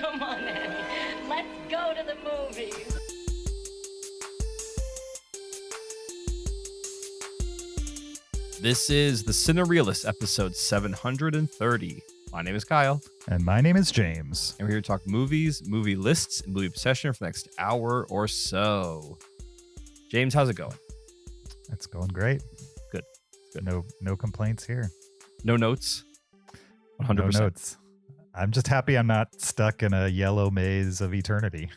Come on, Annie. Let's go to the movies. This is the Cinereelists, episode 730. My name is Kyle. And my name is James. And we're here to talk movies, movie lists, and movie obsession for the next hour or so. James, how's it going? It's going great. Good. No complaints here. No notes? 100%. No notes. I'm just happy I'm not stuck in a yellow maze of eternity.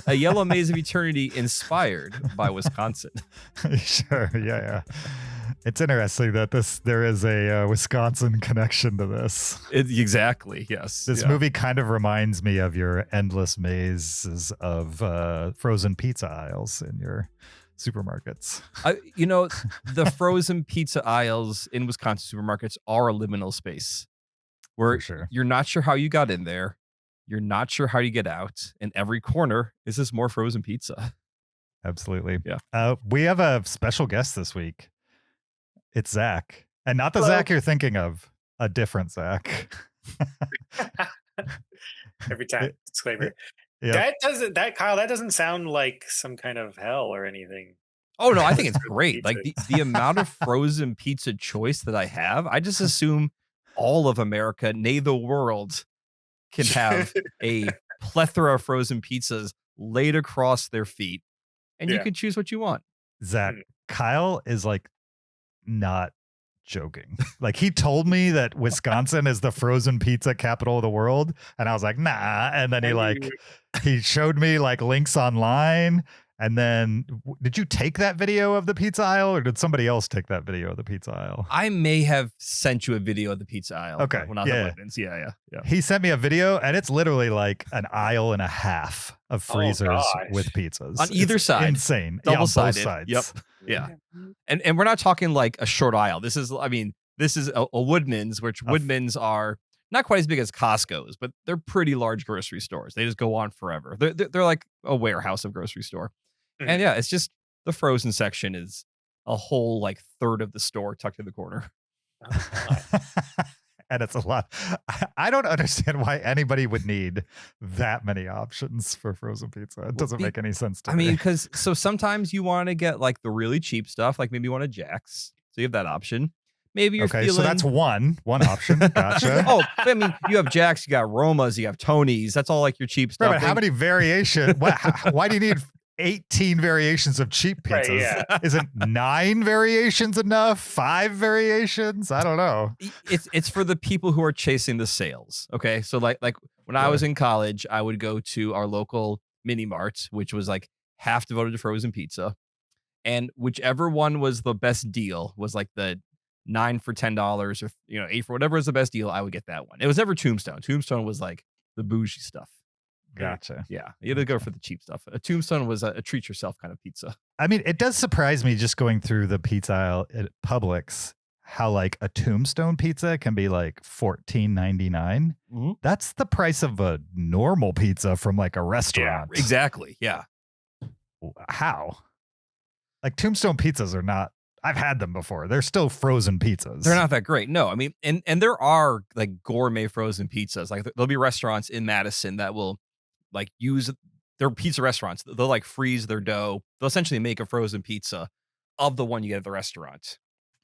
A yellow maze of eternity inspired by Wisconsin. Sure. Yeah. It's interesting that there is a Wisconsin connection to this. Exactly. Yes. This movie kind of reminds me of your endless mazes of frozen pizza aisles in your supermarkets. The frozen pizza aisles in Wisconsin supermarkets are a liminal space where you're not sure how you got in there. You're not sure how you get out. And every corner is this more frozen pizza. Absolutely. Yeah. We have a special guest this week. It's Zach. And not the Zach you're thinking of. A different Zach. Every time. Disclaimer. Yeah. That doesn't sound like some kind of hell or anything. Oh no, I think it's great. Like the amount of frozen pizza choice that I have, I just assume all of America, nay the world, can have a plethora of frozen pizzas laid across their feet, and you can choose what you want. Zach, Kyle is like not joking. Like he told me that Wisconsin is the frozen pizza capital of the world, and I was like, nah. And then he showed me like links online. And then, did you take that video of the pizza aisle, or did somebody else take that video of the pizza aisle? I may have sent you a video of the pizza aisle. Okay. When I was at Woodman's. Yeah. He sent me a video, and it's literally like an aisle and a half of freezers with pizzas on either side. Insane. Double-sided. On both sides. Yep. Yeah. And we're not talking like a short aisle. This is a Woodman's, which Woodman's are not quite as big as Costco's, but they're pretty large grocery stores. They just go on forever. They're like a warehouse of grocery store. And yeah, it's just the frozen section is a whole like third of the store tucked in the corner. And it's a lot. I don't understand why anybody would need that many options for frozen pizza. It doesn't make any sense to me. I mean, because sometimes you want to get like the really cheap stuff, like maybe you want a Jack's. So you have that option. Maybe you're feeling... so that's one option. Gotcha. Oh, I mean, you have Jack's, you got Romas, you have Tony's. That's all like your cheap stuff. Right, but how many variations? Why do you need 18 variations of cheap pizzas? Right, yeah. Isn't 9 variations enough? 5 variations? I don't know. It's for the people who are chasing the sales. Okay, so like when I was in college, I would go to our local mini mart, which was like half devoted to frozen pizza, and whichever one was the best deal was like the 9 for $10 or 8 for whatever is the best deal. I would get that one. It was never Tombstone. Tombstone was like the bougie stuff. Gotcha. Yeah, you had to go for the cheap stuff. A Tombstone was a treat yourself kind of pizza. I mean, it does surprise me just going through the pizza aisle at Publix how like a Tombstone pizza can be like $14.99. Mm-hmm. That's the price of a normal pizza from like a restaurant. Yeah, exactly. Yeah. How? Like Tombstone pizzas are not. I've had them before. They're still frozen pizzas. They're not that great. No, I mean, and there are like gourmet frozen pizzas. Like there'll be restaurants in Madison that will like use their pizza restaurants. They'll like freeze their dough. They'll essentially make a frozen pizza of the one you get at the restaurant.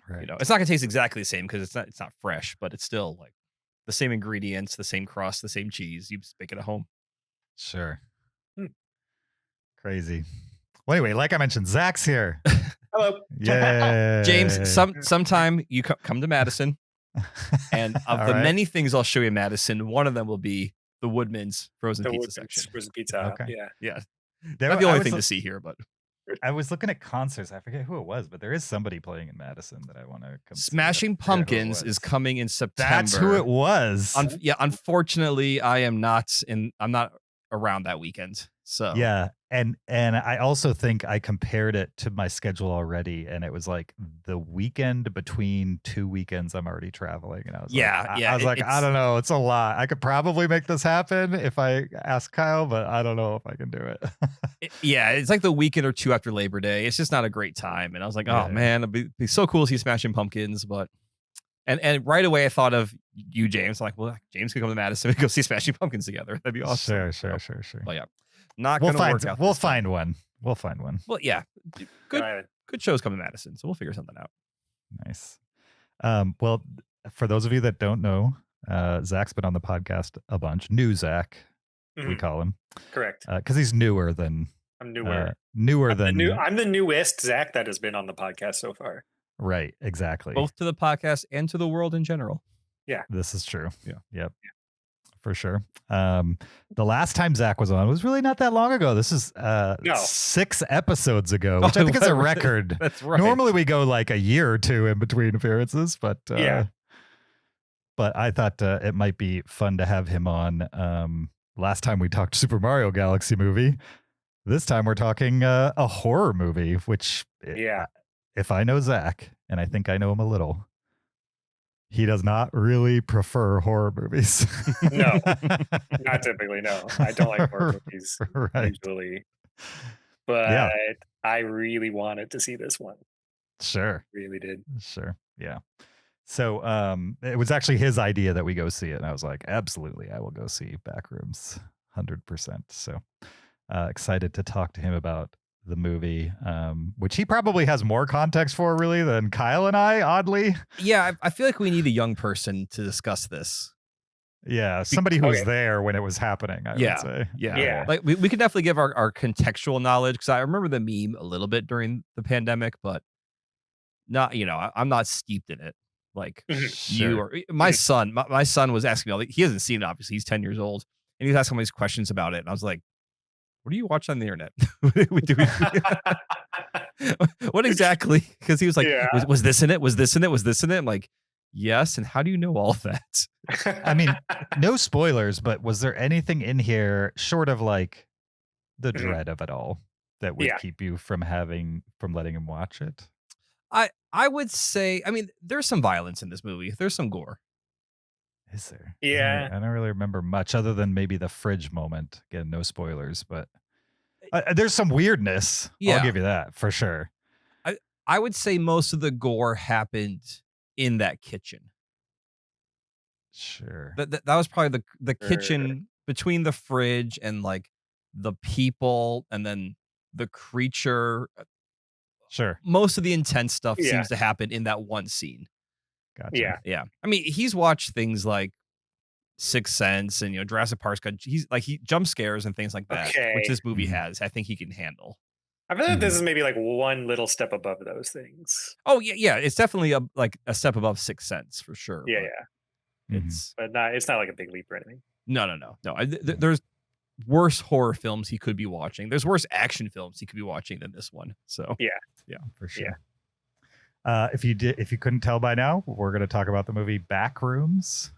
Right. It's not gonna taste exactly the same because it's not fresh, but it's still like the same ingredients, the same crust, the same cheese. You just make it at home. Sure. Crazy. Well, anyway, like I mentioned, Zach's here. Hello. Yeah. James, sometime you come to Madison, and of the many things I'll show you in Madison, one of them will be the Woodman's frozen pizza section. Frozen pizza. Okay. Yeah. Not the only thing to see here, but I was looking at concerts. I forget who it was, but there is somebody playing in Madison that I want to come. Smashing Pumpkins is coming in September. That's who it was. Unfortunately, I'm not around that weekend. So yeah, and I also think I compared it to my schedule already, and it was like the weekend between 2 weekends I'm already traveling, and I was I don't know, it's a lot. I could probably make this happen if I ask Kyle, but I don't know if I can do it. It's like the weekend or two after Labor Day. It's just not a great time, and I was like, man, it'd be so cool to see Smashing Pumpkins, but and right away I thought of you, James, like, well, James could come to Madison and go see Smashing Pumpkins together. That'd be awesome. Sure. But yeah, not We'll gonna work out. We'll find one. We'll find one. Well, yeah, good shows come to Madison, so we'll figure something out. Nice. Well, for those of you that don't know, Zach's been on the podcast a bunch. New Zach, we call him. Correct. Because he's newer than. I'm newer. I'm the newest Zach that has been on the podcast so far. Right. Exactly. Both to the podcast and to the world in general. Yeah. This is true. Yeah. Yep. Yeah. For sure. The last time Zach was on was really not that long ago. This is 6 episodes ago, which I think is a record. That's right. Normally we go like a year or two in between appearances, but But I thought it might be fun to have him on. Last time we talked Super Mario Galaxy movie. This time we're talking a horror movie, which if I know Zach, and I think I know him a little, he does not really prefer horror movies. No, not typically. No, I don't like horror movies usually. But I really wanted to see this one. Sure. Really did. Sure. Yeah. So it was actually his idea that we go see it. And I was like, absolutely, I will go see Backrooms 100%. So excited to talk to him about the movie, which he probably has more context for really than Kyle and I, oddly. Yeah, I feel like we need a young person to discuss this. Yeah, somebody who was there when it was happening, I would say. Yeah. Like we could definitely give our contextual knowledge, because I remember the meme a little bit during the pandemic, but not, I'm not steeped in it. Like you or my son. My son was asking me, he hasn't seen it, obviously. He's 10 years old. And he was asking all these questions about it. And I was like, what do you watch on the internet? What exactly? Because he was like, was this in it? Was this in it? Was this in it? I'm like, yes. And how do you know all that? I mean, no spoilers, but was there anything in here short of like the dread of it all that would keep you from letting him watch it? I would say, I mean, there's some violence in this movie. There's some gore. Is there? Yeah. I don't really remember much other than maybe the fridge moment. Again, no spoilers, but there's some weirdness. Yeah. I'll give you that for sure. I would say most of the gore happened in that kitchen. Sure. That was probably the kitchen between the fridge and like the people and then the creature. Sure. Most of the intense stuff seems to happen in that one scene. Gotcha. Yeah. I mean, he's watched things like Sixth Sense and Jurassic Park's got he jump scares and things like that, which this movie has. I think he can handle. I feel like this is maybe like one little step above those things. Oh yeah. It's definitely a step above Sixth Sense for sure. Yeah, but it's not like a big leap or anything. No. There's worse horror films he could be watching. There's worse action films he could be watching than this one. So yeah, for sure. If you couldn't tell by now, we're going to talk about the movie Backrooms.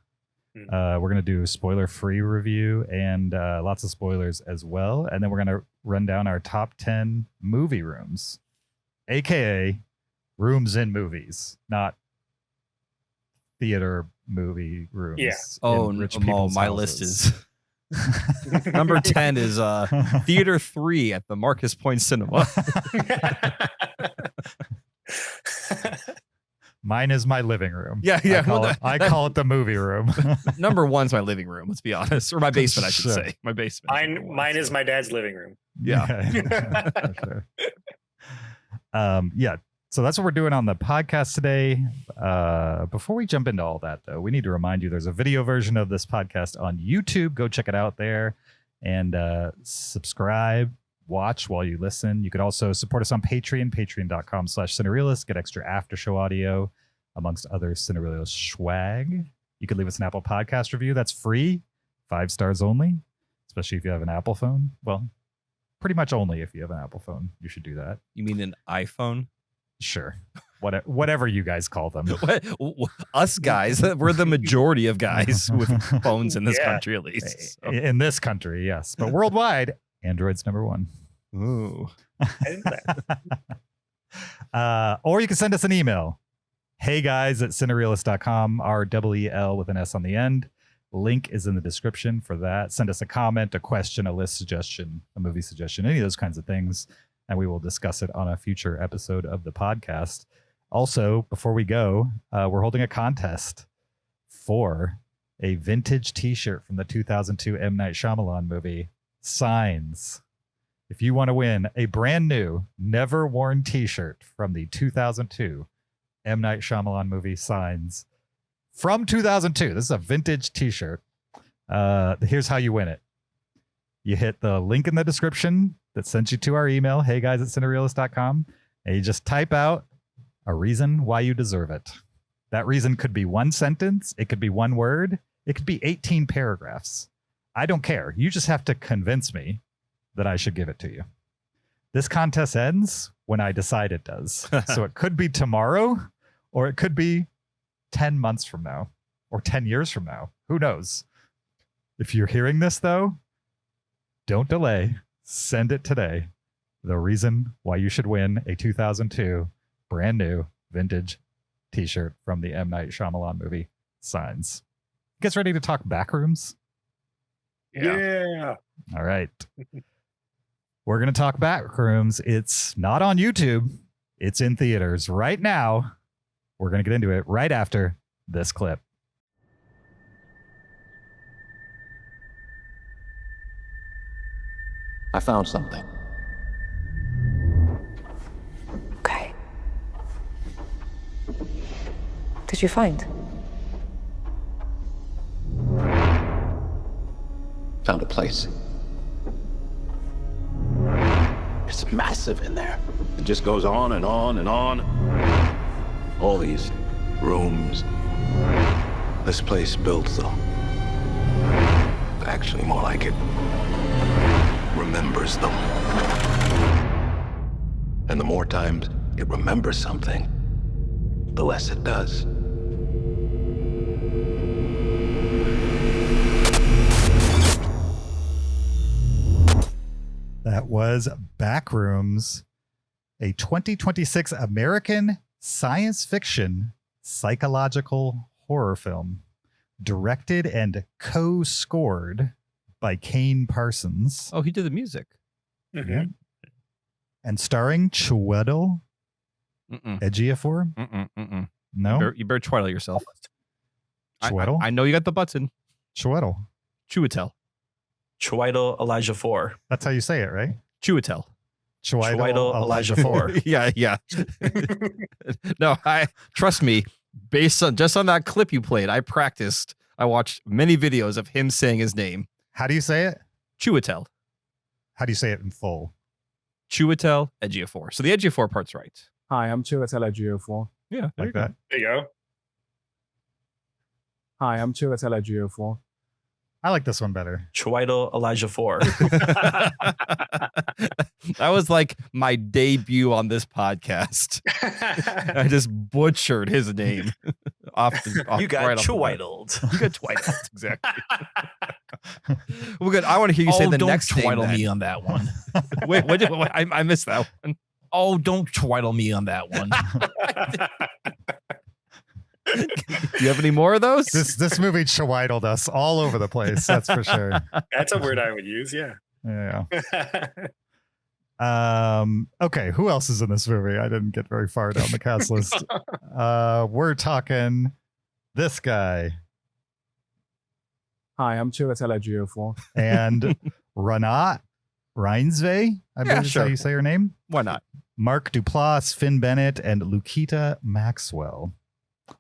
We're going to do a spoiler-free review and lots of spoilers as well. And then we're going to run down our top 10 movie rooms, aka rooms in movies, not theater movie rooms. Yeah. Oh, my list is number 10 is Theater 3 at the Marcus Point Cinema. Mine is my living room. Yeah. I call it the movie room. Number 1's my living room, let's be honest. Or my basement, I should say. My basement. Mine is my dad's living room. Yeah. For sure. So that's what we're doing on the podcast today. Before we jump into all that, though, we need to remind you there's a video version of this podcast on YouTube. Go check it out there and subscribe. Watch while you listen. You could also support us on Patreon, patreon.com/Cinereelists. Get extra after show audio, amongst other Cinereelist swag. You could leave us an Apple Podcast review. That's free. 5 stars only, especially if you have an Apple phone. Well, pretty much only if you have an Apple phone. You should do that. You mean an iPhone? Sure. Whatever you guys call them. Us guys, we're the majority of guys with phones in this country, at least. So. In this country, yes. But worldwide, Android's number 1. Ooh. Or you can send us an email. heyguys at cinereelists.com. REEL with an S on the end. Link is in the description for that. Send us a comment, a question, a list suggestion, a movie suggestion, any of those kinds of things. And we will discuss it on a future episode of the podcast. Also, before we go, we're holding a contest for a vintage t-shirt from the 2002 M. Night Shyamalan movie, Signs. If you want to win a brand new, never worn t-shirt from the 2002 M. Night Shyamalan movie, Signs, from 2002, this is a vintage t-shirt. Here's how you win it. You hit the link in the description that sends you to our email, heyguys@cinereelists.com, and you just type out a reason why you deserve it. That reason could be one sentence, it could be one word, it could be 18 paragraphs. I don't care. You just have to convince me that I should give it to you. This contest ends when I decide it does. So it could be tomorrow, or it could be 10 months from now, or 10 years from now. Who knows? If you're hearing this, though, don't delay. Send it today. The reason why you should win a 2002 brand new vintage t-shirt from the M. Night Shyamalan movie, Signs. You guys ready to talk Backrooms? Yeah. All right. We're going to talk Backrooms. It's not on YouTube. It's in theaters right now. We're going to get into it right after this clip. I found something. Okay. Did you find? Found a place. It's massive in there. It just goes on and on and on. All these rooms. This place built, though. Actually, more like it remembers them. And the more times it remembers something, the less it does. That was Backrooms, a 2026 American science fiction psychological horror film, directed and co-scored by Kane Parsons. Oh, he did the music. Mm-hmm. Yeah. And starring Chiwetel Ejiofor. No? You better twiddle yourself. Chiwetel? I know you got the button. Chiwetel. Chiwetel. Chiwetel Ejiofor. That's how you say it, right? Chiwetel. Chiwetel Ejiofor. Yeah. No, trust me, based on just on that clip you played, I practiced. I watched many videos of him saying his name. How do you say it? Chiwetel. How do you say it in full? Chiwetel Ejiofor. So the Ejiofor part's right. Hi, I'm Chiwetel Ejiofor. Yeah, Like that? There you go. Hi, I'm Chiwetel Ejiofor. I like this one better. Chiwetel Ejiofor. That was like my debut on this podcast. I just butchered his name. You got right Chiweteled. You got Twiddled, exactly. Well, good. I want to hear you say the don't next name. twiddle then. me on that one. Wait, I missed that one. Oh, don't twiddle me on that one. Do you have any more of those? This movie Chiweteled us all over the place. That's for sure. That's a word I would use, yeah. Yeah. Okay, who else is in this movie? I didn't get very far down the cast list. We're talking this guy Hi, I'm Chiwetel Ejiofor. and Renat Reinsve. I believe is how sure. you say her name. Why not? Mark Duplass, Finn Bennett, and Lukita Maxwell,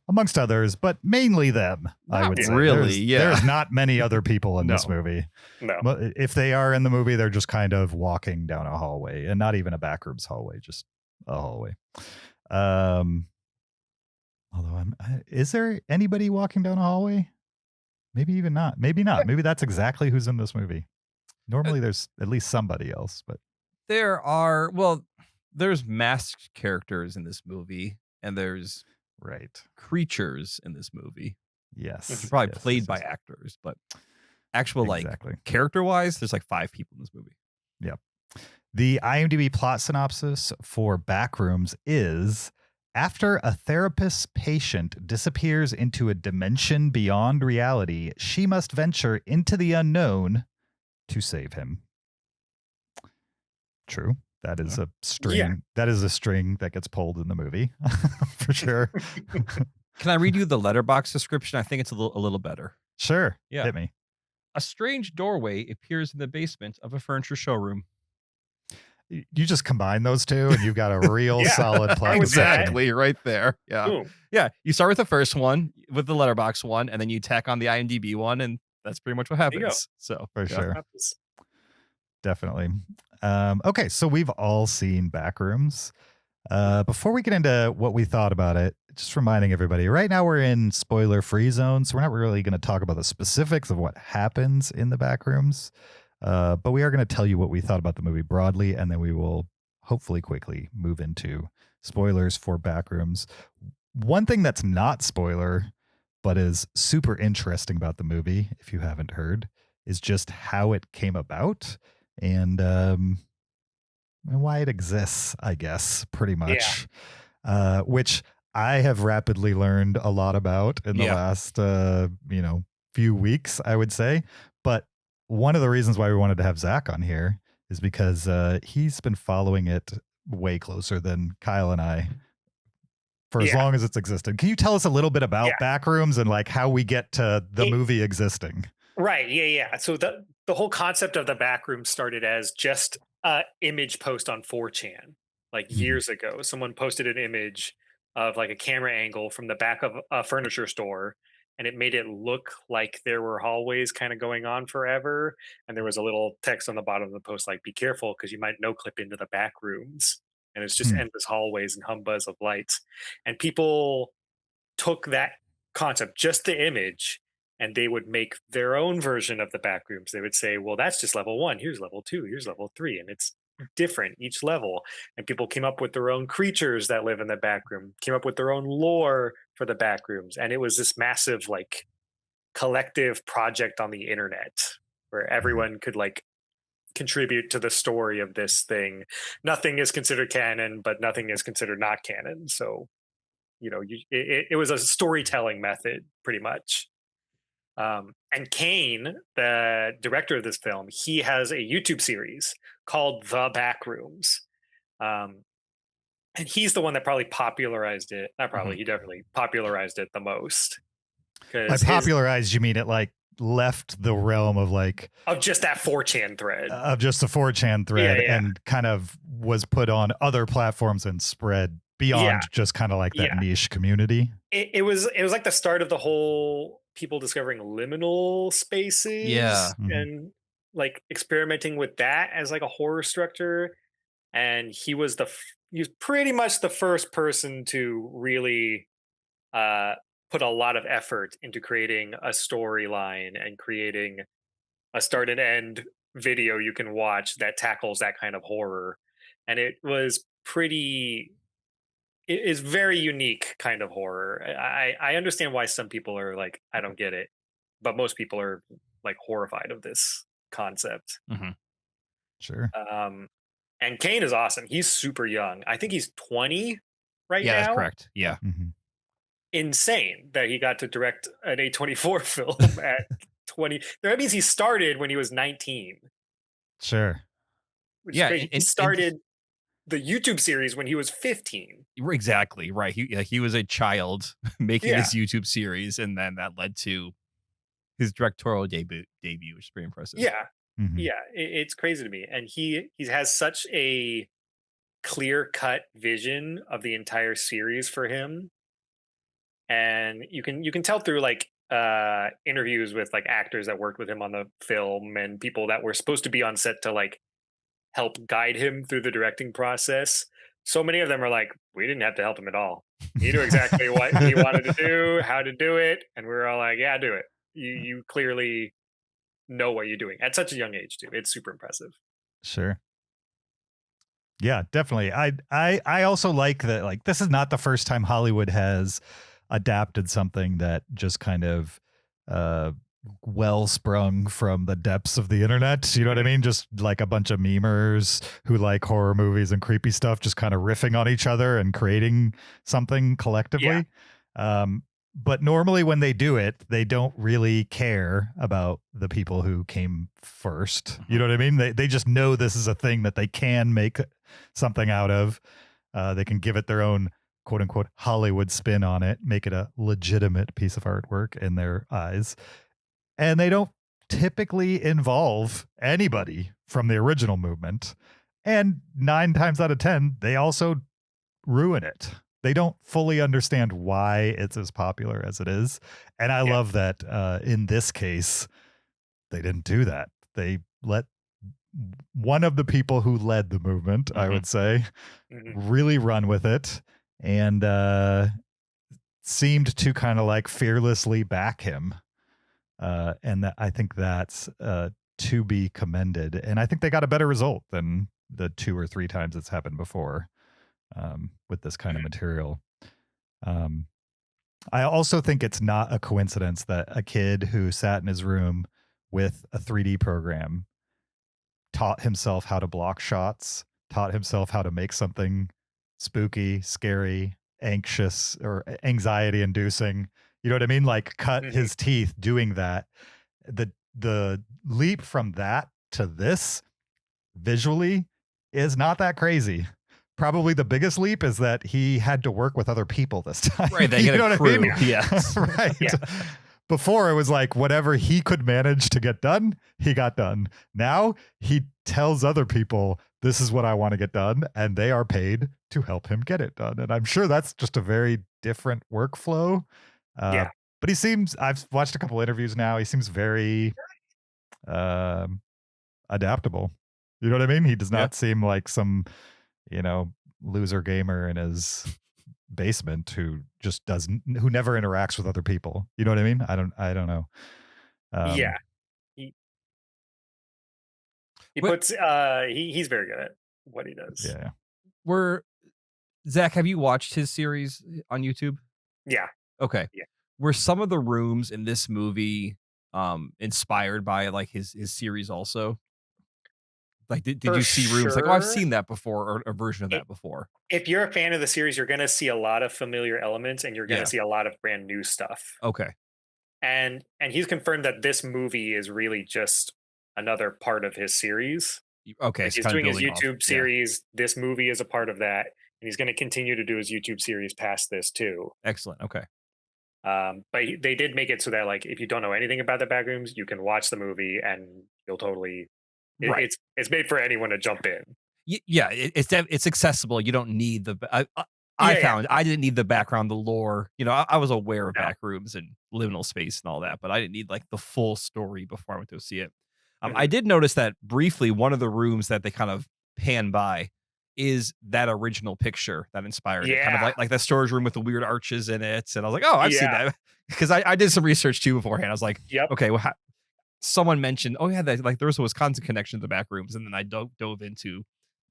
amongst others, but mainly them. I would say. really, There's not many other people in this movie. No. But if they are in the movie, they're just kind of walking down a hallway, and not even a backrooms hallway, just a hallway. Although, is there anybody walking down a hallway? Maybe even not. Maybe not. Maybe that's exactly who's in this movie. Normally, there's at least somebody else, but there's masked characters in this movie, and there's right creatures in this movie. Yes, Which are probably yes, played yes, by yes. actors, but actual Exactly. like character-wise, there's like 5 people in this movie. Yep. The IMDb plot synopsis for Backrooms is: after a therapist's patient disappears into a dimension beyond reality, she must venture into the unknown to save him. True. That is a string. Yeah. That is a string that gets pulled in the movie for sure. Can I read you the letterbox description? I think it's a little better. Sure. Yeah. Hit me. A strange doorway appears in the basement of a furniture showroom. You just combine those two and you've got a real solid plot. Exactly, right there. Yeah. Boom. Yeah. You start with the first one, with the letterbox one, and then you tack on the IMDb one, and that's pretty much what you go. happens. So For sure. Happens. Definitely. Okay, so we've all seen Backrooms. Before we get into what we thought about it, just reminding everybody, right now we're in spoiler-free zone, so we're not really going to talk about the specifics of what happens in the Backrooms, but we are going to tell you what we thought about the movie broadly, and then we will hopefully quickly move into spoilers for Backrooms. One thing that's not spoiler, but is super interesting about the movie, if you haven't heard, is just how it came about and why it exists, I guess, pretty much. Which I have rapidly learned a lot about in the last, few weeks, I would say. But one of the reasons why we wanted to have Zach on here is because he's been following it way closer than Kyle and I for as long as it's existed. Can you tell us a little bit about Backrooms and like how we get to the movie existing? Right. Yeah. So the whole concept of the Backroom started as just image post on 4chan like years ago. Someone posted an image of like a camera angle from the back of a furniture store, and it made it look like there were hallways kind of going on forever, and there was a little text on the bottom of the post like, be careful because you might no clip into the back rooms, and it's just endless hallways and humbuzz of lights. And people took that concept, just the image, and they would make their own version of the Backrooms. They would say, well, that's just level 1. Here's level 2. Here's level 3. And it's different each level. And people came up with their own creatures that live in the Backroom, came up with their own lore for the Backrooms. And it was this massive, like, collective project on the internet where everyone could, like, contribute to the story of this thing. Nothing is considered canon, but nothing is considered not canon. So, it was a storytelling method, pretty much. And Kane, the director of this film, he has a YouTube series called The Backrooms. And he's the one that probably popularized it. Not probably, he definitely popularized it the most. By popularized, you mean it like left the realm of like... Of just that 4chan thread. Of just the 4chan thread and kind of was put on other platforms and spread beyond just kind of like that niche community. It was like the start of the whole... people discovering liminal spaces and like experimenting with that as like a horror structure. And he was pretty much the first person to really put a lot of effort into creating a storyline and creating a start and end video you can watch that tackles that kind of horror. And it was it is very unique kind of horror. I understand why some people are like, I don't get it, but most people are like horrified of this concept. Sure. And Kane is awesome. He's super young. I think he's 20 right now. Yeah, that's correct. Yeah. Insane that he got to direct an A24 film at 20. That means he started when he was 19. Sure. He started the YouTube series when he was 15. Exactly right. He was a child making this YouTube series, and then that led to his directorial debut, which is pretty impressive. It's crazy to me, and he has such a clear-cut vision of the entire series for him, and you can tell through like interviews with like actors that worked with him on the film and people that were supposed to be on set to like help guide him through the directing process. So many of them are like, we didn't have to help him at all. He knew exactly what he wanted to do, how to do it. And we were all like, yeah, do it. You clearly know what you're doing at such a young age too. It's super impressive. Sure. Yeah, definitely. I also like that, like, this is not the first time Hollywood has adapted something that just kind of well sprung from the depths of the internet. You know what I mean? Just like a bunch of memers who like horror movies and creepy stuff, just kind of riffing on each other and creating something collectively. But normally when they do it, they don't really care about the people who came first. You know what I mean? They just know this is a thing that they can make something out of. They can give it their own quote unquote Hollywood spin on it, make it a legitimate piece of artwork in their eyes. And they don't typically involve anybody from the original movement. And 9 times out of 10, they also ruin it. They don't fully understand why it's as popular as it is. And I love that in this case, they didn't do that. They let one of the people who led the movement, I would say, really run with it, and seemed to kind of like fearlessly back him. And I think that's to be commended. And I think they got a better result than the 2 or 3 times it's happened before with this kind of material. I also think it's not a coincidence that a kid who sat in his room with a 3D program taught himself how to block shots, taught himself how to make something spooky, scary, anxious, or anxiety inducing. You know what I mean? Like cut his teeth doing that. The leap from that to this visually is not that crazy. Probably the biggest leap is that he had to work with other people this time. Right, they get a crew. I mean? Yes. Right. Yeah. Before it was like whatever he could manage to get done, he got done. Now he tells other people, this is what I want to get done, and they are paid to help him get it done. And I'm sure that's just a very different workflow. But he seems, I've watched a couple interviews now, he seems very adaptable. You know what I mean? He does not seem like some, loser gamer in his basement who just who never interacts with other people. You know what I mean? I don't know. He puts he's very good at what he does. Zach, have you watched his series on YouTube? Yeah. Okay. Yeah. Were some of the rooms in this movie inspired by like his series also? Like, did you see rooms like, oh, I've seen that before, or a version of that before? If you're a fan of the series, you're going to see a lot of familiar elements, and you're going to see a lot of brand new stuff. Okay. And he's confirmed that this movie is really just another part of his series. Okay. Like he's doing his YouTube series. Yeah. This movie is a part of that. And he's going to continue to do his YouTube series past this too. Excellent. Okay. But they did make it so that like, if you don't know anything about the Backrooms, you can watch the movie and you'll totally... Right. It's made for anyone to jump in. Yeah, it's accessible. You don't need the. I didn't need the background, the lore. I was aware of Backrooms and liminal space and all that, but I didn't need like the full story before I went to see it. I did notice that briefly. One of the rooms that they kind of pan by is that original picture that inspired it, kind of like that storage room with the weird arches in it. And I was like, oh, I've seen that, because I did some research too beforehand. I was like, okay, well. Someone mentioned, oh yeah, like there was a Wisconsin connection to the Backrooms, and then I dove into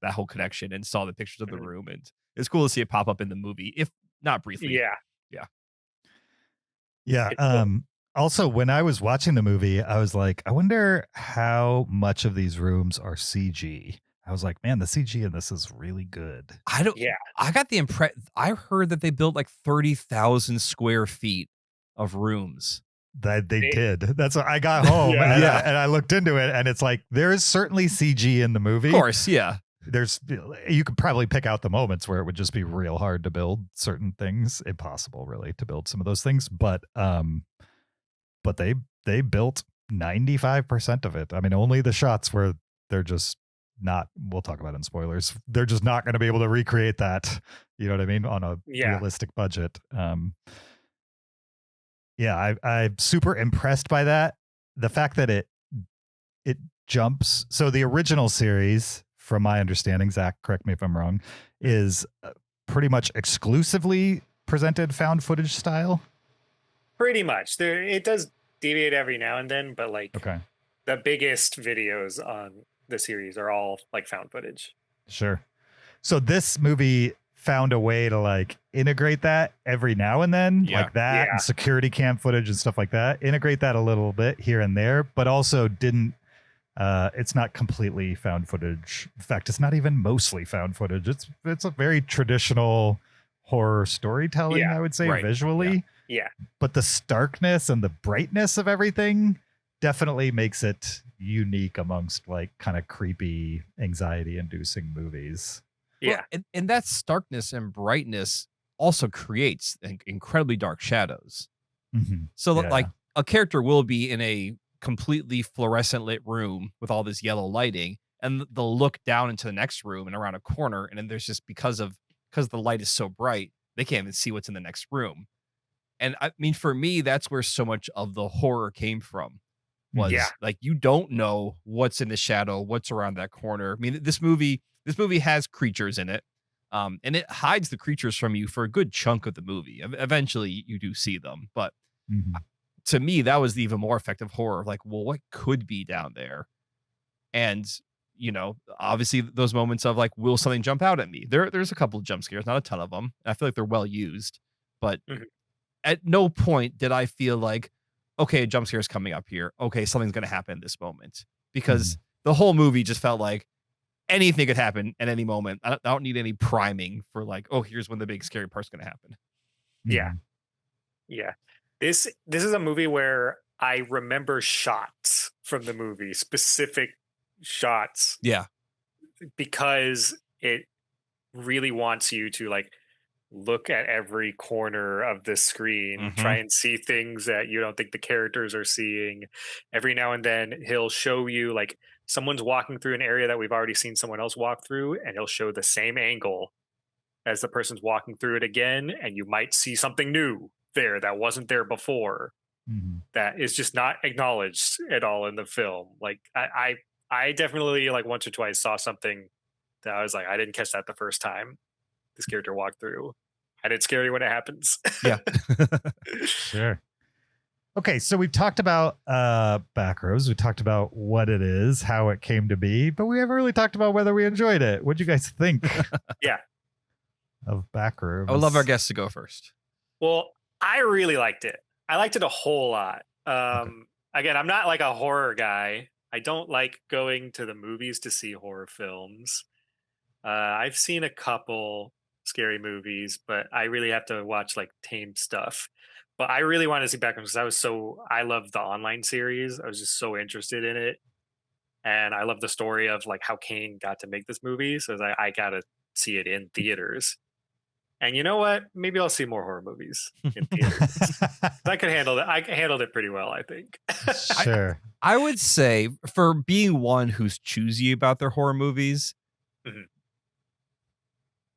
that whole connection and saw the pictures of the room, and it's cool to see it pop up in the movie, if not briefly. Also, when I was watching the movie, I was like, I wonder how much of these rooms are CG. I was like, man, the CG in this is really good. I got the impression. I heard that they built like 30,000 square feet of rooms. That they did. That's what I got home and I looked into it, and it's like there is certainly CG in the movie. Of course, yeah. You could probably pick out the moments where it would just be real hard to build certain things. Impossible, really, to build some of those things. But they built 95% of it. I mean, only the shots where they're just not. We'll talk about it in spoilers. They're just not going to be able to recreate that. You know what I mean? On a realistic budget. I'm super impressed by that. The fact that it jumps. So the original series, from my understanding, Zach, correct me if I'm wrong, is pretty much exclusively presented found footage style. Pretty much. It does deviate every now and then, but like the biggest videos on the series are all like found footage. Sure. So this movie found a way to like integrate that every now and then, like that and security cam footage and stuff like that. Integrate that a little bit here and there, but also didn't. It's not completely found footage. In fact, it's not even mostly found footage. It's a very traditional horror storytelling, I would say, visually. Yeah. But the starkness and the brightness of everything definitely makes it unique amongst like kind of creepy, anxiety-inducing movies. Yeah. Well, and that starkness and brightness also creates incredibly dark shadows. Mhm. So Yeah. like a character will be in a completely fluorescent lit room with all this yellow lighting, and they'll look down into the next room and around a corner, and then there's just because the light is so bright, they can't even see what's in the next room. And I mean, for me, that's where so much of the horror came from. Was Yeah. like you don't know what's in the shadow, what's around that corner. I mean, this movie has creatures in it. And it hides the creatures from you for a good chunk of the movie. Eventually you do see them, but Mhm. to me, that was the even more effective horror. Like, well, what could be down there? And obviously those moments of like, will something jump out at me? There's a couple of jump scares, not a ton of them. I feel like they're well used, but Mhm. at no point did I feel like, okay, a jump scare is coming up here. Okay, something's going to happen in this moment, because the whole movie just felt like anything could happen at any moment. I don't need any priming for like, oh, here's when the big scary part's going to happen. Yeah. Mhm. Yeah. This is a movie where I remember shots from the movie, specific shots, Yeah. because it really wants you to like look at every corner of the screen, try and see things that you don't think the characters are seeing. Every now and then he'll show you like someone's walking through an area that we've already seen someone else walk through, and he'll show the same angle as the person's walking through it again, and you might see something new there that wasn't there before, Mhm. that is just not acknowledged at all in the film. Like I definitely like once or twice saw something that I was like, I didn't catch that the first time this character walked through, and it's scary when it happens. Yeah. Sure. Okay, so we've talked about Backrooms. We talked about what it is, how it came to be, but we haven't really talked about whether we enjoyed it. What'd you guys think? Yeah. Of Backrooms? I would love our guests to go first. Well, I really liked it. I liked it a whole lot. Again, I'm not like a horror guy. I don't like going to the movies to see horror films. I've seen a couple scary movies, but I really have to watch like tame stuff. But I really wanted to see Backrooms because I love the online series. I was just so interested in it. And I love the story of like how Kane got to make this movie. So I got to see it in theaters. And you know what? Maybe I'll see more horror movies in theaters. I could handle that. I handled it pretty well, I think. Sure. I would say, for being one who's choosy about their horror movies,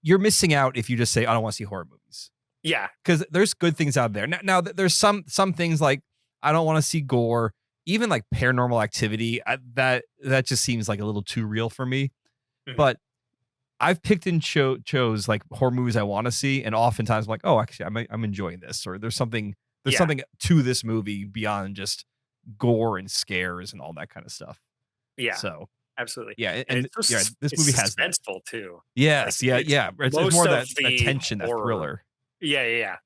you're missing out if you just say, I don't want to see horror movies. Yeah. Because there's good things out there. Now there's some things like, I don't want to see gore, even like Paranormal Activity. That just seems like a little too real for me. But I've picked and chose like horror movies I want to see, and oftentimes I'm like, oh, actually, I'm enjoying this, or there's something to this movie beyond just gore and scares and all that kind of stuff. Yeah. So absolutely. Yeah, and it's this movie has that. suspenseful too. Yes, Like, yeah. It's more that tension, that horror. thriller. Yeah.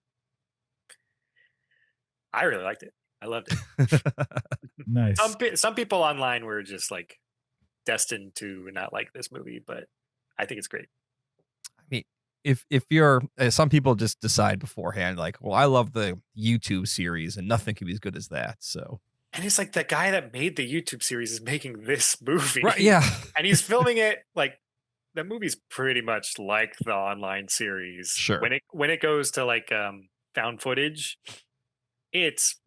I really liked it. I loved it. Nice. Some people online were just like destined to not like this movie, but I think it's great. I mean, if you're some people just decide beforehand, like, well, I love the YouTube series and nothing can be as good as that. So, and it's like the guy that made the YouTube series is making this movie, right? Yeah, and he's filming it like that movie's pretty much like the online series. Sure. When it goes to like found footage, it's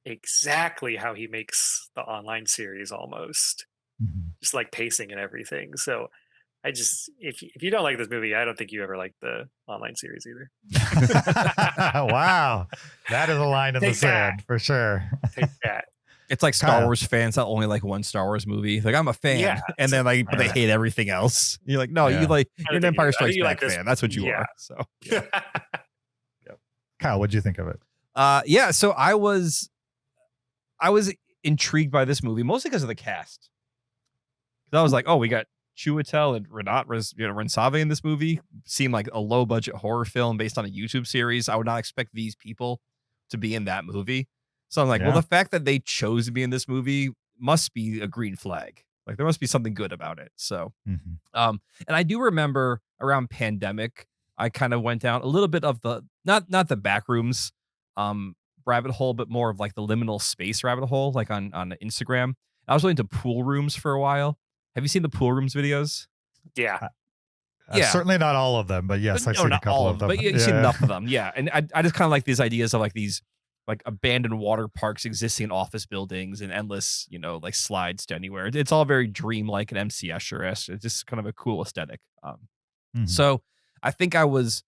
exactly how he makes the online series almost. Just like pacing and everything. So I just if you don't like this movie, I don't think you ever liked the online series either. Wow. That is a line in the sand for sure. Take that. It's like Star Wars fans that only like one Star Wars movie. Like, I'm a fan, and then like, but they hate everything else. You're like, no, you're an Empire Strikes Back fan. That's what you are. So, Kyle, what'd you think of it? Yeah. So I was intrigued by this movie mostly because of the cast. I was like, oh, we got Chiwetel and Renat Rensave in this movie. Seemed like a low budget horror film based on a YouTube series. I would not expect these people to be in that movie. So I'm like, well, the fact that they chose to be in this movie must be a green flag. Like, there must be something good about it. So, and I do remember around pandemic, I kind of went down a little bit of the not the Backrooms rabbit hole, but more of like the liminal space rabbit hole, like on Instagram. I was really into pool rooms for a while. Have you seen the pool rooms videos? Yeah. Yeah. Certainly not all of them, but yes, I've No, seen a not couple all of them. but you see enough of them. Yeah, and I just kind of like these ideas of like these like abandoned water parks existing in office buildings and endless, like slides to anywhere. It's all very dreamlike and MC Escher-esque. It's just kind of a cool aesthetic. Mhm. So I think I was,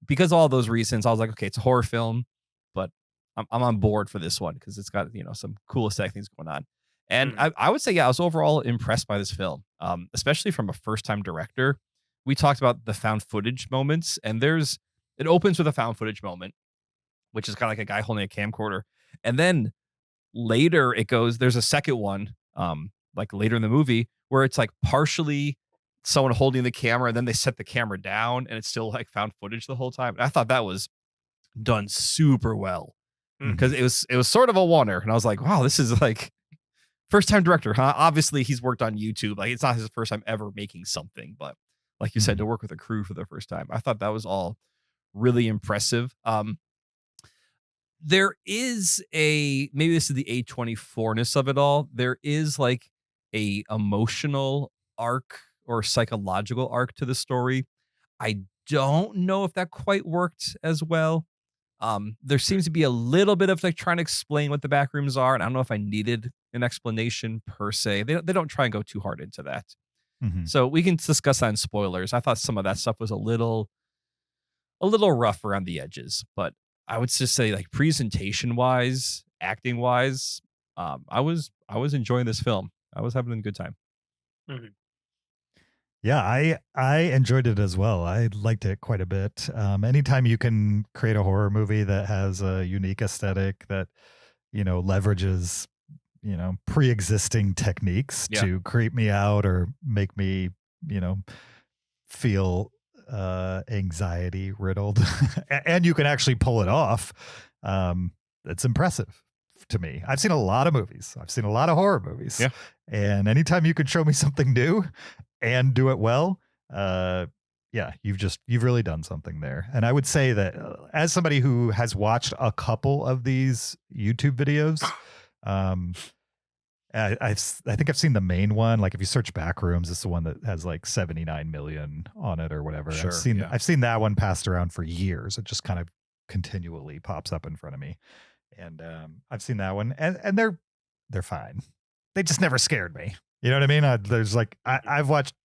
because of all those reasons, I was like, okay, it's a horror film, but I'm on board for this one because it's got some cool aesthetic things going on. And I would say, yeah, I was overall impressed by this film, especially from a first time director. We talked about the found footage moments, and it opens with a found footage moment, which is kind of like a guy holding a camcorder. And then later there's a second one, like later in the movie, where it's like partially someone holding the camera, and then they set the camera down and it's still like found footage the whole time. And I thought that was done super well because it was sort of a wonder. And I was like, wow, this is like first time director, huh? Obviously he's worked on YouTube. Like it's not his first time ever making something, but like you said, to work with a crew for the first time, I thought that was all really impressive. There is maybe this is the A24-ness of it all. There is like a emotional arc or psychological arc to the story. I don't know if that quite worked as well. There seems to be a little bit of like trying to explain what the Backrooms are, and I don't know if I needed an explanation per se. They don't try and go too hard into that. So we can discuss that in spoilers. I thought some of that stuff was a little rough around the edges, but I would just say like presentation wise, acting wise, I was enjoying this film. I was having a good time. Yeah, I enjoyed it as well. I liked it quite a bit. Anytime you can create a horror movie that has a unique aesthetic that, leverages, pre-existing techniques to creep me out or make me, feel anxiety riddled, and you can actually pull it off. It's impressive to me. I've seen a lot of movies. I've seen a lot of horror movies. Yeah. And anytime you can show me something new and do it well, you've really done something there. And I would say that as somebody who has watched a couple of these YouTube videos, I think I've seen the main one. Like if you search Backrooms, it's the one that has like 79 million on it or whatever. Sure, I've seen that one passed around for years. It just kind of continually pops up in front of me. And I've seen that one, and they're fine. They just never scared me. You know what I mean? There's like I've watched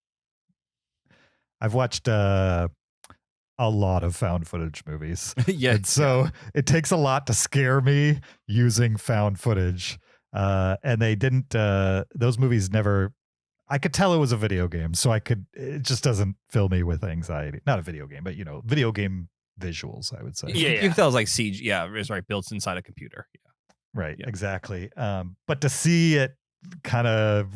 a lot of found footage movies. Yeah. And so it takes a lot to scare me using found footage. And they didn't, those movies never, I could tell it was a video game. So it just doesn't fill me with anxiety. Not a video game, but video game visuals, I would say. You can tell it's like siege. Yeah, it's right. Built inside a computer. Yeah. Right. Yeah. Exactly. But to see it kind of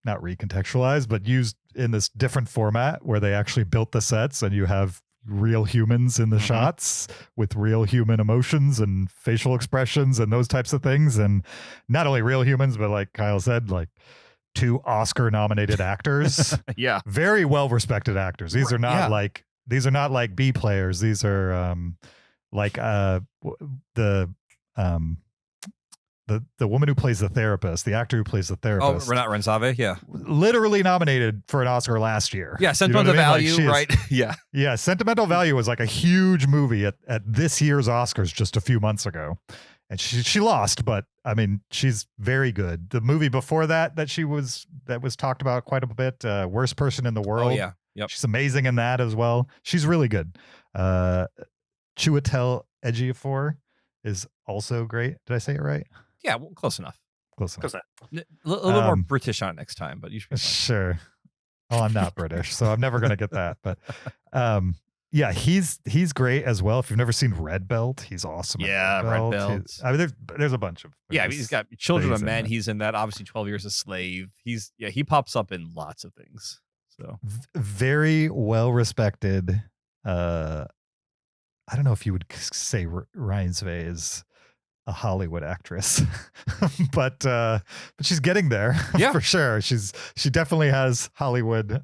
not recontextualized, but used in this different format where they actually built the sets and you have real humans in the shots with real human emotions and facial expressions and those types of things. And not only real humans, but like Kyle said, like 2 Oscar nominated actors. Yeah. Very well-respected actors. These are not like B players. These are like the woman who plays the therapist, the actor who plays the therapist. Oh, Renat Renzave, yeah. Literally nominated for an Oscar last year. Yeah, Sentimental Value, right? Yeah. Yeah, Sentimental Value was like a huge movie at this year's Oscars just a few months ago. And she lost, but I mean, she's very good. The movie before that was talked about quite a bit, Worst Person in the World. Oh, yeah. Yep. She's amazing in that as well. She's really good. Chiwetel Ejiofor is also great. Did I say it right? Yeah, well, close enough. Close enough. A little bit more British on it next time, but you should be fine. Sure. Oh, I'm not British, so I'm never going to get that. But yeah, he's great as well. If you've never seen Red Belt, he's awesome. Yeah, Red Belt. I mean, there's a bunch of. Yeah, he's got Children of Men. He's in that. Obviously, 12 Years a Slave. He pops up in lots of things. So very well respected. I don't know if you would say Ryan Zwe is a Hollywood actress, but she's getting there. Yeah, for sure. She definitely has Hollywood's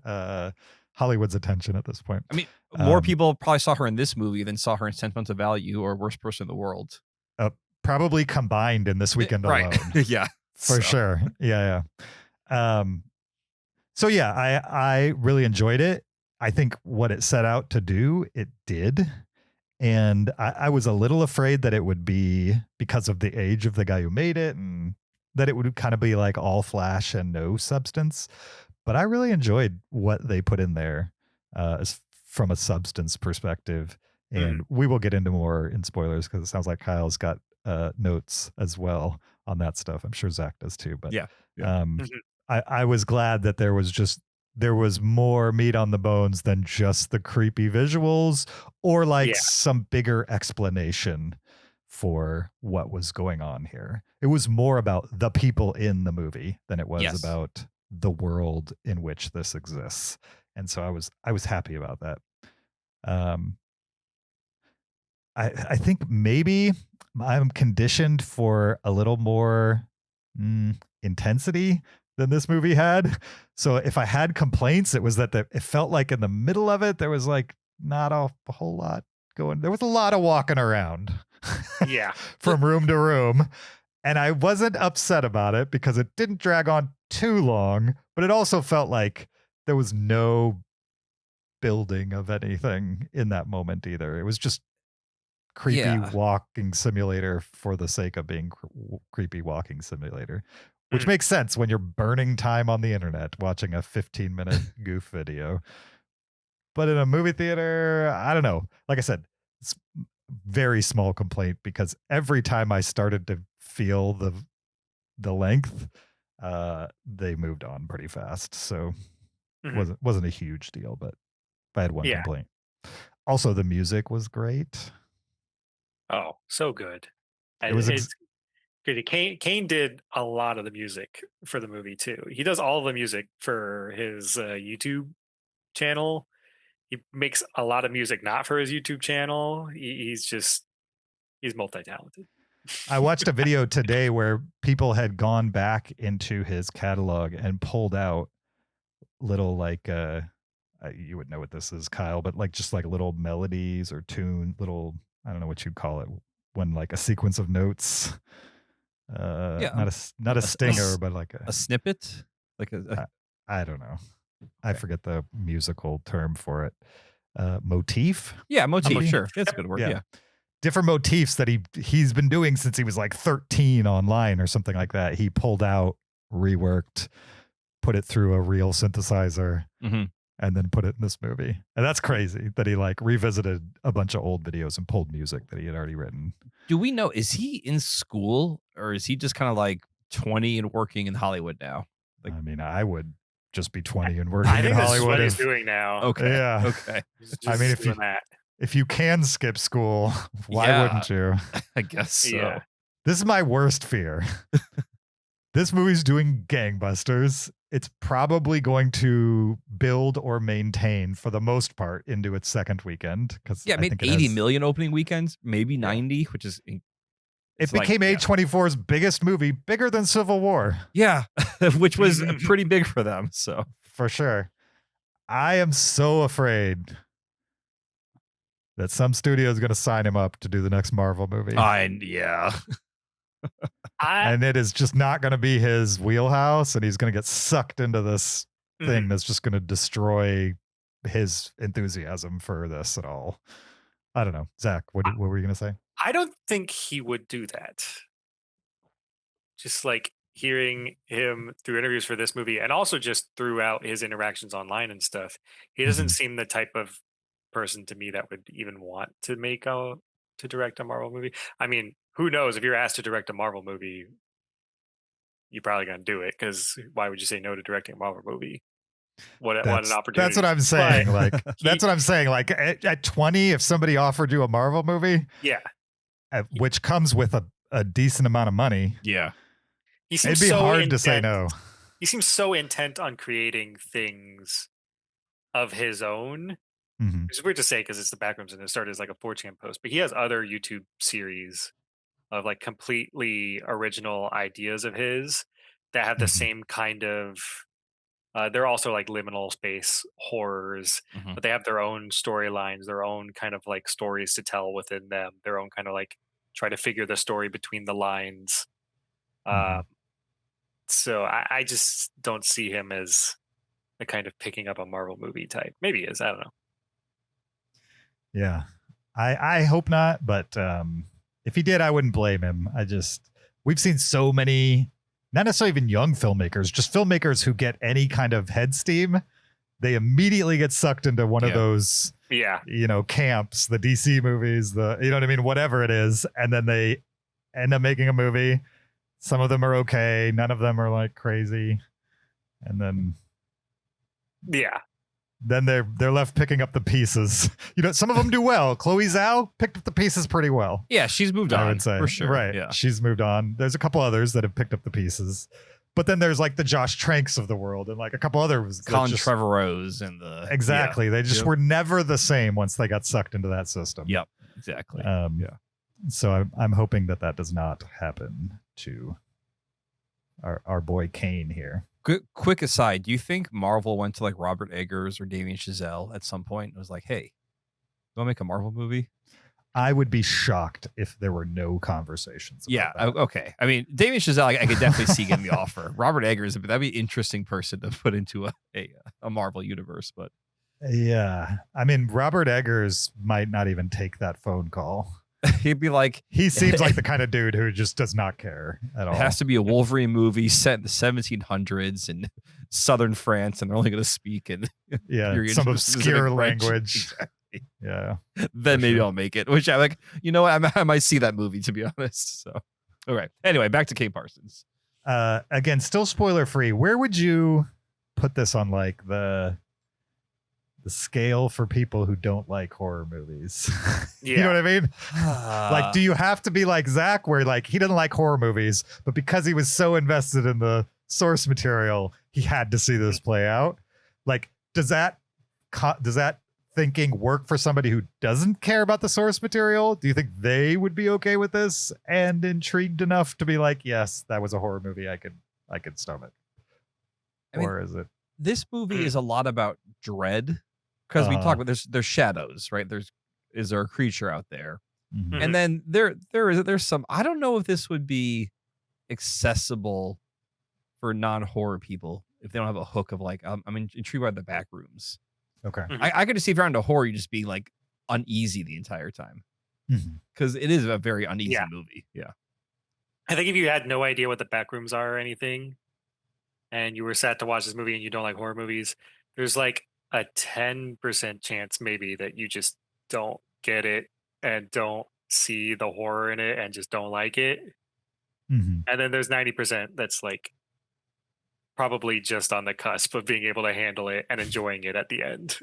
attention at this point. I mean, more people probably saw her in this movie than saw her in Sentimental Value or Worst Person in the World. Probably combined in this weekend alone. Yeah, for sure. Yeah. So yeah, I really enjoyed it. I think what it set out to do, it did. And I was a little afraid that it would be because of the age of the guy who made it and that it would kind of be like all flash and no substance. But I really enjoyed what they put in there from a substance perspective. And we will get into more in spoilers because it sounds like Kyle's got notes as well on that stuff. I'm sure Zach does too. But I was glad that there was more meat on the bones than just the creepy visuals or like some bigger explanation for what was going on here. It was more about the people in the movie than it was about the world in which this exists. And so I was happy about that. I think maybe I'm conditioned for a little more intensity than this movie had. So if I had complaints, it was that it felt like in the middle of it, there was like not a whole lot going. There was a lot of walking around from room to room. And I wasn't upset about it because it didn't drag on too long, but it also felt like there was no building of anything in that moment either. It was just creepy walking simulator for the sake of being creepy walking simulator, which makes sense when you're burning time on the internet watching a 15-minute goof video. But in a movie theater, I don't know. Like I said, it's very small complaint because every time I started to feel the length, they moved on pretty fast. So it wasn't a huge deal, but I had one complaint. Also, the music was great. Oh, so good. It was good. Kane did a lot of the music for the movie too. He does all the music for his YouTube channel. He makes a lot of music not for his YouTube channel. He's multi-talented. I watched a video today where people had gone back into his catalog and pulled out little like you would know what this is, Kyle, but like just like little melodies or little, I don't know what you'd call it, when like a sequence of notes. Not a stinger, but like a snippet, like I don't know. I forget the musical term for it. Motif. Yeah, motif. Sure, that's a good word. Yeah. Different motifs that he's been doing since he was like 13 online or something like that. He pulled out, reworked, put it through a real synthesizer, and then put it in this movie. And that's crazy that he like revisited a bunch of old videos and pulled music that he had already written. Do we know, is he in school or is he just kind of like 20 and working in Hollywood now? Like, I mean, I would just be 20 and working in Hollywood. That's what he's doing now. Okay. Yeah. Okay. I mean, if you can skip school, why wouldn't you? I guess so. Yeah. This is my worst fear. This movie's doing gangbusters. It's probably going to build or maintain for the most part into its second weekend. It made 80 million opening weekends, maybe 90, which is it became A24's biggest movie, bigger than Civil War. Yeah, which was pretty big for them. So for sure. I am so afraid that some studio is going to sign him up to do the next Marvel movie. And it is just not going to be his wheelhouse, and he's going to get sucked into this thing that's just going to destroy his enthusiasm for this at all. I don't know. Zach, what were you going to say? I don't think he would do that. Just like hearing him through interviews for this movie and also just throughout his interactions online and stuff, he doesn't seem the type of person to me that would even want to direct a Marvel movie. I mean, who knows? If you're asked to direct a Marvel movie, you're probably going to do it, because why would you say no to directing a Marvel movie? What an opportunity. That's what I'm saying. That's what I'm saying. Like at 20, if somebody offered you a Marvel movie, which comes with a decent amount of money, it'd be hard to say no. He seems so intent on creating things of his own. It's weird to say because it's the Backrooms and it started as like a 4chan post, but he has other YouTube series of like completely original ideas of his that have the same kind of they're also like liminal space horrors, but they have their own storylines, their own kind of like stories to tell within them, their own kind of like try to figure the story between the lines. So I just don't see him as the kind of picking up a Marvel movie type. Maybe he is. I don't know. Yeah. I hope not, but if he did, I wouldn't blame him. We've seen so many, not necessarily even young filmmakers, just filmmakers who get any kind of head steam. They immediately get sucked into one of those, camps, the DC movies, you know what I mean? Whatever it is. And then they end up making a movie. Some of them are okay. None of them are like crazy. And then, then they're left picking up the pieces. Some of them do well. Chloe Zhao picked up the pieces pretty well. Yeah, she's moved on. I would say for sure. Right. Yeah. She's moved on. There's a couple others that have picked up the pieces. But then there's like the Josh Tranks of the world and like a couple others. Colin Trevorrow's and Exactly. They just were never the same once they got sucked into that system. Yep. Exactly. So I'm hoping that does not happen to our boy Kane here. Quick aside, do you think Marvel went to like Robert Eggers or Damien Chazelle at some point and was like, hey, you want to make a Marvel movie? I would be shocked if there were no conversations. Okay. I mean, Damien Chazelle, I could definitely see getting the offer. Robert Eggers, that'd be an interesting person to put into a Marvel universe. But yeah, I mean, Robert Eggers might not even take that phone call. He'd be like, he seems like the kind of dude who just does not care at all. It has to be a Wolverine movie set in the 1700s in southern France, and they're only going to speak in some obscure language. Yeah. Then maybe I'll make it. Which I like. You know what? I might see that movie, to be honest. So, okay. Anyway, back to Kate Parsons. Again, still spoiler free. Where would you put this on like the scale for people who don't like horror movies? You know what I mean? Like, do you have to be like Zach, where like he didn't like horror movies, but because he was so invested in the source material, he had to see this play out? Like, does that thinking work for somebody who doesn't care about the source material? Do you think they would be okay with this and intrigued enough to be like, yes, that was a horror movie I could stomach? Or is it? This movie is a lot about dread. Because we talk about there's shadows, right? Is there a creature out there? Mm-hmm. And then there's some, I don't know if this would be accessible for non-horror people if they don't have a hook of like, I'm intrigued by the Backrooms. Okay. I could just see if you're into horror, you just being like uneasy the entire time. Because it is a very uneasy movie. Yeah. I think if you had no idea what the Backrooms are or anything, and you were set to watch this movie and you don't like horror movies, there's like a 10% chance maybe that you just don't get it and don't see the horror in it and just don't like it. And then there's 90% that's like probably just on the cusp of being able to handle it and enjoying it at the end.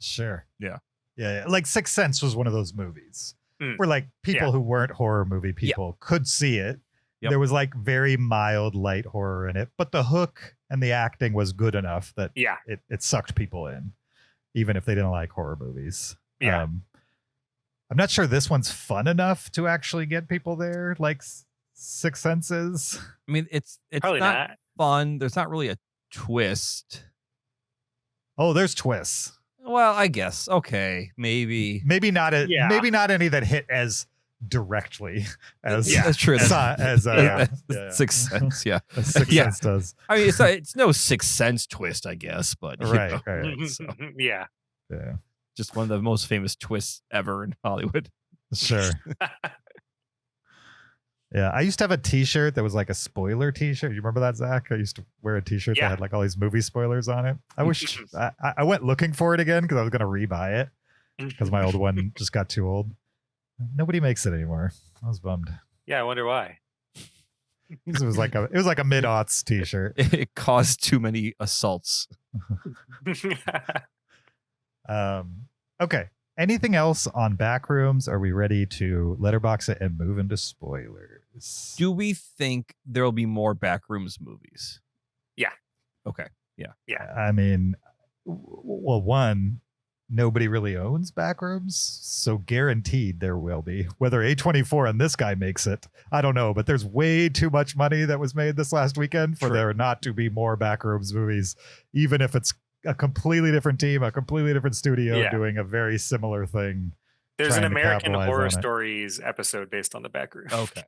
Sure. Yeah. Like Sixth Sense was one of those movies where like people who weren't horror movie people could see it. There was like very mild light horror in it, but the hook and the acting was good enough that it sucked people in, even if they didn't like horror movies. I'm not sure this one's fun enough to actually get people there like Sixth Sense is. I mean, it's probably not fun. There's not really a twist. Oh, there's twists. Well, I guess. Okay. Maybe not maybe not any that hit as directly as that's true. As Sixth Sense, as Sixth Sense does. I mean, it's no Sixth Sense twist, I guess, but right. So, yeah, just one of the most famous twists ever in Hollywood. Sure. Yeah, I used to have a T-shirt that was like a spoiler T-shirt. You remember that, Zach? I used to wear a T-shirt that had like all these movie spoilers on it. I wish I went looking for it again because I was going to rebuy it because my old one just got too old. Nobody makes it anymore. I was bummed. Yeah, I wonder why. It was like a mid-aughts T-shirt. It caused too many assaults. Okay. Anything else on Backrooms? Are we ready to letterbox it and move into spoilers? Do we think there will be more Backrooms movies? Yeah. Okay. Yeah. I mean, well, one, nobody really owns Backrooms, so guaranteed there will be. Whether A24 and this guy makes it, I don't know, but there's way too much money that was made this last weekend for there not to be more Backrooms movies, even if it's a completely different team, a completely different studio doing a very similar thing. There's an American Horror Stories episode based on the Backrooms. Okay.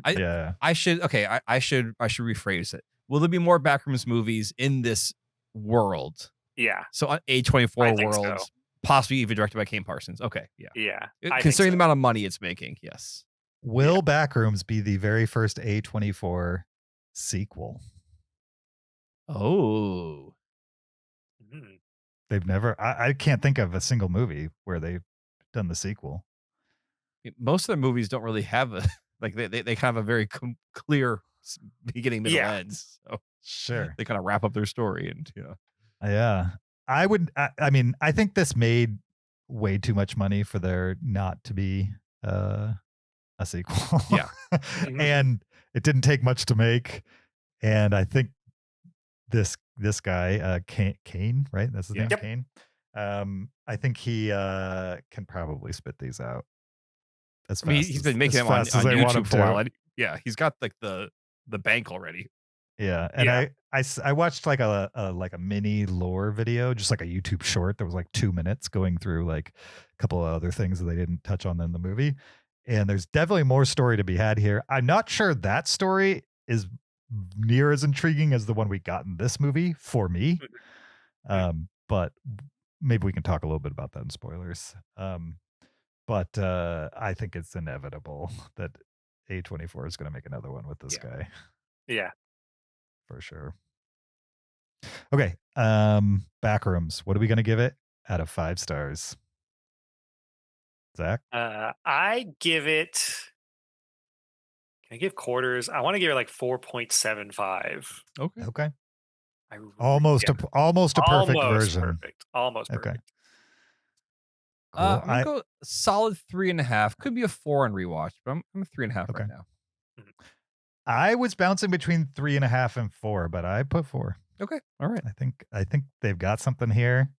I should rephrase it. Will there be more Backrooms movies in this world. Yeah. So I A24 think world, so. possibly even directed by Kane Parsons. Okay, yeah. Yeah. I think Considering the so. amount of money it's making, yes. Will Backrooms be the very first A24 sequel? Oh. Mhm. They've never. I can't think of a single movie where they've done the sequel. Most of their movies don't really have a like they kind of have a very clear beginning, middle, Yeah. end. So Sure. they kind of wrap up their story and Yeah. I would. I mean, I think this made way too much money for there not to be a sequel. Yeah. And it didn't take much to make. And I think this guy, Kane, right? That's his name, Yep. Kane. I think he can probably spit these out as fast. I mean, he's been making them on YouTube for a while. Yeah, he's got like the bank already. Yeah, and Yeah. I watched like a mini lore video, just like a YouTube short that was like 2 minutes, going through like a couple of other things that they didn't touch on in the movie. And there's definitely more story to be had here. I'm not sure that story is near as intriguing as the one we got in this movie for me. But maybe we can talk a little bit about that in spoilers. But I think it's inevitable that A24 is going to make another one with this guy. Yeah. For sure. Okay. Backrooms. What are we going to give it out of 5 stars? Zach? I give it. Can I give quarters? I want to give it like 4.75. Okay. I Almost a perfect version. Perfect. Almost perfect. Okay. Cool. I'm gonna go solid 3.5. Could be a 4 on rewatch, but I'm a 3.5 right now. I was bouncing between 3.5 and 4, but I put 4. Okay. All right. I think they've got something here.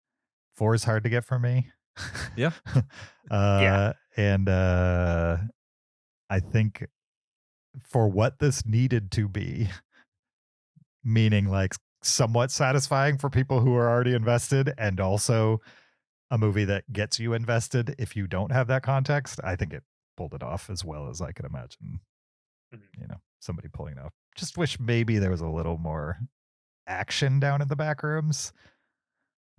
4 is hard to get for me. Yeah. And I think for what this needed to be, meaning like somewhat satisfying for people who are already invested, and also a movie that gets you invested if you don't have that context, I think it pulled it off as well as I could imagine. Somebody pulling it off. Just wish maybe there was a little more action down in the back rooms.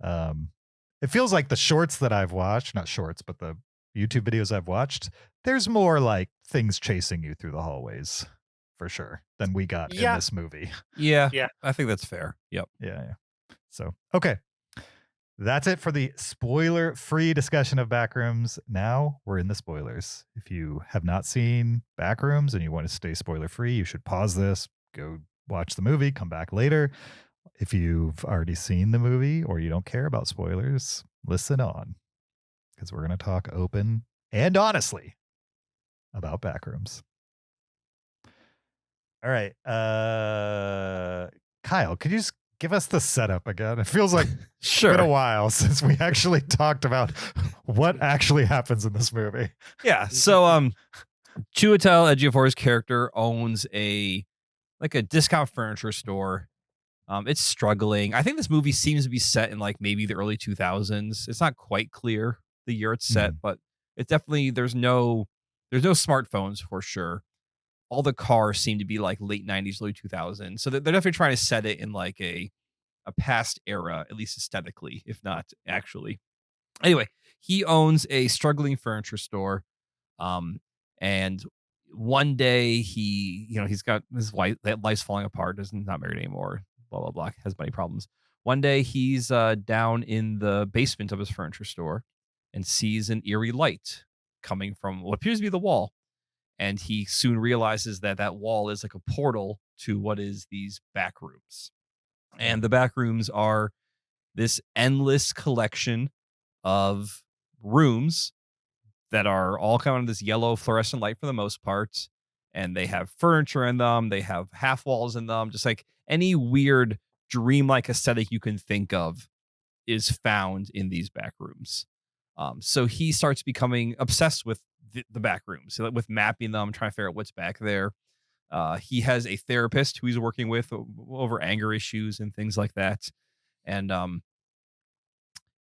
It feels like the shorts that I've watched, not shorts, but the YouTube videos I've watched, there's more like things chasing you through the hallways for sure than we got in this movie. Yeah. I think that's fair. Yep. Yeah. So, okay. That's it for the spoiler-free discussion of Backrooms. Now we're in the spoilers. If you have not seen Backrooms and you want to stay spoiler-free, you should pause this, go watch the movie, come back later. If you've already seen the movie or you don't care about spoilers, listen on, because we're going to talk open and honestly about Backrooms. All right. Kyle, could you just give us the setup again? It feels like it's been a while since we actually talked about what actually happens in this movie. Yeah. So Chiwetel Ejiofor's character owns a discount furniture store. It's struggling. I think this movie seems to be set in like maybe the early 2000s. It's not quite clear the year it's set, but it's definitely there's no smartphones for sure. All the cars seem to be like late 90s, early 2000s. So they're definitely trying to set it in like a past era, at least aesthetically, if not actually. Anyway, he owns a struggling furniture store. And one day he's got his wife, that life's falling apart, not married anymore, blah, blah, blah, has money problems. One day he's down in the basement of his furniture store and sees an eerie light coming from what appears to be the wall. And he soon realizes that wall is like a portal to what is these back rooms. And the back rooms are this endless collection of rooms that are all kind of this yellow fluorescent light for the most part. And they have furniture in them. They have half walls in them. Just like any weird dreamlike aesthetic you can think of is found in these back rooms. So he starts becoming obsessed with the back rooms, with mapping them, trying to figure out what's back there. He has a therapist who he's working with over anger issues and things like that. And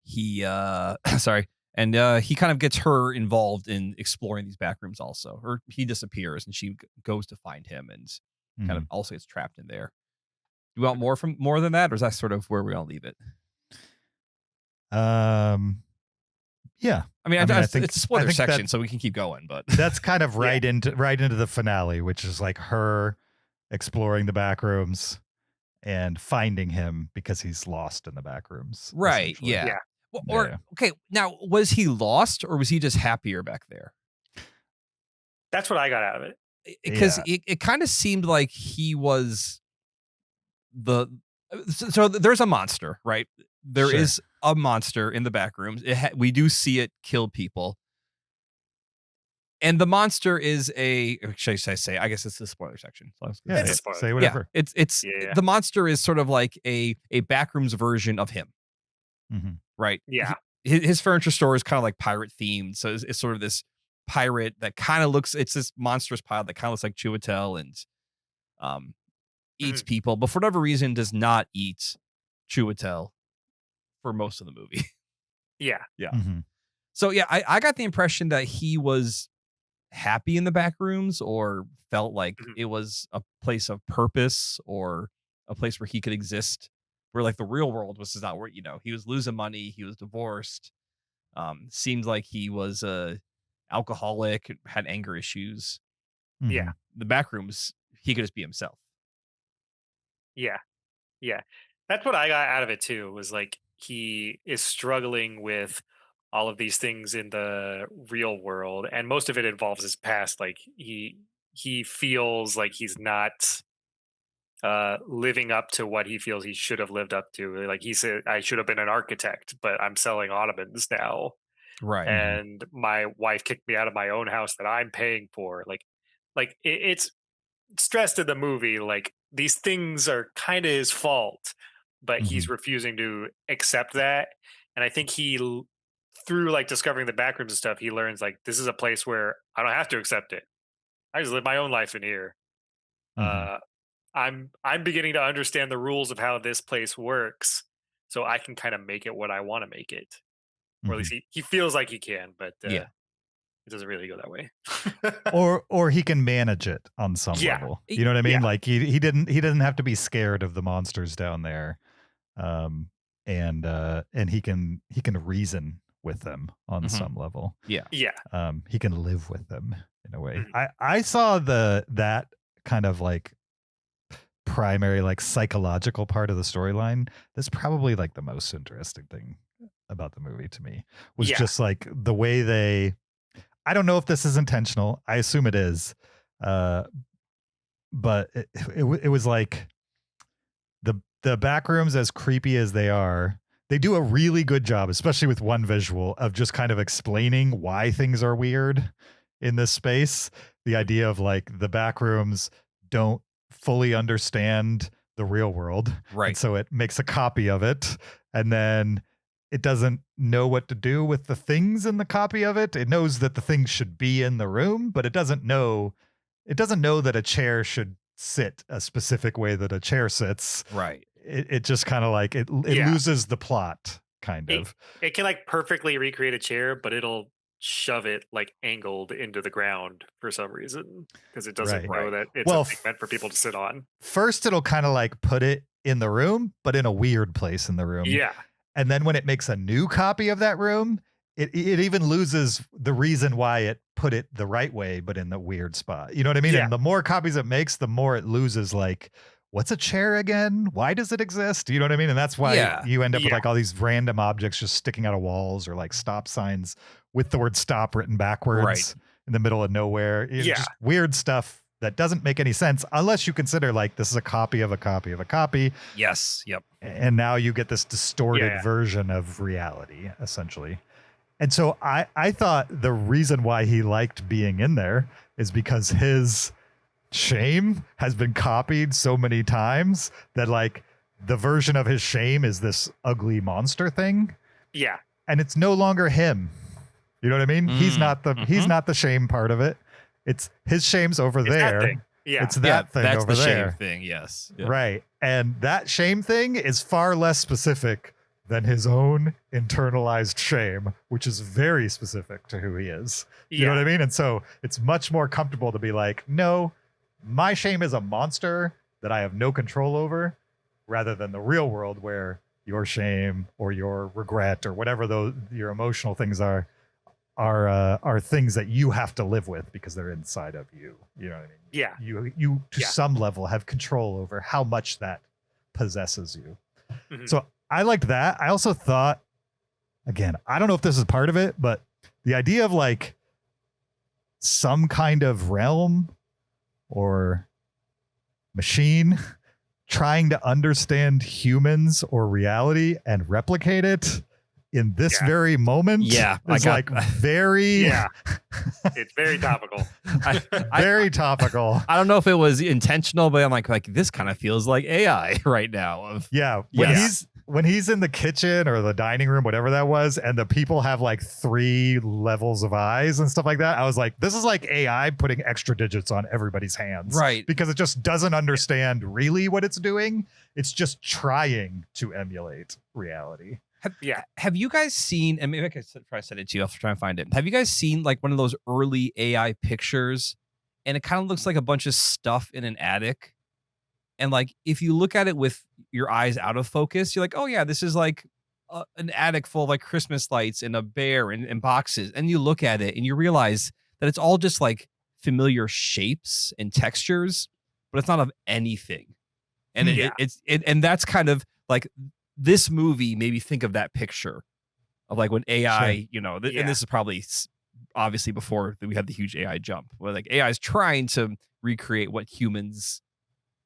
he kind of gets her involved in exploring these back rooms also. Or he disappears and she goes to find him and kind of also gets trapped in there. you want more than that, or is that sort of where we're gonna leave it? Yeah. I mean, I think it's a spoiler section, that, so we can keep going. But that's kind of right into the finale, which is like her exploring the back rooms and finding him because he's lost in the back rooms. Right. Yeah. Well, okay. Now, was he lost or was he just happier back there? That's what I got out of it. Because it kind of seemed like he was so there's a monster, right? There is a monster in the back rooms. We do see it kill people. And the monster is I guess it's the spoiler section. So it's a spoiler. Say whatever. Yeah, it's the monster is sort of like a backrooms version of him. Mm-hmm. Right. Yeah. His furniture store is kind of like pirate themed. So it's sort of this pirate that kind of it's this monstrous pirate that kind of looks like Chiwetel and eats people, but for whatever reason does not eat Chiwetel for most of the movie. Yeah. Yeah. Mm-hmm. So yeah, I got the impression that he was happy in the back rooms or felt like it was a place of purpose or a place where he could exist, where like the real world was not where, he was losing money, he was divorced, seemed like he was a alcoholic, had anger issues. Mm-hmm. Yeah. The back rooms, he could just be himself. Yeah. Yeah. That's what I got out of it too, was like he is struggling with all of these things in the real world, and most of it involves his past. Like he feels like he's not living up to what he feels he should have lived up to. Like he said, I should have been an architect, but I'm selling ottomans now. Right. And my wife kicked me out of my own house that I'm paying for. It's stressed in the movie, like these things are kind of his fault, but he's refusing to accept that. And I think through like discovering the backrooms and stuff, he learns like this is a place where I don't have to accept it. I just live my own life in here. I'm beginning to understand the rules of how this place works, so I can kind of make it what I want to make it. Or at least he feels like he can, but it doesn't really go that way. or he can manage it on some level. You know what I mean? Like he didn't have to be scared of the monsters down there. And he can reason with them on some level. Yeah. Yeah. He can live with them in a way. I saw that kind of like primary like psychological part of the storyline. That's probably like the most interesting thing about the movie to me, was just like the way I don't know if this is intentional. I assume it is. But it was like the back rooms, as creepy as they are, they do a really good job, especially with one visual, of just kind of explaining why things are weird in this space. The idea of like the back rooms don't fully understand the real world. Right. And so it makes a copy of it, and then it doesn't know what to do with the things in the copy of it. It knows that the things should be in the room, but it doesn't know that a chair should sit a specific way that a chair sits. Right. It just kind of like it loses the plot kind of. It can like perfectly recreate a chair, but it'll shove it like angled into the ground for some reason because it doesn't know that it's something meant for people to sit on. First, it'll kind of like put it in the room, but in a weird place in the room. Yeah. And then when it makes a new copy of that room, it even loses the reason why it put it the right way, but in the weird spot. You know what I mean? Yeah. And the more copies it makes, the more it loses like, what's a chair again? Why does it exist? You know what I mean? And that's why you end up with like all these random objects just sticking out of walls, or like stop signs with the word stop written backwards in the middle of nowhere. It's just weird stuff that doesn't make any sense unless you consider like this is a copy of a copy of a copy. Yes. Yep. And now you get this distorted version of reality, essentially. And so I thought the reason why he liked being in there is because his shame has been copied so many times that like the version of his shame is this ugly monster thing. Yeah. And it's no longer him. You know what I mean? He's not the shame part of it. It's his shame's over there. That thing. Yeah. It's that thing that's over the there. shame thing. Yes. Yeah. Right. And that shame thing is far less specific than his own internalized shame, which is very specific to who he is. You know what I mean? And so it's much more comfortable to be like, no, my shame is a monster that I have no control over. rather than the real world where your shame or your regret or whatever those your emotional things are things that you have to live with because they're inside of you. You know what I mean? Yeah. You to some level have control over how much that possesses you. Mhm. So I liked that. I also thought, again, I don't know if this is part of it, but the idea of like some kind of realm or machine trying to understand humans or reality and replicate it in this very moment is like very it's very topical. very topical. I don't know if it was intentional, but I'm like this kind of feels like AI right now. When he's in the kitchen or the dining room, whatever that was, and the people have like 3 levels of eyes and stuff like that, I was like, this is like AI putting extra digits on everybody's hands. Right. Because it just doesn't understand really what it's doing. It's just trying to emulate reality. Have you guys seen, and maybe I could try to send it to you, I'll try and find it. Have you guys seen like one of those early AI pictures and it kind of looks like a bunch of stuff in an attic? And like, if you look at it with your eyes out of focus, you're like, oh yeah, this is like an attic full of like Christmas lights and a bear and boxes. And you look at it and you realize that it's all just like familiar shapes and textures, but it's not of anything. And and that's kind of like this movie made me think of that picture of like when AI, you know, and this is probably obviously before we had the huge AI jump where like AI is trying to recreate what humans,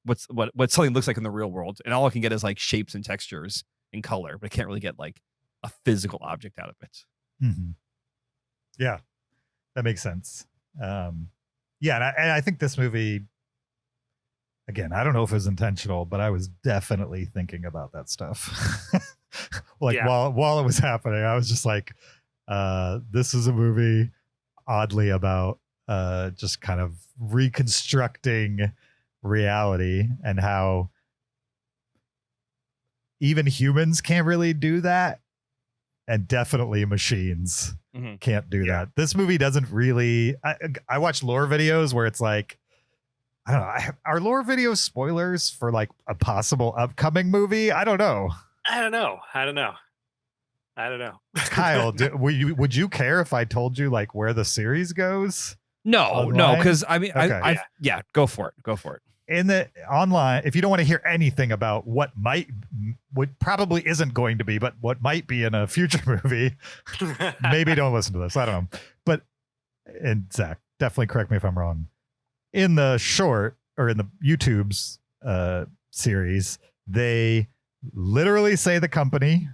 what something looks like in the real world. And all I can get is like shapes and textures and color, but I can't really get like a physical object out of it. Mm-hmm. Yeah, that makes sense. Yeah. And I think this movie, again, I don't know if it was intentional, but I was definitely thinking about that stuff. While it was happening, I was just like, this is a movie oddly about just kind of reconstructing reality and how even humans can't really do that. And definitely machines can't do that. This movie doesn't really, I watch lore videos where it's like, I don't know. Are lore videos spoilers for like a possible upcoming movie? I don't know. I don't know. Kyle, would you care if I told you like where the series goes? No, because I mean, okay. Go for it. In the online, if you don't want to hear anything about what probably isn't going to be, but what might be in a future movie, maybe don't listen to this. I don't know. But, and Zach, definitely correct me if I'm wrong. In the short or in the YouTube's series, they literally say the company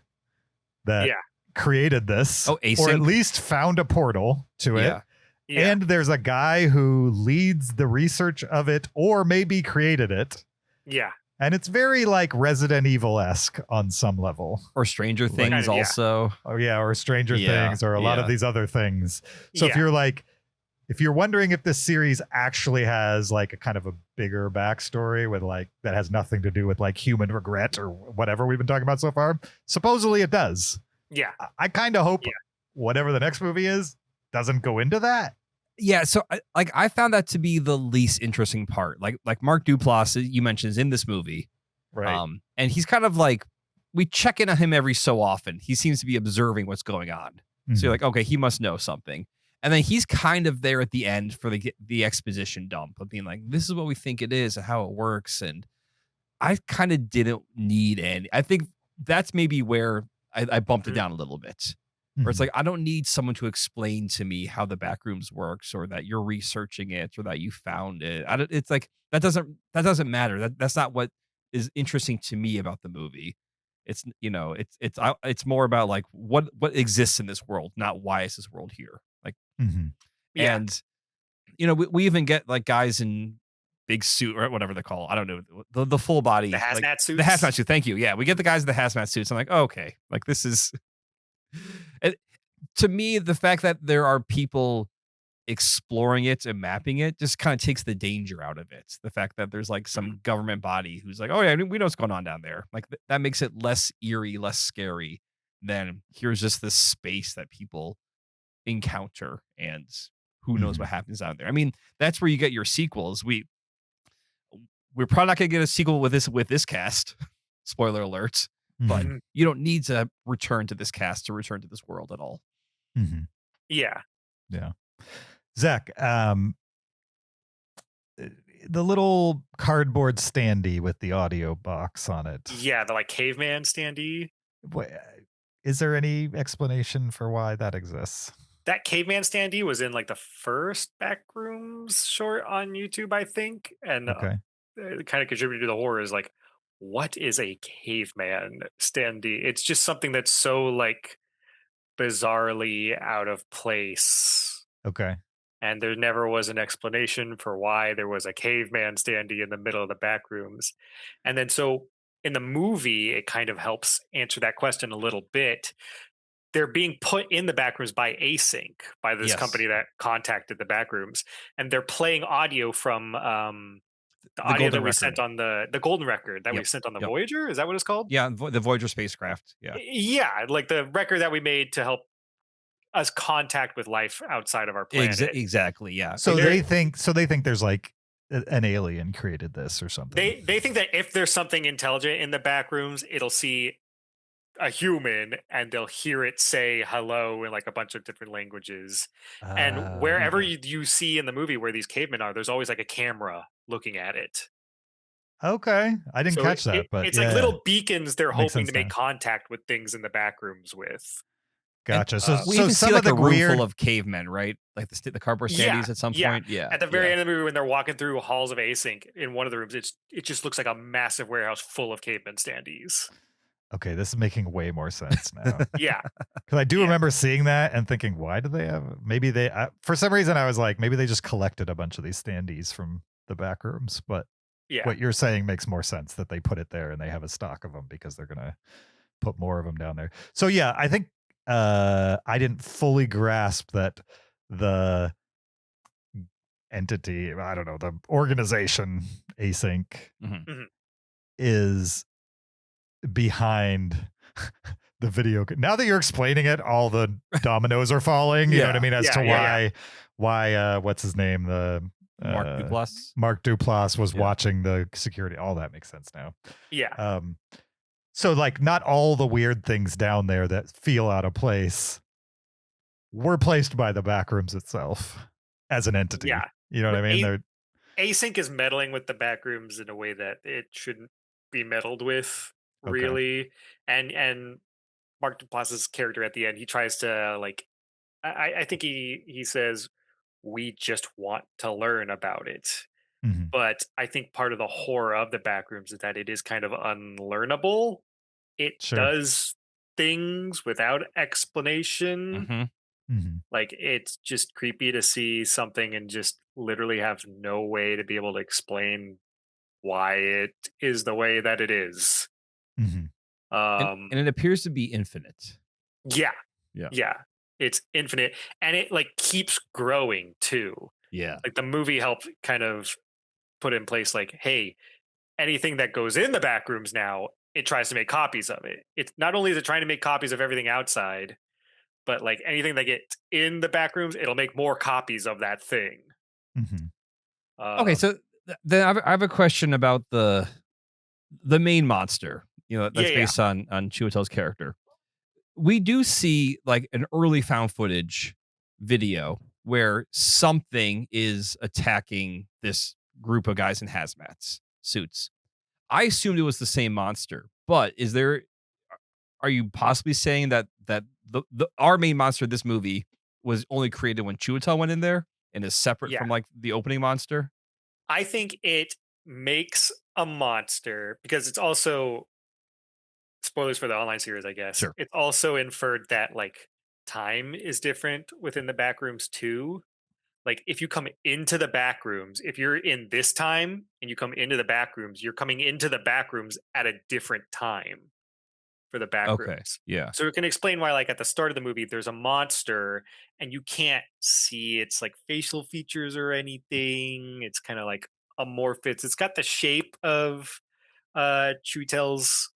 that created this, or at least found a portal to it. Yeah. And there's a guy who leads the research of it or maybe created it. Yeah. And it's very like Resident Evil-esque on some level. Or Stranger Things also. Oh yeah, or Stranger Things or a lot of these other things. So if you're wondering if this series actually has like a kind of a bigger backstory with like that has nothing to do with like human regret or whatever we've been talking about so far, supposedly it does. Yeah. I kind of hope whatever the next movie is doesn't go into that. Yeah, so I found that to be the least interesting part. Like Mark Duplass, you mentioned, is in this movie, right? And he's kind of like, we check in on him every so often. He seems to be observing what's going on. So you're like, okay, he must know something. And then he's kind of there at the end for the exposition dump of being like, this is what we think it is and how it works. And I kind of didn't need any. I think that's maybe where I bumped it down a little bit. Where it's like, I don't need someone to explain to me how the Backrooms works or that you're researching it or that you found it. It's like, that doesn't matter. That's not what is interesting to me about the movie. It's, you know, it's more about like what exists in this world, not why is this world here. Like, and you know, we even get like guys in big suit or whatever they call, I don't know, the full body, the hazmat suits. The hazmat suit. Thank you. Yeah, we get the guys in the hazmat suits. I'm like, oh, okay, like this is. To me, the fact that there are people exploring it and mapping it just kind of takes the danger out of it. The fact that there's like some government body who's like, oh yeah, we know what's going on down there. Like that makes it less eerie, less scary than here's just this space that people encounter and who knows what happens out there. I mean, that's where you get your sequels. We're probably not gonna get a sequel with this cast. Spoiler alert. Mhm. But you don't need to return to this cast to return to this world at all. Mhm. Yeah. Yeah. Zach, the little cardboard standee with the audio box on it. Yeah, the like caveman standee. Is there any explanation for why that exists? That caveman standee was in like the first Backrooms short on YouTube, I think. And Okay. it kind of contributed to the horror is like, what is a caveman standee? It's just something that's so like bizarrely out of place. Okay. And there never was an explanation for why there was a caveman standee in the middle of the Backrooms. And then so in the movie, it kind of helps answer that question a little bit. They're being put in the Backrooms by Async, by this Yes. company that contacted the Backrooms, and they're playing audio from the audio Golden that we Record. sent on the Golden Record that we Yep, sent on the yep. Voyager. Is that what it's called? Yeah, the Voyager spacecraft. Yeah. Yeah, like the record that we made to help us contact with life outside of our planet. Exactly. Yeah. So they think there's like an alien created this or something. They think that if there's something intelligent in the Backrooms, it'll see a human and they'll hear it say hello in like a bunch of different languages. And wherever you see in the movie where these cavemen are, there's always like a camera looking at it. Okay, I didn't catch that, but it's like little beacons they're Makes hoping sense to make now. contact with things in the Backrooms with. Gotcha. And, So we so even some see like of the a room weird full of cavemen, right? Like the cardboard standees at some point. Yeah. At the very end of the movie, when they're walking through halls of Async in one of the rooms, it just looks like a massive warehouse full of caveman standees. Okay, this is making way more sense now. Yeah. Because I do remember seeing that and thinking, why do they have? Maybe they, for some reason, I was like, maybe they just collected a bunch of these standees from the Backrooms. But Yeah. what you're saying makes more sense that they put it there and they have a stock of them because they're gonna put more of them down there. So yeah, I think I didn't fully grasp that the entity, I don't know, the organization Async Mhm. is behind the video. Now that you're explaining it, all the dominoes are falling. You know what I mean? As to why what's his name? The Mark Duplass. Mark Duplass was watching the security. All that makes sense now. Yeah. So like not all the weird things down there that feel out of place were placed by the Backrooms itself as an entity. Yeah. You know what I mean? They're Async is meddling with the Backrooms in a way that it shouldn't be meddled with, really. And Mark Duplass's character at the end, he tries to like, I think he says, we just want to learn about it. Mhm. But I think part of the horror of the Backrooms is that it is kind of unlearnable. It does things without explanation. Mhm. Like it's just creepy to see something and just literally have no way to be able to explain why it is the way that it is. Mhm. And it appears to be infinite. Yeah. Yeah. Yeah. It's infinite. And it like keeps growing too. Yeah. Like the movie helped kind of put in place like, hey, anything that goes in the Backrooms now, it tries to make copies of it. It's not only is it trying to make copies of everything outside, but like anything that gets in the Backrooms, it'll make more copies of that thing. Mhm. Okay, so then I have a question about the main monster. You know, that's based on Chiwetel's character. We do see like an early found footage video where something is attacking this group of guys in hazmat suits. I assumed it was the same monster, but are you possibly saying that our main monster of this movie was only created when Chiwetel went in there and is separate from like the opening monster? I think it makes a monster because it's also, spoilers for the online series, I guess. Sure. It's also inferred that like time is different within the Backrooms too. Like if you come into the Backrooms, if you're in this time and you come into the Backrooms, you're coming into the Backrooms at a different time for the Backrooms. Okay. Yeah. So it can explain why like at the start of the movie there's a monster and you can't see its like facial features or anything. It's kind of like amorphous. It's got the shape of Chiwetel's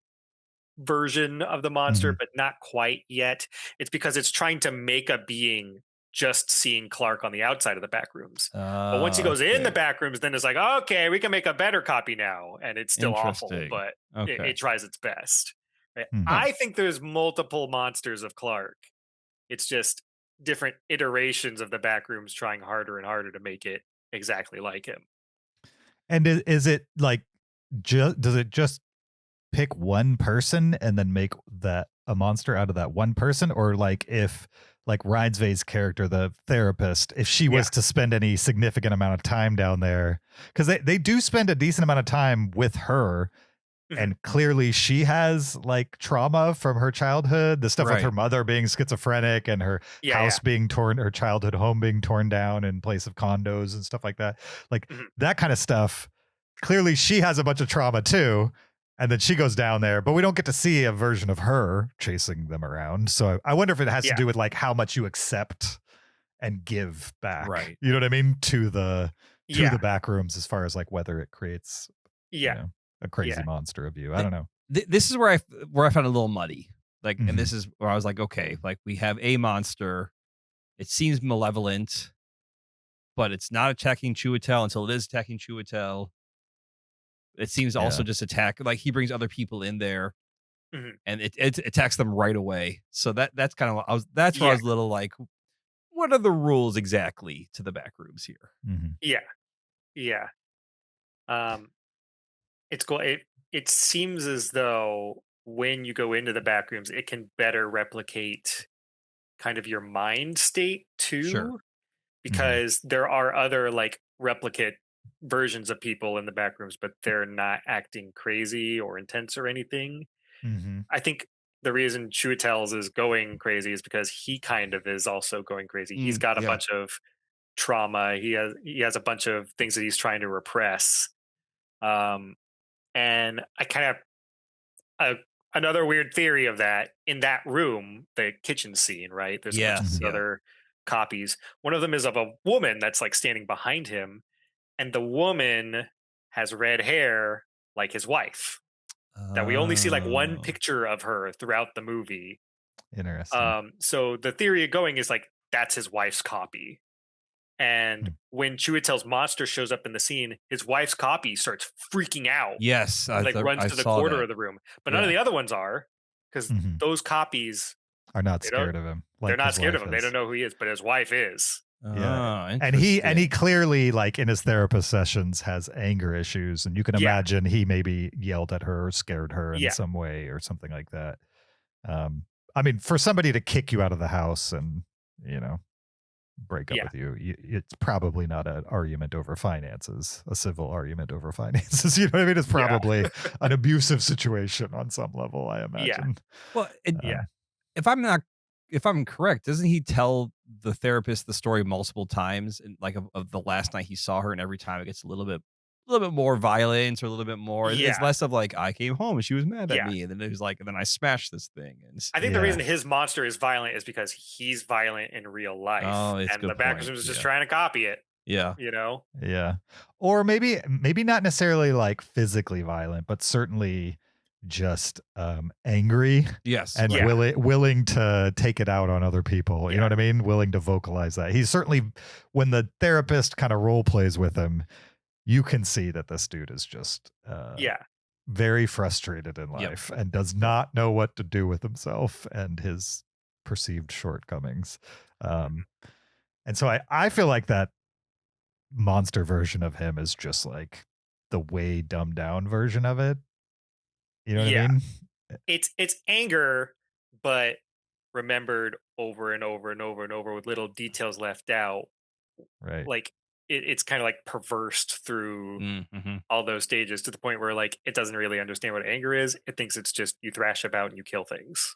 version of the monster, but not quite yet. It's because it's trying to make a being just seeing Clark on the outside of the back rooms. But once he goes in the back rooms, then it's like, okay, we can make a better copy now. And it's still awful, but it tries its best. Right? I think there's multiple monsters of Clark. It's just different iterations of the back rooms trying harder and harder to make it exactly like him. And is it like, does it just pick one person and then make that a monster out of that one person? Or like if like Ridsvay's character, the therapist, if she was to spend any significant amount of time down there, because they do spend a decent amount of time with her, and clearly she has like trauma from her childhood, the stuff with her mother being schizophrenic and her house being torn, her childhood home being torn down in place of condos and stuff like that. Like that kind of stuff. Clearly she has a bunch of trauma too. And then she goes down there, but we don't get to see a version of her chasing them around. So I wonder if it has to do with like how much you accept and give back. Right. You know what I mean? To the back rooms, as far as like whether it creates you know, a crazy monster of you. I don't know. This is where I found it a little muddy. Like, and this is where I was like, okay, like we have a monster. It seems malevolent, but it's not attacking Chiwetel until it is attacking Chiwetel. It seems also just attack, like he brings other people in there and it attacks them right away. So that's kind of what that's where I was a little like, what are the rules exactly to the back rooms here? It's cool. It seems as though when you go into the back rooms, it can better replicate kind of your mind state too, because there are other like replicate versions of people in the back rooms, but they're not acting crazy or intense or anything. I think the reason Chiwetel's is going crazy is because he kind of is also going crazy. He's got a bunch of trauma. He has a bunch of things that he's trying to repress. And I kind of another weird theory of that in that room, the kitchen scene, right? There's a bunch of other copies. One of them is of a woman that's like standing behind him. And the woman has red hair like his wife. That we only see like one picture of her throughout the movie. Interesting. So the theory going is like that's his wife's copy. And when Chiwetel's monster shows up in the scene, his wife's copy starts freaking out. Yes, like runs to the corner of the room. But none of the other ones are, because those copies are not scared of him. Like they're not scared of him. They don't know who he is, but his wife is. And he clearly, like in his therapist sessions, has anger issues, and you can imagine he maybe yelled at her or scared her in some way or something like that. I mean, for somebody to kick you out of the house and break up with you, it's probably not an argument over finances, a civil argument over finances. You know what I mean? It's probably an abusive situation on some level, I imagine. Well, if I'm correct, doesn't he tell the therapist the story multiple times, and like of the last night he saw her, and every time it gets a little bit more violent or a little bit more. It's less of like, I came home and she was mad at me, and then it was like, and then I smashed this thing. And I think the reason his monster is violent is because he's violent in real life, and the Backrooms is just trying to copy it. Or maybe not necessarily like physically violent, but certainly just angry, and willing to take it out on other people. You know what I mean? Willing to vocalize that. He's certainly, when the therapist kind of role plays with him, you can see that this dude is just very frustrated in life and does not know what to do with himself and his perceived shortcomings. And so I feel like that monster version of him is just like the way dumbed down version of it. You know what I mean? It's anger, but remembered over and over and over and over with little details left out. Right. Like it's kind of like perversed through all those stages to the point where like it doesn't really understand what anger is. It thinks it's just you thrash about and you kill things.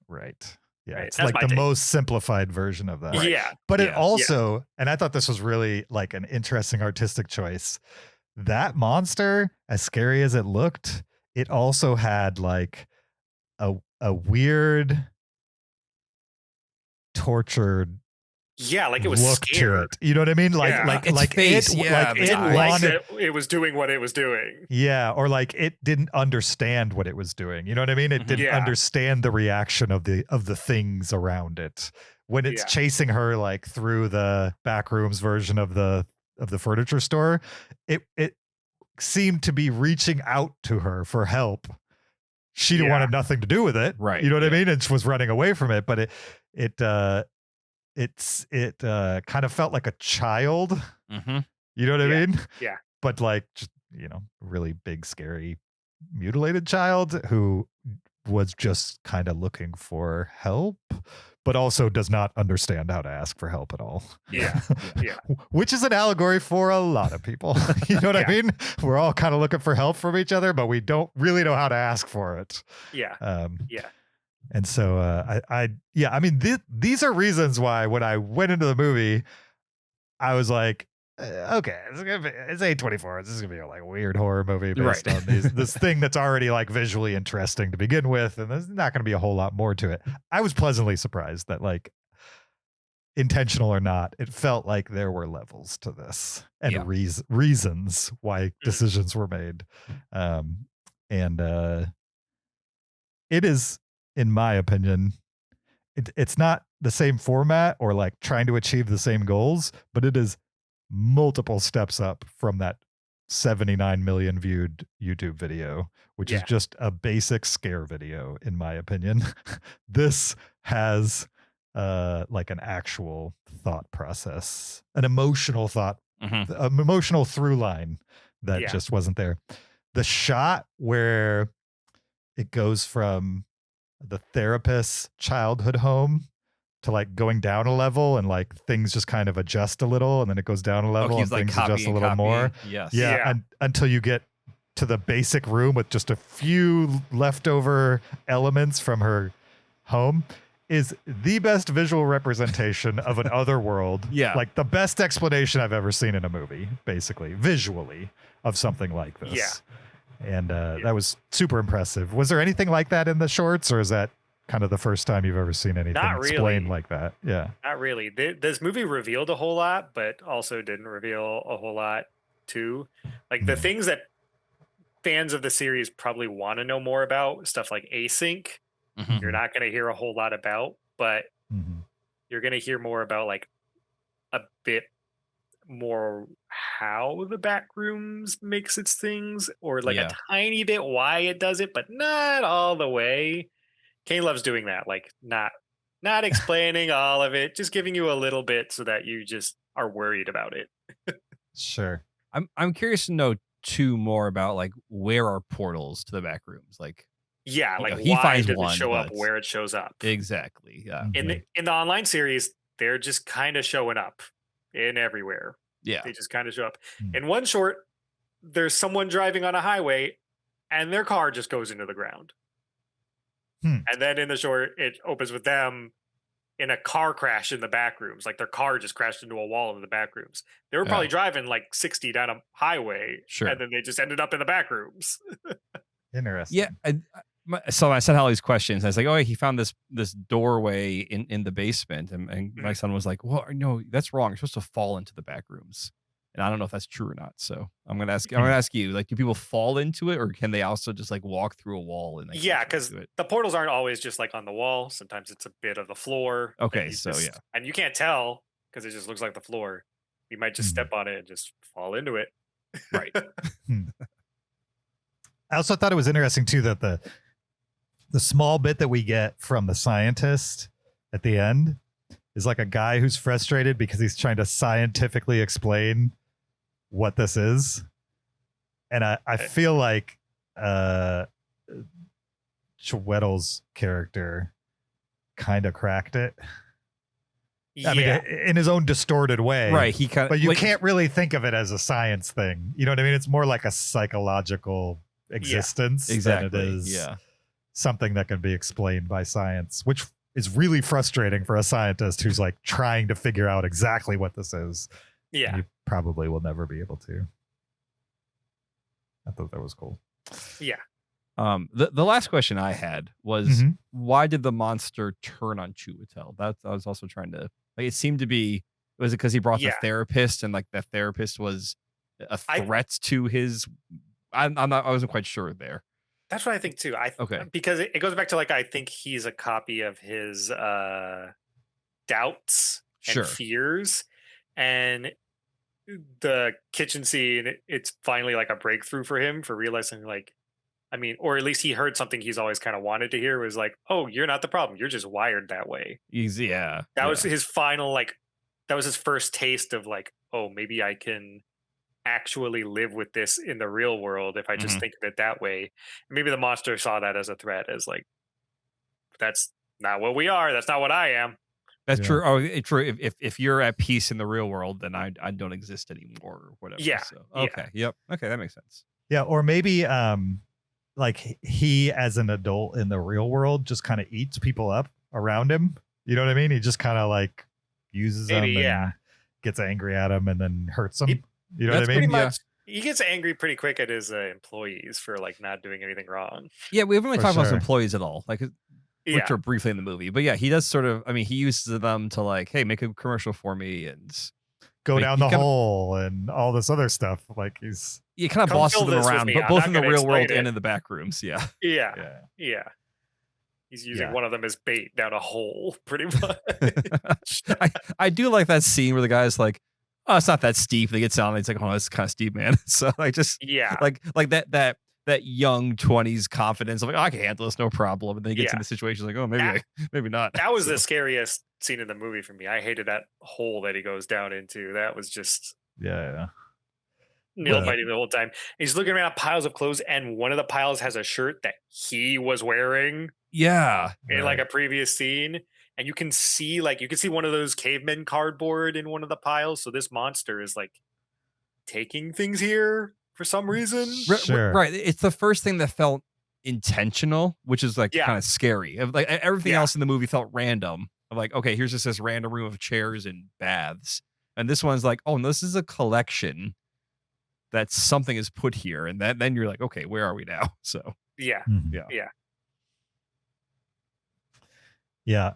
Right. Yeah. It's like the most simplified version of that. Right. Yeah. But it also, and I thought this was really like an interesting artistic choice. That monster, as scary as it looked, it also had like a weird tortured like it was look scared. To it. You know what I mean? Like face, it was doing what it was doing. Yeah, or like it didn't understand what it was doing. You know what I mean? It didn't understand the reaction of the things around it, when it's chasing her like through the Backrooms version of the furniture store, it seemed to be reaching out to her for help. She wanted nothing to do with it, right? You know what I mean? And she was running away from it, but it kind of felt like a child. Mm-hmm. You know what I mean? Yeah. But like, just, really big, scary, mutilated child who was just kind of looking for help, but also does not understand how to ask for help at all. Yeah. Which is an allegory for a lot of people. You know what I mean? We're all kind of looking for help from each other, but we don't really know how to ask for it. Yeah. And so these are reasons why when I went into the movie, I was like, okay, it's A24. This is gonna be a like weird horror movie based on this thing that's already like visually interesting to begin with, and there's not gonna be a whole lot more to it. I was pleasantly surprised that, like, intentional or not, it felt like there were levels to this and reasons why decisions were made. It is, in my opinion, it's not the same format or like trying to achieve the same goals, but it is multiple steps up from that 79 million viewed YouTube video, which is just a basic scare video, in my opinion. This has like an actual thought process, an emotional thought, an emotional through line that just wasn't there. The shot where it goes from the therapist's childhood home to like going down a level, and like things just kind of adjust a little, and then it goes down a level and things adjust a little more. Yes. Yeah. And until you get to the basic room with just a few leftover elements from her home, is the best visual representation of an other world. Yeah. Like the best explanation I've ever seen in a movie, basically, visually, of something like this. Yeah. And that was super impressive. Was there anything like that in the shorts, or is that kind of the first time you've ever seen anything explained like that? Yeah. Not really. This movie revealed a whole lot, but also didn't reveal a whole lot too. Like the things that fans of the series probably want to know more about, stuff like async, you're not going to hear a whole lot about, but you're going to hear more about like a bit more how the Backrooms makes its things, or like a tiny bit why it does it, but not all the way. Kane loves doing that, like not explaining all of it, just giving you a little bit so that you just are worried about it. Sure. I'm curious to know too more about like where are portals to the Backrooms, like like he why finds does one, it show up but- where it shows up exactly. Yeah. in the online series. They're just kind of showing up in everywhere. Yeah. They just kind of show up. In one short, there's someone driving on a highway and their car just goes into the ground. And then in the short, it opens with them in a car crash in the Backrooms. Like their car just crashed into a wall in the Backrooms. They were probably driving like 60 down a highway, and then they just ended up in the Backrooms. Interesting. Yeah. So I said all these questions. I was like, oh, he found this doorway in the basement. And my son was like, well, no, that's wrong. You're supposed to fall into the Backrooms. And I don't know if that's true or not. So I'm gonna ask you, like, do people fall into it, or can they also just like walk through a wall? And because the portals aren't always just like on the wall. Sometimes it's a bit of the floor. Okay, so and you can't tell because it just looks like the floor. You might just step on it and just fall into it. Right. I also thought it was interesting too that the small bit that we get from the scientist at the end is like a guy who's frustrated because he's trying to scientifically explain what this is. And I feel like Chwetel's character kind of cracked it. I mean, in his own distorted way. Right. He kind of, but you can't really think of it as a science thing. You know what I mean? It's more like a psychological existence than it is something that can be explained by science, which is really frustrating for a scientist who's like trying to figure out exactly what this is. Yeah. You probably will never be able to. I thought that was cool. Yeah. The last question I had was why did the monster turn on Chiwetel? That I was also trying to, like, it seemed to be, was it because he brought the therapist and like the therapist was a threat to his, I wasn't quite sure there. That's what I think too. Because it goes back to like, I think he's a copy of his doubts Sure. and fears. And the kitchen scene, it's finally like a breakthrough for him for realizing, like, I mean, or at least he heard something he's always kind of wanted to hear, was like, oh, you're not the problem. You're just wired that way. Easy, yeah. That yeah. was his final, like, that was his first taste of like, oh, maybe I can actually live with this in the real world if I just think of it that way. Maybe the monster saw that as a threat, as like, that's not what we are. That's not what I am. That's true. Oh, it's true. If you're at peace in the real world, then I don't exist anymore or whatever. Yeah. So, okay. Yep. Okay, that makes sense. Yeah, or maybe like he as an adult in the real world just kind of eats people up around him. You know what I mean? He just kind of like uses them and gets angry at them and then hurts them. You know what I mean? Pretty much, he gets angry pretty quick at his employees for like not doing anything wrong. Yeah, we haven't really talked about his employees at all. Like, which are briefly in the movie. But yeah, he does sort of, I mean, he uses them to like, hey, make a commercial for me and go down the hole and all this other stuff. Like he kind of bosses them around, but both in the real world and in the back rooms. Yeah. Yeah. He's using one of them as bait down a hole, pretty much. I do like that scene where the guy's like, oh, it's not that steep. They get down and it's like, oh, it's kind of steep, man. So I just like that young 20s confidence of like, oh, I can handle this, no problem. And then he gets into situations like, oh, maybe not. That was the scariest scene in the movie for me. I hated that hole that he goes down into. That was just nail biting the whole time. He's looking around piles of clothes, and one of the piles has a shirt that he was wearing. Yeah. In like a previous scene. And you can see one of those cavemen cardboard in one of the piles. So this monster is like taking things here for some reason. Right. It's the first thing that felt intentional, which is like kind of scary. Like everything else in the movie felt random. Of like, okay, here's just this random room of chairs and baths. And this one's like, oh, no, this is a collection that something is put here. And then you're like, okay, where are we now? So Yeah. Yeah.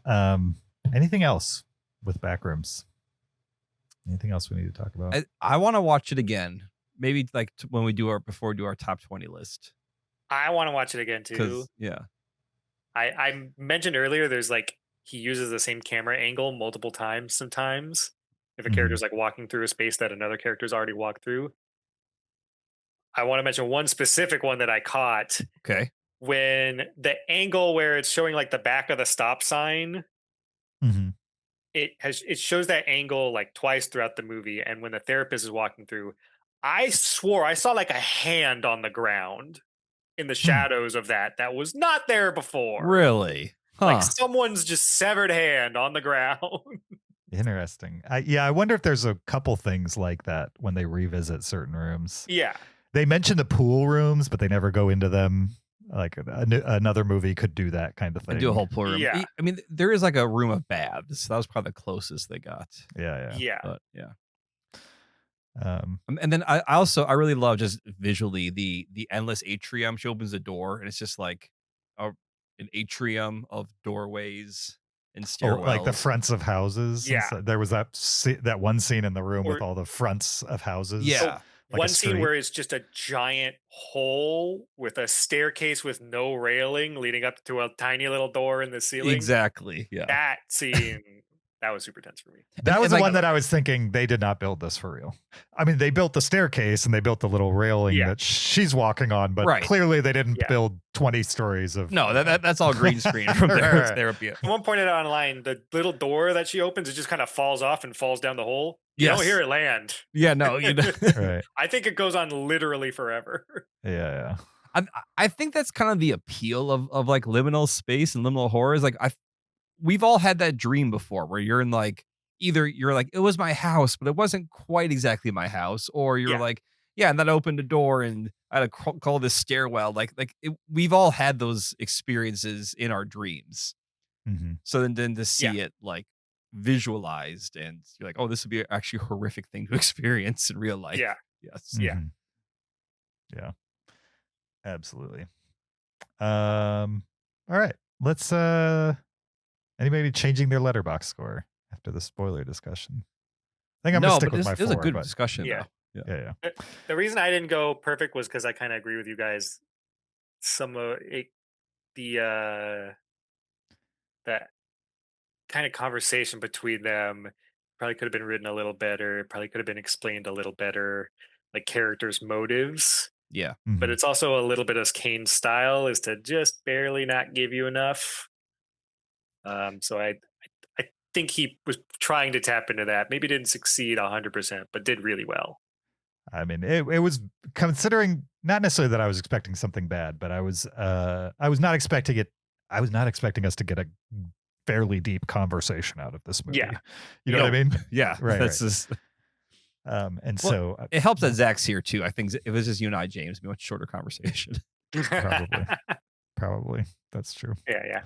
Anything else with Backrooms? Anything else we need to talk about? I want to watch it again. Maybe like when we do our top 20 list. I want to watch it again too. Yeah. I mentioned earlier, there's like, he uses the same camera angle multiple times sometimes. If a character's like walking through a space that another character's already walked through. I want to mention one specific one that I caught. Okay. When the angle where it's showing like the back of the stop sign, it shows that angle like twice throughout the movie. And when the therapist is walking through, I swore I saw like a hand on the ground in the shadows of that was not there before. Really? Huh. Like someone's just severed hand on the ground. Interesting. I wonder if there's a couple things like that when they revisit certain rooms. Yeah. They mention the pool rooms, but they never go into them. Like another movie could do that kind of thing. Do a whole pool room. Yeah. I mean, there is like a room of baths. That was probably the closest they got. Yeah. But, and then I really love just visually the endless atrium. She opens the door and it's just like an atrium of doorways and stairwells. Like the fronts of houses. Yeah. There was that one scene in the room with all the fronts of houses. Yeah. Like one scene where it's just a giant hole with a staircase with no railing leading up to a tiny little door in the ceiling. Exactly. Yeah. That scene, that was super tense for me. That was the one that I was thinking they did not build this for real. I mean, they built the staircase and they built the little railing that she's walking on, but clearly they didn't build 20 stories of. No, that's all green screen from their therapy. Someone pointed out online the little door that she opens, it just kind of falls off and falls down the hole. You don't hear it land. Yeah, no. Right. I think it goes on literally forever. Yeah. I think that's kind of the appeal of like liminal space and liminal horrors. Like we've all had that dream before where you're in like, either you're like, it was my house, but it wasn't quite exactly my house. Or you're like, and then I opened a door and I had to call this stairwell. We've all had those experiences in our dreams. So then to see it like visualized and you're like, oh, this would be actually a horrific thing to experience in real life. Yeah. Yes. Yeah. Absolutely. All right. Let's anybody changing their letterbox score after the spoiler discussion? I think I'm gonna stick with my 4. It was a good discussion. Yeah. Yeah. The reason I didn't go perfect was because I kind of agree with you guys. Some of it, the kind of conversation between them probably could have been written a little better. Probably could have been explained a little better, like characters' motives. Yeah. But Mhm. it's also a little bit of Kane's style is to just barely not give you enough. So I think he was trying to tap into that. Maybe didn't succeed 100%, but did really well. I mean, it was considering not necessarily that I was expecting something bad, but I was not expecting it. I was not expecting us to get a fairly deep conversation out of this movie. Yeah. You know what I mean? Yeah. Right, That's right. just. And Well, so it helps that Zach's here too. I think if it was just you and I, James, it'd be a much shorter conversation. probably that's true. Yeah.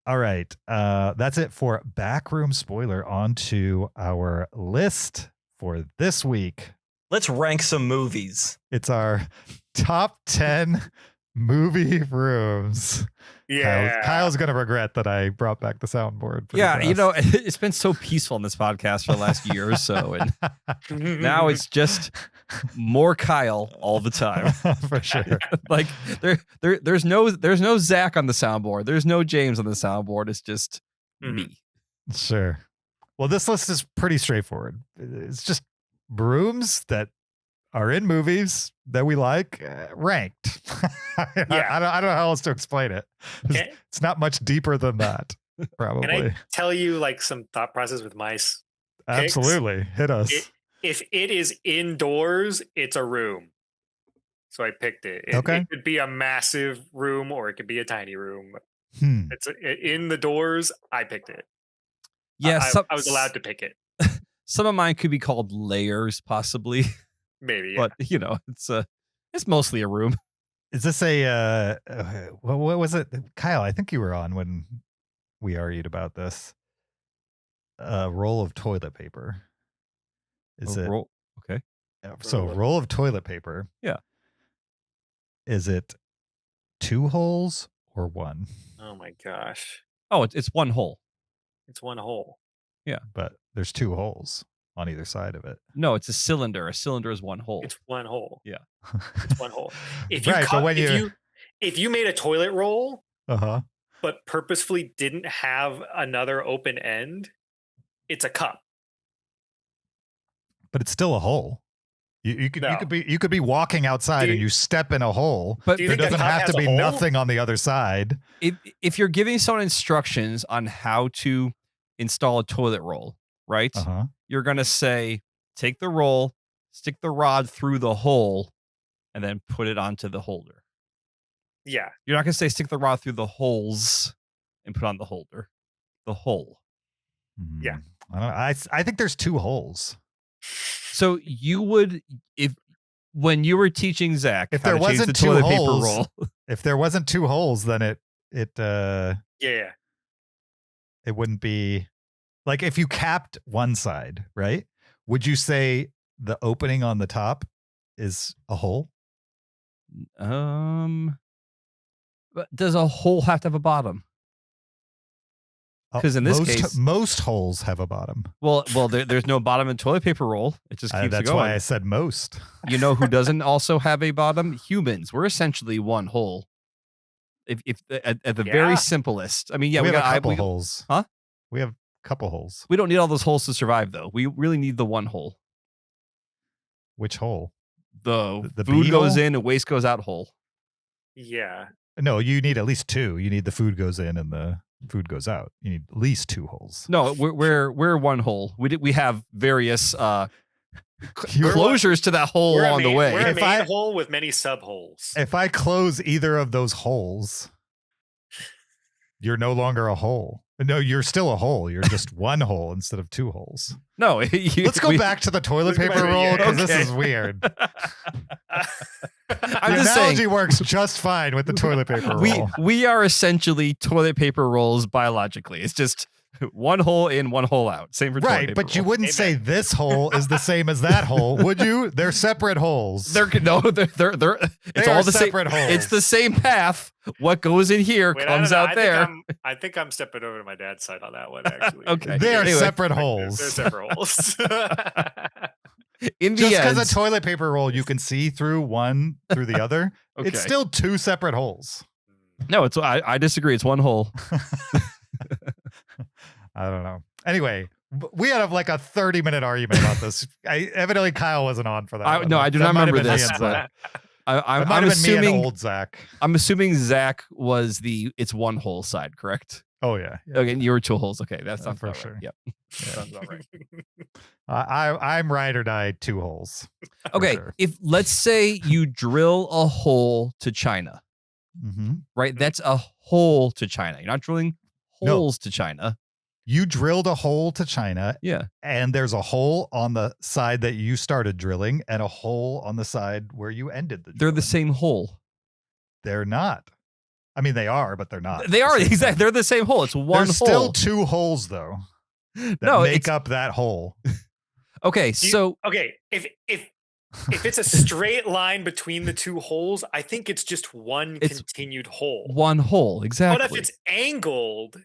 All right. That's it for Backroom Spoiler. On to our list for this week. Let's rank some movies. It's our top 10 movie rooms. Yeah. Kyle's going to regret that I brought back the soundboard. pretty Yeah, you know, fast. it's been so peaceful in this podcast for the last year or so, and now it's just more Kyle all the time. For sure. Like there's no Zach on the soundboard. There's no James on the soundboard. It's just me. Sure. Well, this list is pretty straightforward. It's just rooms that are in movies that we like, ranked. I don't know how else to explain it. Okay. It's not much deeper than that, probably. Can I tell you like some thought process with my picks? Absolutely. Hit us. If it is indoors, it's a room. So I picked it. Okay. It could be a massive room or it could be a tiny room. Hmm. It's in the doors. I picked it. Yeah, I was allowed to pick it. Some of mine could be called layers, possibly, Maybe. Yeah. but you know, it's mostly a room. Is this what was it? Kyle, I think you were on when we argued about this. A roll of toilet paper. Is it? Okay. So roll of toilet paper. Yeah. Is it 2 holes or 1? Oh my gosh. Oh, it's one hole. It's one hole. Yeah. But there's 2 holes on either side of it. No, it's a cylinder. A cylinder is one hole. It's one hole. Yeah. It's one hole. If you Right, but when if you made a toilet roll Uh-huh. but purposefully didn't have another open end, it's a cup. But it's still a hole. You could No. you could be walking outside Do and you- you step in a hole. But Do you There think a doesn't cup have to has a be hole? nothing on the other side. if you're giving someone instructions on how to install a toilet roll, right? Uh-huh. You're going to say, take the roll, stick the rod through the hole, and then put it onto the holder. Yeah. You're not going to say stick the rod through the holes and put on the holder. The hole. Yeah. I think there's 2 holes. So you would, when you were teaching Zach, If how there to change wasn't the 2 toilet holes, paper roll, if there wasn't 2 holes, then it Yeah. wouldn't be like if you capped one side, right? Would you say the opening on the top is a hole? but does a hole have to have a bottom? 'Cause in this case- most holes have a bottom. Well, there's no bottom in toilet paper roll. It just keeps it That's going. why I said most. You know who doesn't also have a bottom? Humans. We're essentially one hole. If at the Yeah. very simplest. I mean, yeah, we we have got a couple we, holes. Huh? We have a couple holes. we don't need all those holes to survive, though. We really need the one hole. Which hole? The The food bee goes hole? in and waste goes out hole. Yeah. No, you need at least 2. You need the food goes in and the food goes out. You need at least 2 holes. No, we're one hole. We have various You're- closures to that hole We're along the way. We're a If main I- hole with many sub holes. If I close either of those holes, you're no longer a hole. No, you're still a hole. You're just one hole instead of 2 holes. No, Let's go back to the toilet Let's go back paper to- roll yeah. because this Okay. is weird. I'm the just analogy saying, works just fine with the toilet paper roll. we are essentially toilet paper rolls biologically. It's just one hole in, one hole out. Same for toilet Right, paper but you roll. wouldn't say this hole is the same as that hole, would you? They're separate holes. They're it's They all are the same. separate holes. It's the same path. What goes in here Wait, I don't comes know. out there. I think I'm stepping over to my dad's side on that one, actually. Okay. They are Anyway. separate They're holes. separate holes. In the Just end, because a toilet paper roll you can see through one through the other, okay. it's still 2 separate holes. no. I disagree. It's one hole. I don't know. Anyway, we had like a 30-minute argument about this. Evidently Kyle wasn't on for that. No, I do not remember this. But I'm assuming old Zach. I'm assuming Zach was it's one hole side, correct? Oh yeah. Okay, you were two holes. Okay, that's not for right. sure. Yep, sounds about right. I'm ride or die 2 holes. Okay, sure. if let's say you drill a hole to China, right? That's a hole to China. You're not drilling holes to China. You drilled a hole to China. Yeah. And there's a hole on the side that you started drilling and a hole on the side where you ended the drilling. They're the same hole. They're not. I mean, they are, but they're not. They are exactly. They're the same hole. It's one There's hole. still 2 holes though. That No, make up that hole. Okay, so if it's a straight line between the 2 holes, I think it's just one continued hole. One hole, exactly. But if it's angled,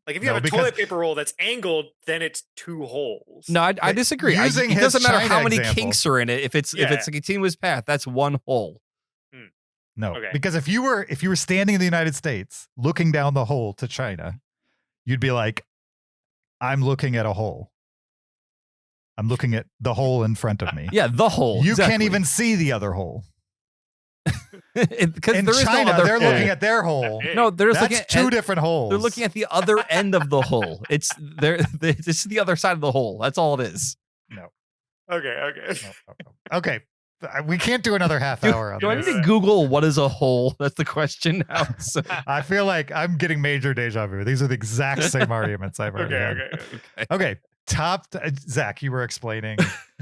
like if you have a toilet paper roll that's angled, then it's 2 holes. No, I disagree. Using it doesn't matter China how many example. kinks are in it. If it's a continuous path, that's one hole. No, because if you were standing in the United States looking down the hole to China, you'd be like, I'm looking at a hole. I'm looking at the hole in front of me. Yeah, the hole. You can't even see the other hole. Because in there is China, no other they're hole. looking at their hole. No, there's That's looking two different holes. They're looking at the other end of the hole. It's this is the other side of the hole. That's all it is. No. Okay. No. Okay. We can't do another half hour on Do I this. need to Google what is a hole? That's the question now. So. I feel like I'm getting major deja vu. These are the exact same arguments I've already had. Okay. Zach, you were explaining.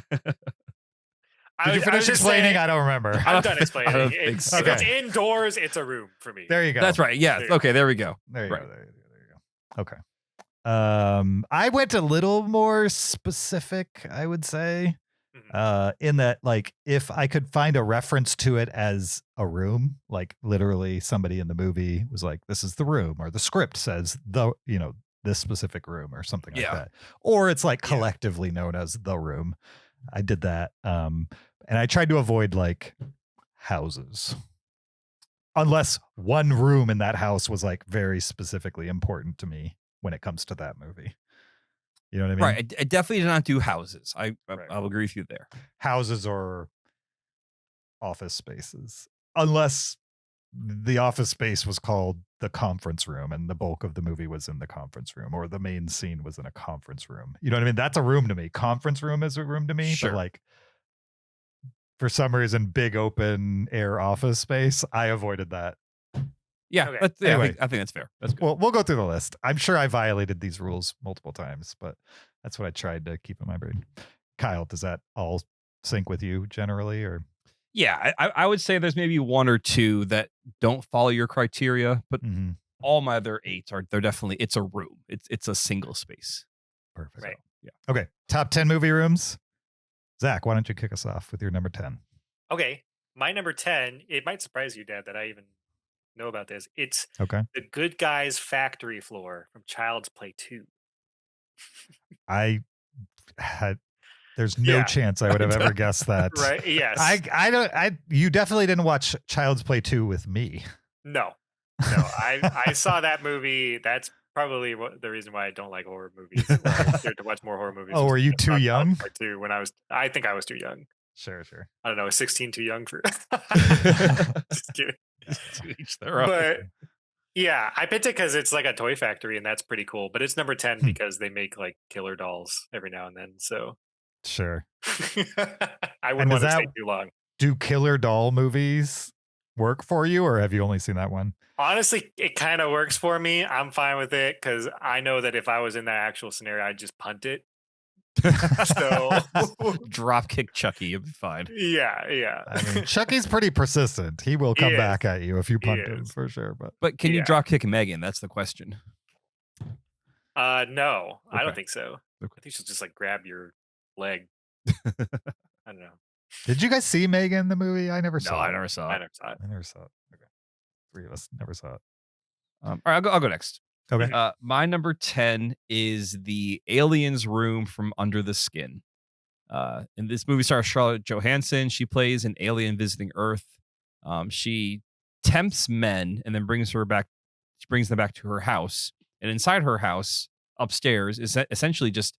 Did you finish explaining? I don't remember. I'm done explaining. I don't think so. If it's indoors, it's a room for me. There you go. That's right. Yeah. Okay. There we go. There you go. Okay. I went a little more specific, I would say, in that, like, if I could find a reference to it as a room, like literally somebody in the movie was like, "This is the room," or the script says this specific room or something like that, or it's like collectively known as the room. I did that. And I tried to avoid like houses, unless one room in that house was like very specifically important to me when it comes to that movie. You know what I mean? Right. I definitely did not do houses. I'll agree with you there. Houses or office spaces, unless the office space was called the conference room and the bulk of the movie was in the conference room, or the main scene was in a conference room. You know what I mean? That's a room to me. Conference room is a room to me. Sure. But like, for some reason, big open air office space, I avoided that. Yeah. Okay. Anyway, I think that's fair. That's good. Well, we'll go through the list. I'm sure I violated these rules multiple times, but that's what I tried to keep in my brain. Kyle, does that all sync with you generally, or? Yeah, I would say there's maybe 1 or 2 that don't follow your criteria, but all my other 8 they're definitely, it's a room. It's a single space. Perfect. Right. Yeah. Okay. Top 10 movie rooms. Zach, why don't you kick us off with your number 10? Okay. My number 10, it might surprise you, Dad, that I even know about this. It's Okay. The Good Guys factory floor from Child's Play 2. There's no chance I would have ever guessed that. Right? Yes. You definitely didn't watch Child's Play 2 with me. No. I saw that movie. That's probably the reason why I don't like horror movies. I scared to watch more horror movies. Oh, were you too young? I think I was too young. Sure. I don't know. Was 16 too young for? Just kidding. To each their own. But yeah, I picked it because it's like a toy factory, and that's pretty cool. But it's number 10 because they make like killer dolls every now and then. So sure. I wouldn't want to stay too long. Do killer doll movies work for you, or have you only seen that one? Honestly, it kind of works for me. I'm fine with it because I know that if I was in that actual scenario, I'd just punt it. So drop kick Chucky, you'll be fine. Yeah. I mean, Chucky's pretty persistent. He will come back at you if you punt him for sure. But can you drop kick Megan? That's the question. No, I don't Okay. think so. Okay. I think she'll just like grab your leg. I don't know. did you guys see Megan the movie? I never saw it. I never saw it. I never saw it. Okay. 3 of us never saw it. All right, I'll go next. Okay. My number 10 is the aliens room from Under the Skin. In this movie stars Charlotte Johansson. She plays an alien visiting Earth. She tempts men and then brings them back to her house. And inside her house, upstairs is essentially just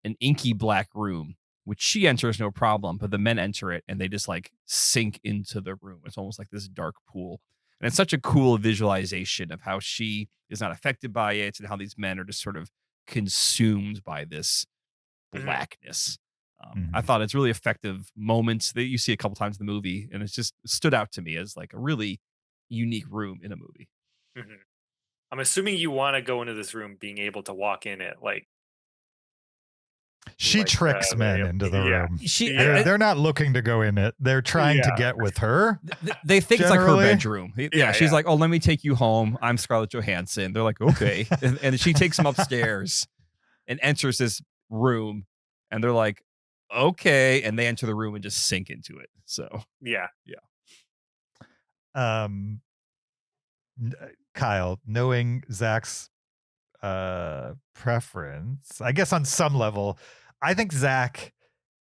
an inky black room, which she enters no problem, but the men enter it and they just like sink into the room. It's almost like this dark pool. And it's such a cool visualization of how she is not affected by it and how these men are just sort of consumed by this blackness. I thought it's really effective moments that you see a couple times in the movie, and it's just stood out to me as like a really unique room in a movie. I'm assuming you want to go into this room being able to walk in it like She tricks men into the room. They're not looking to go in it. They're trying to get with her. They think generally. it's like her bedroom. She's like, oh, let me take you home. I'm Scarlett Johansson. They're like, okay. and she takes them upstairs and enters this room. And they're like, okay. And they enter the room and just sink into it. So, yeah. Kyle, knowing Zach's preference, I guess on some level, I think Zach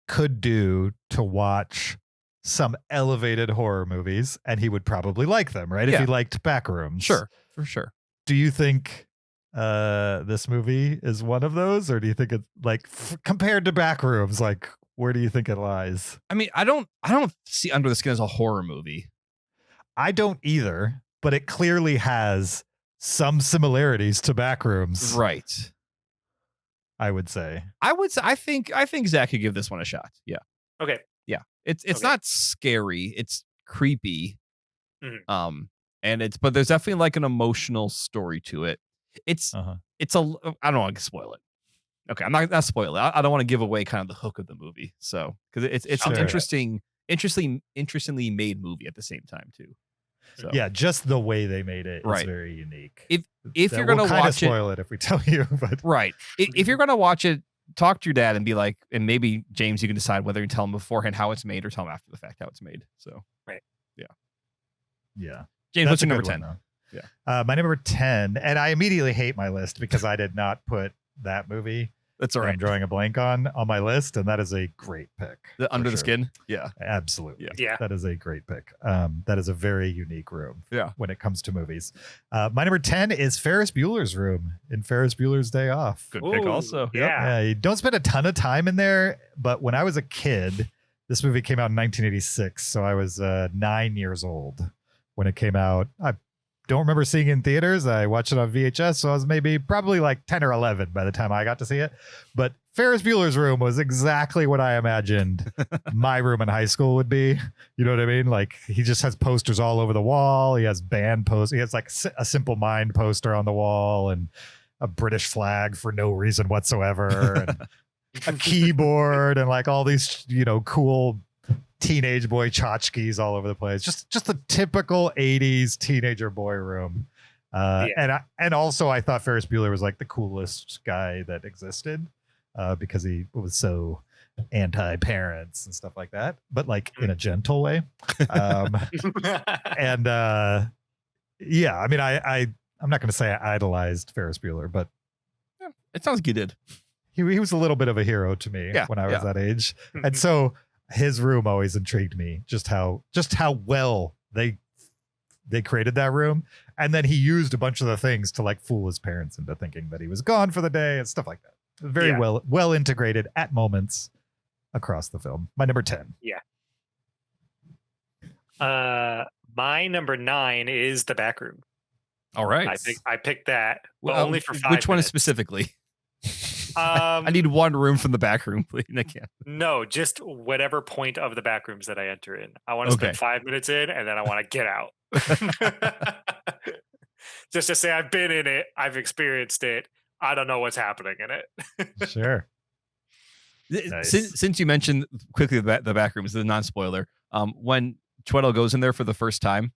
could do to watch some elevated horror movies and he would probably like them, right? If he liked Backrooms. Sure, for sure. Do you think this movie is one of those, or do you think it's like compared to Backrooms, like where do you think it lies? I mean, I don't see Under the Skin as a horror movie. I don't either, but it clearly has some similarities to Backrooms. Right. I would say. I think Zach could give this one a shot. Yeah. Okay. Yeah. It's not scary. It's creepy. But there's definitely like an emotional story to it. It's I don't want to spoil it. Okay, I'm not spoil it. I don't want to give away kind of the hook of the movie. So because it's an interestingly made movie at the same time too. So. Yeah, just the way they made it is very unique. If you're gonna watch spoil it if we tell you, but right. If you're gonna watch it, talk to your dad and be like, and maybe James, you can decide whether you tell him beforehand how it's made or tell him after the fact how it's made. So yeah. James, what's your number 10? My number 10, and I immediately hate my list because I did not put that movie. That's all right. I'm drawing a blank on my list, and that is a great pick. The Under the Skin? Yeah. Absolutely. Yeah. That is a great pick. That is a very unique room when it comes to movies. My number 10 is Ferris Bueller's Room in Ferris Bueller's Day Off. Good pick also. Yeah. You don't spend a ton of time in there, but when I was a kid, this movie came out in 1986, so I was 9 years old when it came out. I don't remember seeing it in theaters. I watched it on VHS, so I was probably like 10 or 11 by the time I got to see it. But Ferris Bueller's Room was exactly what I imagined my room in high school would be. You know what I mean? Like, he just has posters all over the wall. He has band posters. He has like a Simple Mind poster on the wall and a British flag for no reason whatsoever, and a keyboard and like all these, cool teenage boy tchotchkes all over the place. Just the typical 80s teenager boy room. And also I thought Ferris Bueller was like the coolest guy that existed because he was so anti-parents and stuff like that, but like in a gentle way. I'm not going to say I idolized Ferris Bueller, but it sounds like you did. He was a little bit of a hero to me when I was that age. And so his room always intrigued me, just how well they created that room. And then he used a bunch of the things to like fool his parents into thinking that he was gone for the day and stuff like that. Very well integrated at moments across the film. My number 10. Yeah. My number 9 is The Backroom. All right. I picked that, but only for 5 minutes. Which one specifically? I need one room from the back room, please. No, just whatever point of the back rooms that I enter in. I want to spend 5 minutes in, and then I want to get out. Just to say I've been in it, I've experienced it. I don't know what's happening in it. Sure. Nice. Since you mentioned quickly the back rooms, the non-spoiler, when Tweddle goes in there for the first time,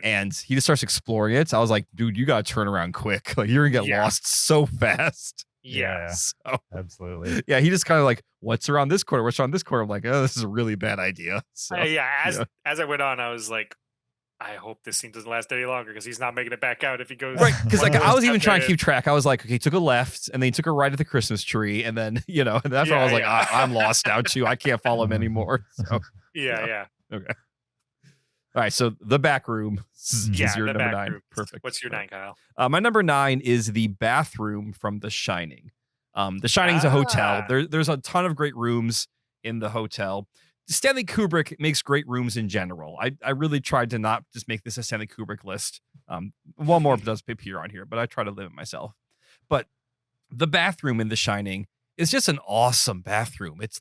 and he just starts exploring it, I was like, dude, you gotta turn around quick. Like, you're gonna get lost so fast. Yeah. So, absolutely. Yeah, he just kind of like, what's around this corner? What's around this corner? I'm like, oh, this is a really bad idea. So, as I went on, I was like, I hope this scene doesn't last any longer because he's not making it back out if he goes. Right, because like I was even trying to keep track. I was like, okay, he took a left and then he took a right at the Christmas tree, and then and after I was like, I'm lost now too. I can't follow him anymore. So yeah. Okay. All right, so the back room is Yeah, your the number back 9. room. Perfect. What's your 9, Kyle? My number 9 is the bathroom from The Shining. The Shining is a hotel. Ah. There's a ton of great rooms in the hotel. Stanley Kubrick makes great rooms in general. I really tried to not just make this a Stanley Kubrick list. One more does appear on here, but I try to limit myself. But the bathroom in The Shining is just an awesome bathroom. It's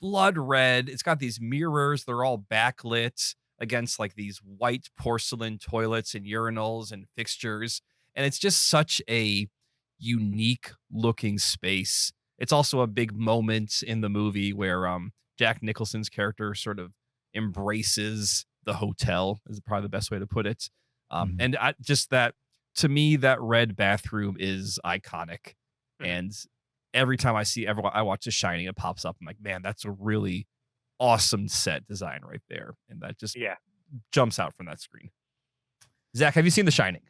blood red. It's got these mirrors. They're all backlit against like these white porcelain toilets and urinals and fixtures. And it's just such a unique looking space. It's also a big moment in the movie where Jack Nicholson's character sort of embraces the hotel, is probably the best way to put it. And just that, to me, that red bathroom is iconic. And every time I watch The Shining, it pops up. I'm like, man, that's a really awesome set design right there. And that just jumps out from that screen. Zach, have you seen The Shining?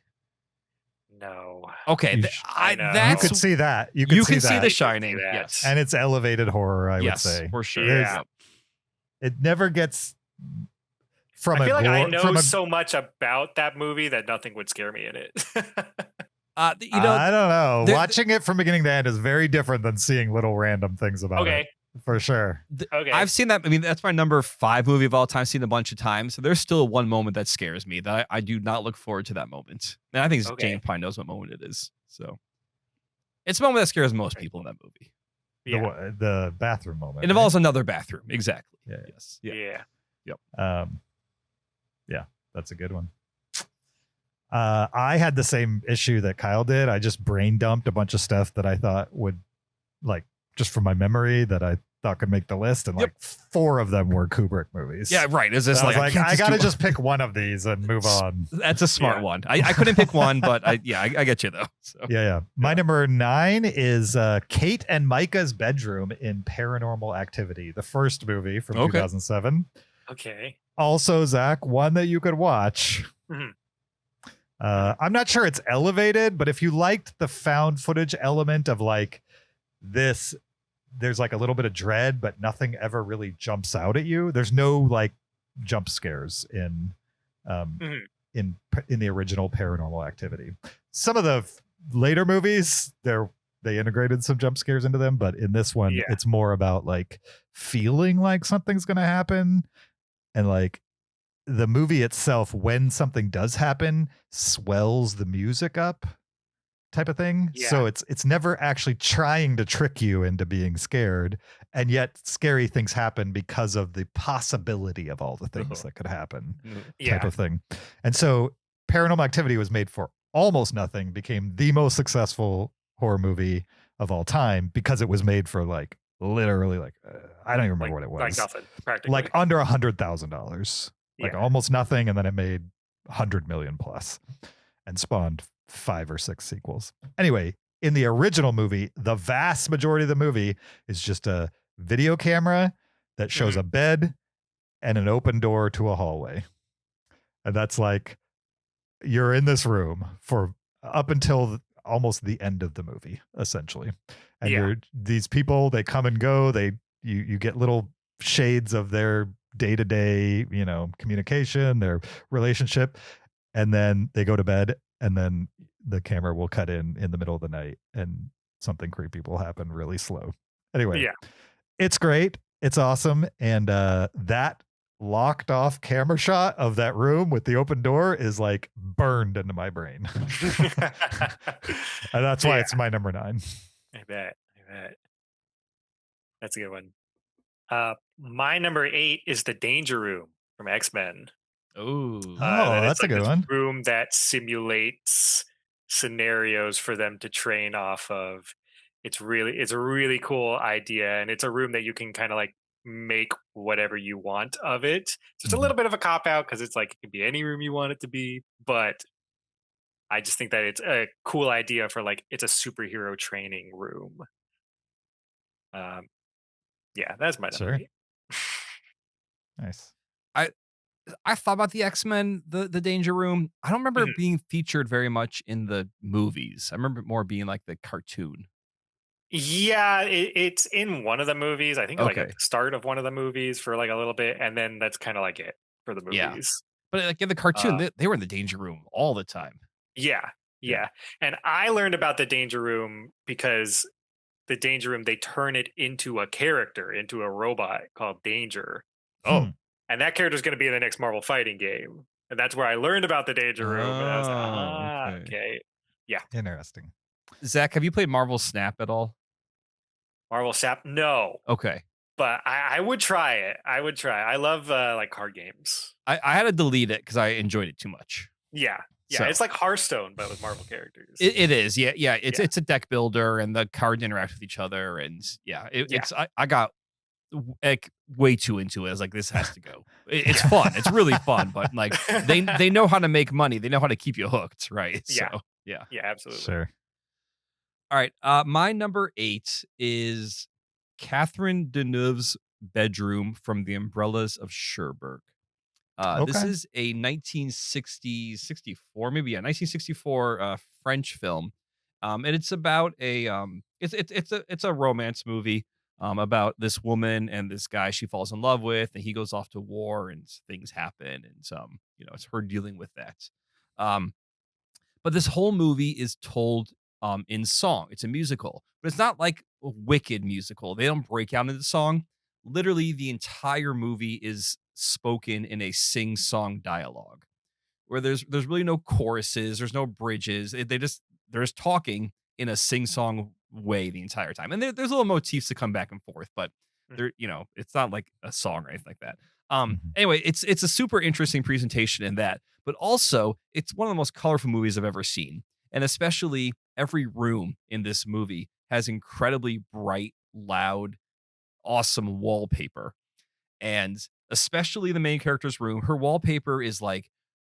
No. Okay. I know. That's, You could see that. You can could see The that. Shining. Yes. And it's elevated horror, I would Yes, say. for sure. Yeah. It never gets from I feel a like I gore, know from a, so much about that movie that nothing would scare me in it. I don't know. Watching it from beginning to end is very different than seeing little random things about it. For sure. Okay. I've seen that. I mean, that's my number 5 movie of all time. Seen a bunch of times. So there's still one moment that scares me that I do not look forward to that moment. And I think James probably knows what moment it is. So it's a moment that scares most people in that movie. The bathroom moment. It involves another bathroom. Exactly. Yeah. Yes. Yeah. Yep. Yeah, that's a good one. I had the same issue that Kyle did. I just brain dumped a bunch of stuff that I thought would, like, just from my memory that I thought could make the list, and like 4 of them were Kubrick movies. Yeah, right. It's just I was like I gotta just pick one of these and move on. That's a smart one. I couldn't pick one, but I get you though. So. Yeah. My number 9 is Kate and Micah's bedroom in Paranormal Activity, the first movie from 2007. Okay. Also, Zach, one that you could watch. I'm not sure it's elevated, but if you liked the found footage element of like this, there's like a little bit of dread, but nothing ever really jumps out at you. There's no like jump scares in the original Paranormal Activity. Some of the later movies, they integrated some jump scares into them, but in this one, it's more about like feeling like something's gonna happen, and like the movie itself, when something does happen, swells the music up, type of thing. So it's never actually trying to trick you into being scared, and yet scary things happen because of the possibility of all the things that could happen, type of thing. And so Paranormal Activity was made for almost nothing, became the most successful horror movie of all time because it was made for like literally like I don't even remember what it was, like nothing, practically, like under $100,000, like almost nothing, and then it made 100 million plus and spawned 5 or 6 sequels. Anyway, in the original movie, the vast majority of the movie is just a video camera that shows a bed and an open door to a hallway. And that's like, you're in this room for up until almost the end of the movie, essentially. And these people, they come and go, you get little shades of their day-to-day, communication, their relationship, and then they go to bed, and then the camera will cut in the middle of the night and something creepy will happen really slow. Anyway, it's great. It's awesome. And that locked off camera shot of that room with the open door is like burned into my brain. And that's why it's my number 9. I bet. That's a good one. My number 8 is the Danger Room from X-Men. That's a good one. Room that simulates scenarios for them to train off of. It's a really cool idea, and it's a room that you can kind of like make whatever you want of it. So it's a little bit of a cop out because it's like it could be any room you want it to be, but I just think that it's a cool idea for like it's a superhero training room. That's my number 8. Nice. I thought about the X-Men, the Danger Room. I don't remember it being featured very much in the movies. I remember it more being like the cartoon. Yeah, it's in one of the movies. I think like at the start of one of the movies for like a little bit, and then that's kind of like it. for the Yeah. movies. But like in the cartoon, Uh, they were in the danger room all the time. Yeah, Yeah. yeah. And I learned about the Danger Room because the Danger Room, they turn it into a character, into a robot called Danger. Oh. And that character is going to be in the next Marvel fighting game. And that's where I learned about the Danger Room. And I was like, okay. Yeah. Interesting. Zach, have you played Marvel Snap at all? Marvel Sap? No. Okay. But I would try it. I would try. I love like card games. I had to delete it because I enjoyed it too much. Yeah. Yeah. So- It's like Hearthstone, but with Marvel characters. It is. Yeah. Yeah. It's a deck builder and the cards interact with each other. And yeah, it's I got like way too into it. I was like, this has to go. It's fun. It's really fun. But like they know how to make money. They know how to keep you hooked. Right. Yeah. So yeah. Yeah, absolutely. Sure. All right. My number 8 is Catherine Deneuve's bedroom from The Umbrellas of Cherbourg. This Okay. is a 1964, maybe 1964 French film, and it's about a it's a romance movie about this woman and this guy she falls in love with, and he goes off to war, and things happen, and it's her dealing with that. But this whole movie is told in song. It's a musical, but it's not like a Wicked musical. They don't break out into song. Literally, the entire movie is spoken in a sing-song dialogue, where there's really no choruses, there's no bridges. They're just talking in a sing-song way the entire time, and there's little motifs to come back and forth, but it's not like a song or anything like that. Anyway, it's a super interesting presentation in that, but also it's one of the most colorful movies I've ever seen. And especially every room in this movie has incredibly bright, loud, awesome wallpaper. And especially the main character's room, her wallpaper is like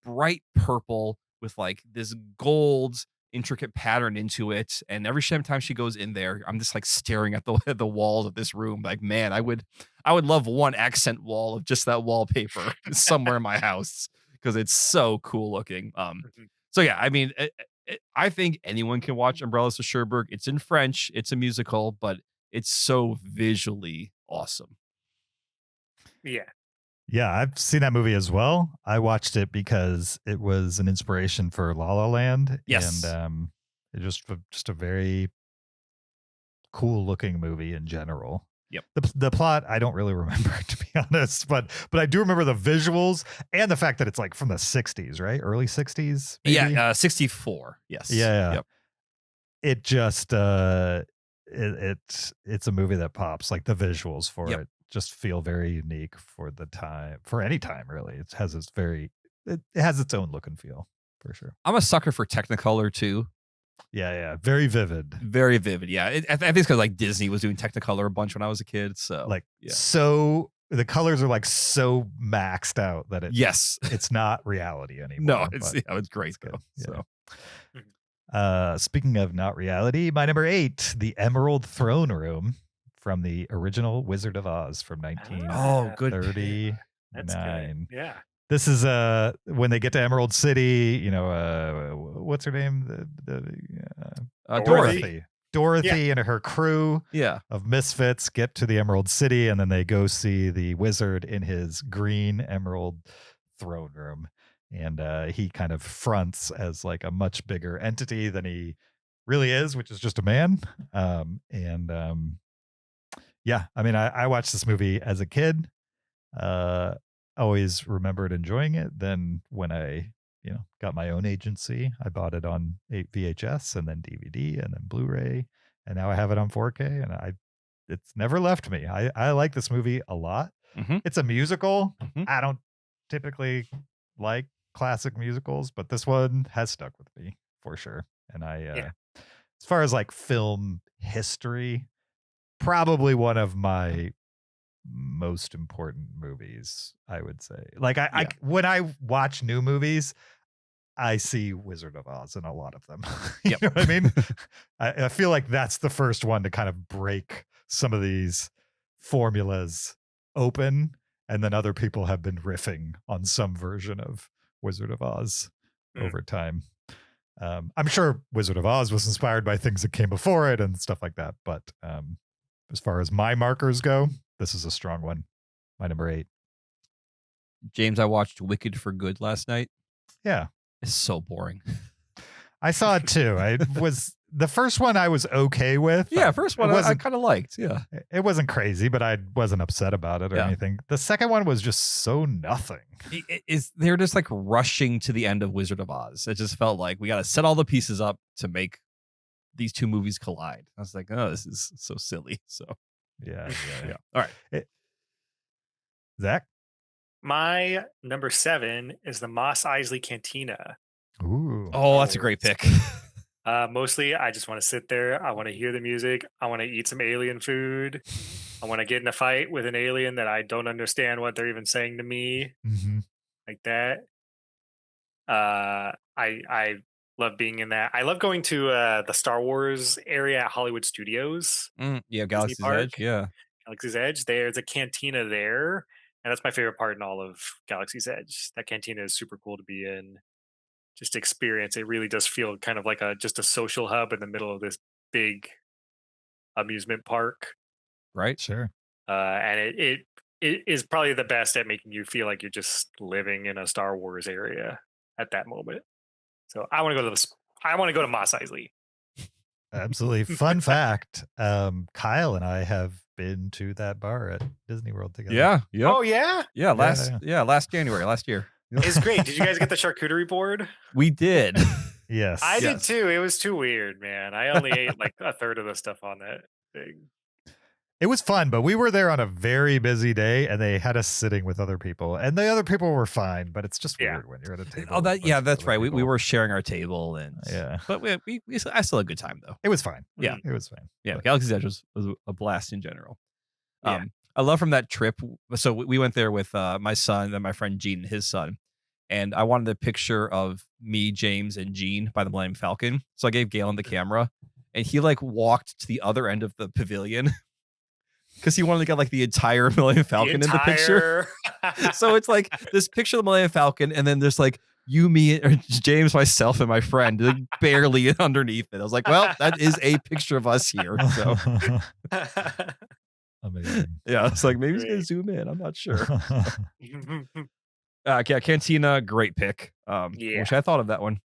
bright purple with like this gold intricate pattern into it. And every time she goes in there, I'm just like staring at the walls of this room. Like, man, I would love one accent wall of just that wallpaper somewhere in my house because it's so cool looking. So yeah, I mean, I think anyone can watch Umbrellas of Cherbourg. It's in French. It's a musical, but it's so visually awesome. Yeah. Yeah, I've seen that movie as well. I watched it because it was an inspiration for La La Land. Yes. And it just a very cool looking movie in general. Yep. The plot I don't really remember, to be honest, but I do remember the visuals and the fact that it's like from the 60s, right? Early 60s. Maybe? Yeah, 64. Yes. Yeah. Yep. It just it's a movie that pops. Like the visuals for it just feel very unique for the time, for any time really. It has its own look and feel for sure. I'm a sucker for Technicolor too. Yeah, very vivid. Very vivid. Yeah, I think it's because like Disney was doing Technicolor a bunch when I was a kid. So so the colors are like so maxed out that it's not reality anymore. No, it's great though. Yeah. So. Speaking of not reality, my number 8, the Emerald Throne Room from the original Wizard of Oz from 1939. That's good. Yeah. This is when they get to Emerald City, what's her name? Dorothy. Dorothy and her crew of misfits get to the Emerald City, and then they go see the wizard in his green emerald throne room. And he kind of fronts as like a much bigger entity than he really is, which is just a man. Yeah, I mean, I watched this movie as a kid. Always remembered enjoying it. Then when I, got my own agency, I bought it on VHS and then DVD and then Blu-ray, and now I have it on 4K, and it's never left me. I like this movie a lot. Mm-hmm. It's a musical. Mm-hmm. I don't typically like classic musicals, but this one has stuck with me for sure. And as far as like film history, probably one of my most important movies, I would say. Like I when I watch new movies, I see Wizard of Oz in a lot of them. You know what I mean? I feel like that's the first one to kind of break some of these formulas open, and then other people have been riffing on some version of Wizard of Oz over time. I'm sure Wizard of Oz was inspired by things that came before it and stuff like that, but as far as my markers go, this is a strong one. My number 8. James, I watched Wicked for Good last night. Yeah. It's so boring. I saw it too. The first one I was okay with. Yeah, first one I wasn't kind of liked. Yeah. It wasn't crazy, but I wasn't upset about it or Yeah. anything. The second one was just so nothing. They're just like rushing to the end of Wizard of Oz. It just felt like we got to set all the pieces up to make these two movies collide. I was like, oh, this is so silly. So Yeah. All right. Zach? My number 7 is the Mos Eisley Cantina. Ooh. Oh, that's a great pick. Mostly, I just want to sit there. I want to hear the music. I want to eat some alien food. I want to get in a fight with an alien that I don't understand what they're even saying to me, like that. I love being in that. I love going to the Star Wars area at Hollywood Studios. Yeah, Galaxy's Edge. Yeah. Galaxy's Edge. There's a cantina there. And that's my favorite part in all of Galaxy's Edge. That cantina is super cool to be in. Just experience. It really does feel kind of like just a social hub in the middle of this big amusement park. Right. Sure. And it is probably the best at making you feel like you're just living in a Star Wars area at that moment. So I want to go to Mos Eisley. Absolutely. Fun fact. Kyle and I have been to that bar at Disney World together. Yeah. Yep. Oh yeah. Yeah. Last January, last year. It's great. Did you guys get the charcuterie board? We did. Yes. I did too. It was too weird, man. I only ate like a third of the stuff on that thing. It was fun, but we were there on a very busy day and they had us sitting with other people. And the other people were fine, but it's just weird when you're at a table. Oh, that's right. We were sharing our table and but I still had a good time though. It was fine. Yeah. It was fine. Yeah. But Galaxy's Edge was a blast in general. Yeah. I love from that trip. So we went there with my son and my friend Gene and his son. And I wanted a picture of me, James, and Gene by the Millennium Falcon. So I gave Galen the camera and he like walked to the other end of the pavilion because he wanted to get like the entire Millennium Falcon in the picture. So it's like this picture of the Millennium Falcon and then there's like you, me, or James, myself, and my friend like, barely underneath it. I was like, well, that is a picture of us here. So amazing. Yeah, it's like maybe he's gonna zoom in. I'm not sure. Cantina, great pick. Wish I thought of that one.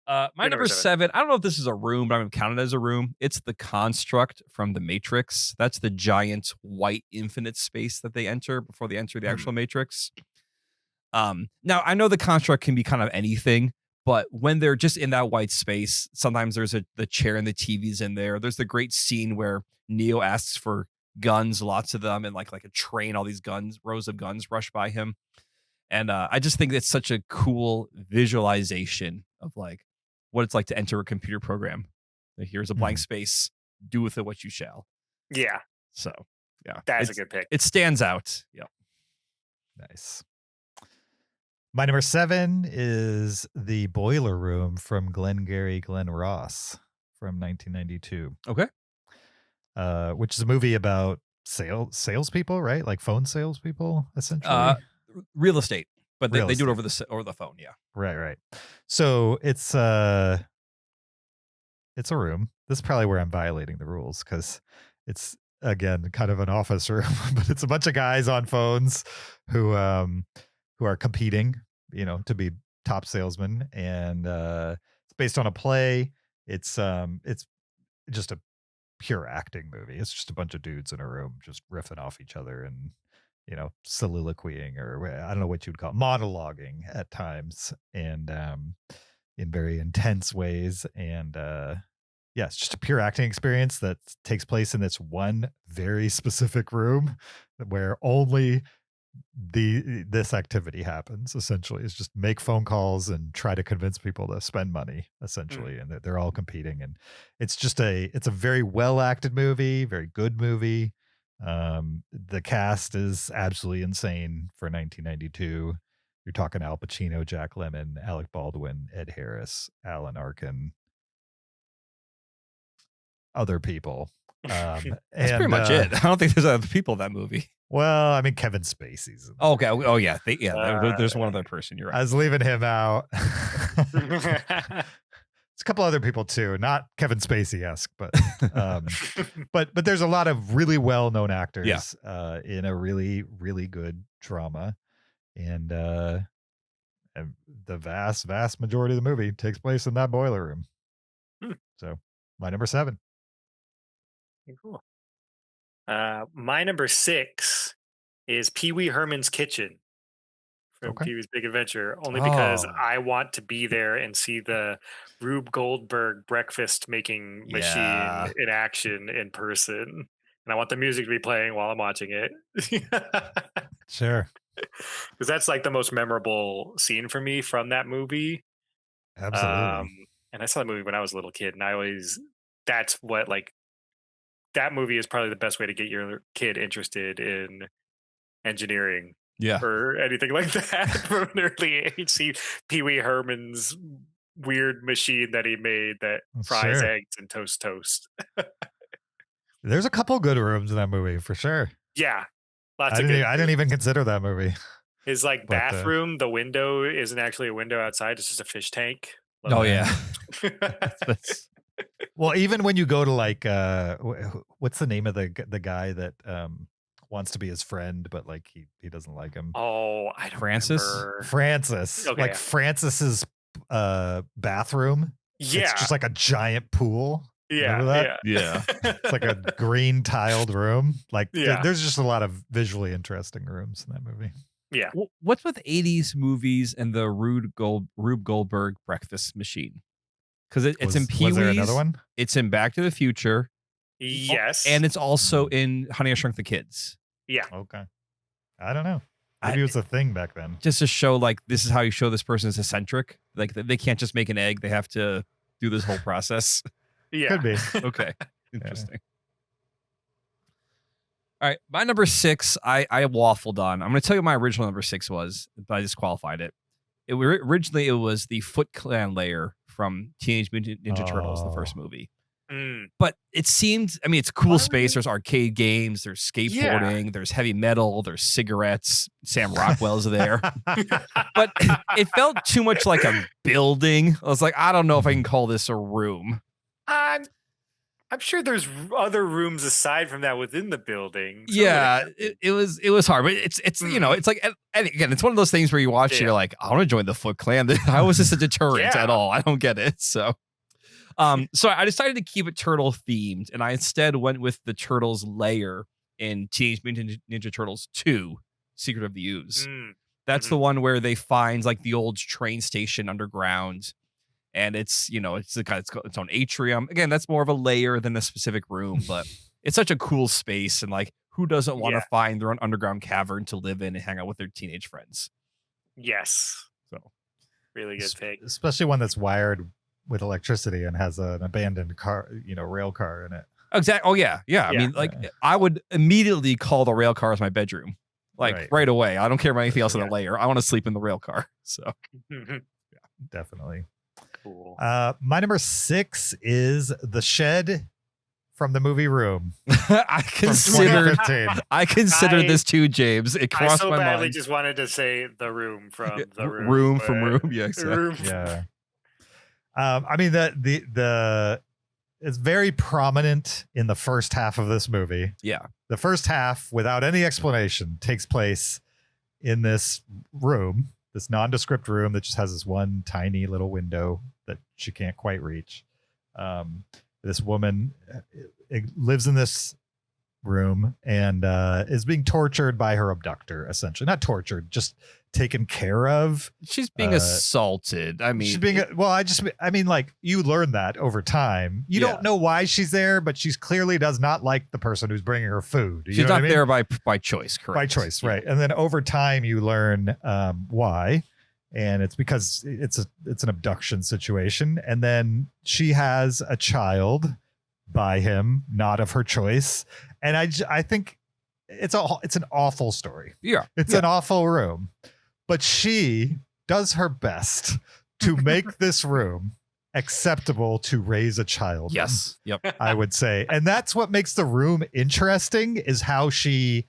My number 7, I don't know if this is a room, but I'm gonna count it as a room. It's the construct from the Matrix. That's the giant white infinite space that they enter before they enter the actual Matrix. Now I know the construct can be kind of anything, but when they're just in that white space, sometimes there's the chair and the TV's in there. There's the great scene where Neo asks for guns, lots of them, and like a train, all these guns, rows of guns rush by him. And I just think it's such a cool visualization of like what it's like to enter a computer program. Like, here's a blank space. Do with it what you shall. Yeah. So yeah, that's a good pick. It stands out. Yep. Nice. My number 7 is the Boiler Room from Glengarry Glen Ross from 1992. Okay. Which is a movie about salespeople, right? Like phone salespeople, essentially. Real estate, but they do it estate. over the phone. Yeah. Right. So it's a room. This is probably where I'm violating the rules because it's again kind of an office room, but it's a bunch of guys on phones who are competing, to be top salesmen, and it's based on a play. It's just a pure acting movie. It's just a bunch of dudes in a room just riffing off each other and soliloquying, or I don't know what you'd call it, monologuing at times, and in very intense ways. And it's just a pure acting experience that takes place in this one very specific room where only this activity happens. Essentially, it's just make phone calls and try to convince people to spend money, essentially, and they're all competing. And it's a very well acted movie, very good movie. The cast is absolutely insane for 1992. You're talking Al Pacino, Jack Lemmon, Alec Baldwin, Ed Harris, Alan Arkin, other people. That's pretty much it. I don't think there's other people in that movie. Well, I mean, Kevin Spacey's. Okay. Oh yeah. There's one other person. You're right. I was leaving him out. It's a couple other people too, not Kevin Spacey-esque, but there's a lot of really well-known actors in a really, really good drama. And the vast majority of the movie takes place in that boiler room. So my number 7. Cool. My number 6 is Pee Wee Herman's Kitchen from Okay. Pee Wee's Big Adventure, only because Oh. I want to be there and see the Rube Goldberg breakfast making machine in action in person. And I want the music to be playing while I'm watching it. Sure. Because that's like the most memorable scene for me from that movie. Absolutely. And I saw the movie when I was a little kid, and that's what, like, that movie is probably the best way to get your kid interested in engineering Yeah. or anything like that from an early age. See Pee Wee Herman's weird machine that he made that fries Sure. eggs and toast. There's a couple good rooms in that movie for sure. Yeah. Lots I of good. didn't even consider that movie. His like but, bathroom, the window isn't actually a window outside, it's just a fish tank. Oh yeah. That's- Well, even when you go to like what's the name of the guy that wants to be his friend but like he doesn't like him? Oh, I don't Francis? remember. Francis. Okay. Like Francis's bathroom. Yeah. It's just like a giant pool. Yeah. Remember that? Yeah. It's like a green tiled room. Like Yeah. there's just a lot of visually interesting rooms in that movie. Yeah. What's with 80s movies and the Rube Goldberg breakfast machine? Because it's in Pee Was there Wee's. another one? It's in Back to the Future. Yes. And it's also in Honey, I Shrunk the Kids. yeah. Okay. I don't know. Maybe it was a thing back then. Just to show like this is how you show this person is eccentric. Like they can't just make an egg. They have to do this whole process. Yeah. Could be. Okay. Interesting. All right. My number 6, I waffled on. I'm going to tell you what my original number 6 was, but I disqualified it. Originally, it was the Foot Clan layer from Teenage Mutant Ninja Turtles, the first movie. Mm. But it seemed, I mean, it's a cool space. There's arcade games, there's skateboarding, there's heavy metal, there's cigarettes. Sam Rockwell's there. But it felt too much like a building. I was like, I don't know if I can call this a room. I'm sure there's other rooms aside from that within the building. Yeah, it was hard, but it's you know, it's like, and again, it's one of those things where you watch it, you're like, I want to join the Foot Clan. How is this a deterrent at all? I don't get it. So I decided to keep it turtle themed, and I instead went with the Turtles layer in Teenage Mutant Ninja Turtles 2: Secret of the Ooze. That's the one where they find like the old train station underground. And it's, you know, it's got its own atrium. Again, that's more of a layer than a specific room, but it's such a cool space. And like, who doesn't want to find their own underground cavern to live in and hang out with their teenage friends? Yes. So really good pick. Especially one that's wired with electricity and has an abandoned car, rail car in it. Exactly. Oh yeah. Yeah. I mean, like I would immediately call the rail car as my bedroom, like right away. I don't care about anything else in the layer. I want to sleep in the rail car. So definitely. Cool. My number 6 is the shed from the movie Room. I considered this too, James. It crossed I so my badly mind. just wanted to say the room from the room. Room from Room. Yeah, exactly. Room. Yeah. I mean the it's very prominent in the first half of this movie. Yeah. The first half, without any explanation, takes place in this room, this nondescript room that just has this one tiny little window that she can't quite reach. This woman lives in this room and is being tortured by her abductor, essentially. Not tortured, just taken care of. She's being assaulted. I mean, she's being like, you learn that over time. You don't know why she's there, but she's clearly does not like the person who's bringing her food. She's not there by choice, correct? By choice, right? And then over time, you learn why, and it's because it's an abduction situation, and then she has a child by him, not of her choice, and I think it's an awful story. Yeah, it's an awful room. But she does her best to make this room acceptable to raise a child. Yes. Yep. I would say. And that's what makes the room interesting, is how she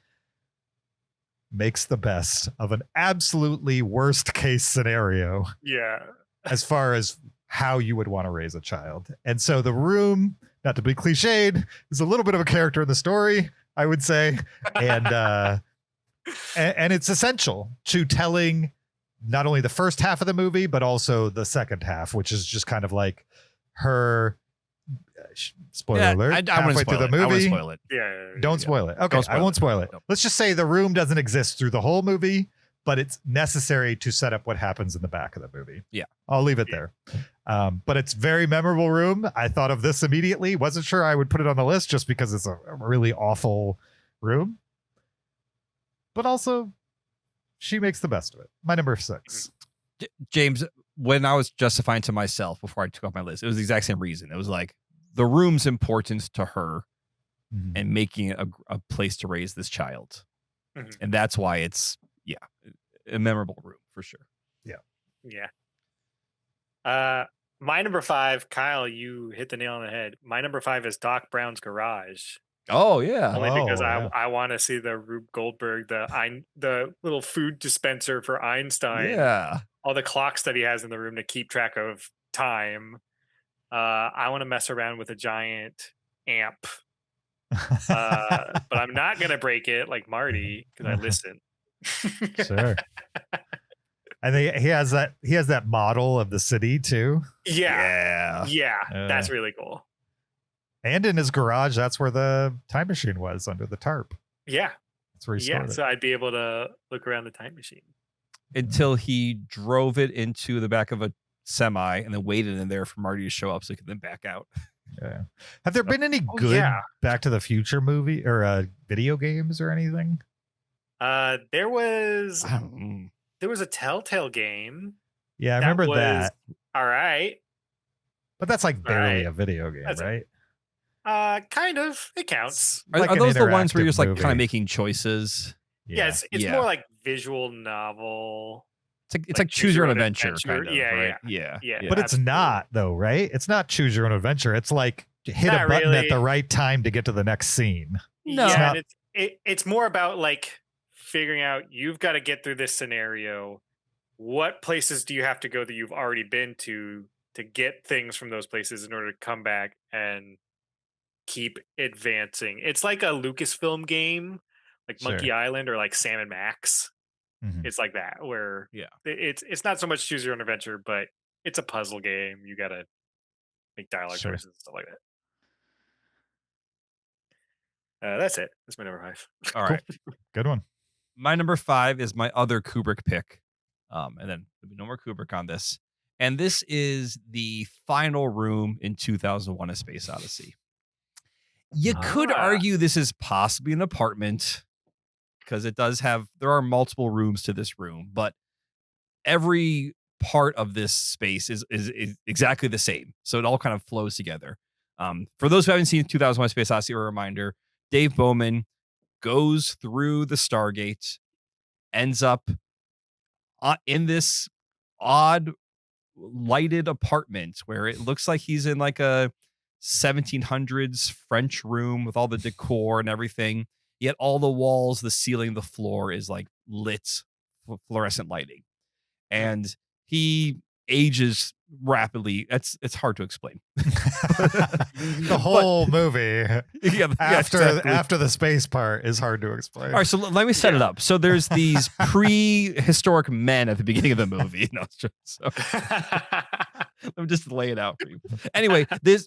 makes the best of an absolutely worst case scenario. Yeah. As far as how you would want to raise a child. And so the room, not to be cliched, is a little bit of a character in the story, I would say. And and it's essential to telling not only the first half of the movie, but also the second half, which is just kind of like her spoiler alert. I halfway want to through spoil the it. I want movie. to spoil it. Don't spoil it. Okay, I won't spoil it. Nope. Let's just say the room doesn't exist through the whole movie, but it's necessary to set up what happens in the back of the movie. Yeah. I'll leave it there. But it's very memorable room. I thought of this immediately. Wasn't sure I would put it on the list just because it's a really awful room. But also, she makes the best of it. My number 6. James, when I was justifying to myself before I took off my list, it was the exact same reason. It was like the room's importance to her and making it a place to raise this child. And that's why it's, a memorable room for sure. Yeah. My number 5, Kyle, you hit the nail on the head. My number 5 is Doc Brown's Garage. Oh, yeah. Only because I want to see the Rube Goldberg, the little food dispenser for Einstein. Yeah. All the clocks that he has in the room to keep track of time. I want to mess around with a giant amp. But I'm not going to break it like Marty because I listen. Sure. And he has that model of the city too. Yeah. That's really cool. And in his garage, that's where the time machine was, under the tarp. Yeah. That's where he started. So I'd be able to look around the time machine. Until he drove it into the back of a semi and then waited in there for Marty to show up so he could then back out. Yeah. Have there been any good Back to the Future movie or video games or anything? There was a Telltale game. Yeah, I remember that. All right. But that's like barely a video game, right? Kind of. It counts. Are those the ones where you're just like kind of making choices? Yeah, it's more like visual novel. It's like choose your own adventure. Kind of, yeah. But it's not though, right? It's not choose your own adventure. It's like hit a button at the right time to get to the next scene. No, it's more about like figuring out you've got to get through this scenario. What places do you have to go that you've already been to get things from those places in order to come back and keep advancing? It's like a Lucasfilm game, like Monkey Island or like Sam and Max. It's like that where it's not so much choose your own adventure, but it's a puzzle game. You got to make dialogue choices and stuff like that. That's it. That's my number 5. All right. Good one. My number 5 is my other Kubrick pick. And then there'll be no more Kubrick on this. And this is the final room in 2001: A Space Odyssey. You could argue this is possibly an apartment because there are multiple rooms to this room, but every part of this space is exactly the same. So it all kind of flows together. For those who haven't seen 2001: A Space Odyssey, a reminder, Dave Bowman goes through the Stargate, ends up in this odd lighted apartment where it looks like he's in like a 1700s French room with all the decor and everything. Yet all the walls, the ceiling, the floor is like lit fluorescent lighting. And he ages rapidly. It's hard to explain. The whole movie after the space part is hard to explain. All right, so let me set it up. So there's these prehistoric men at the beginning of the movie. No, it's just, let me just lay it out for you. Anyway, this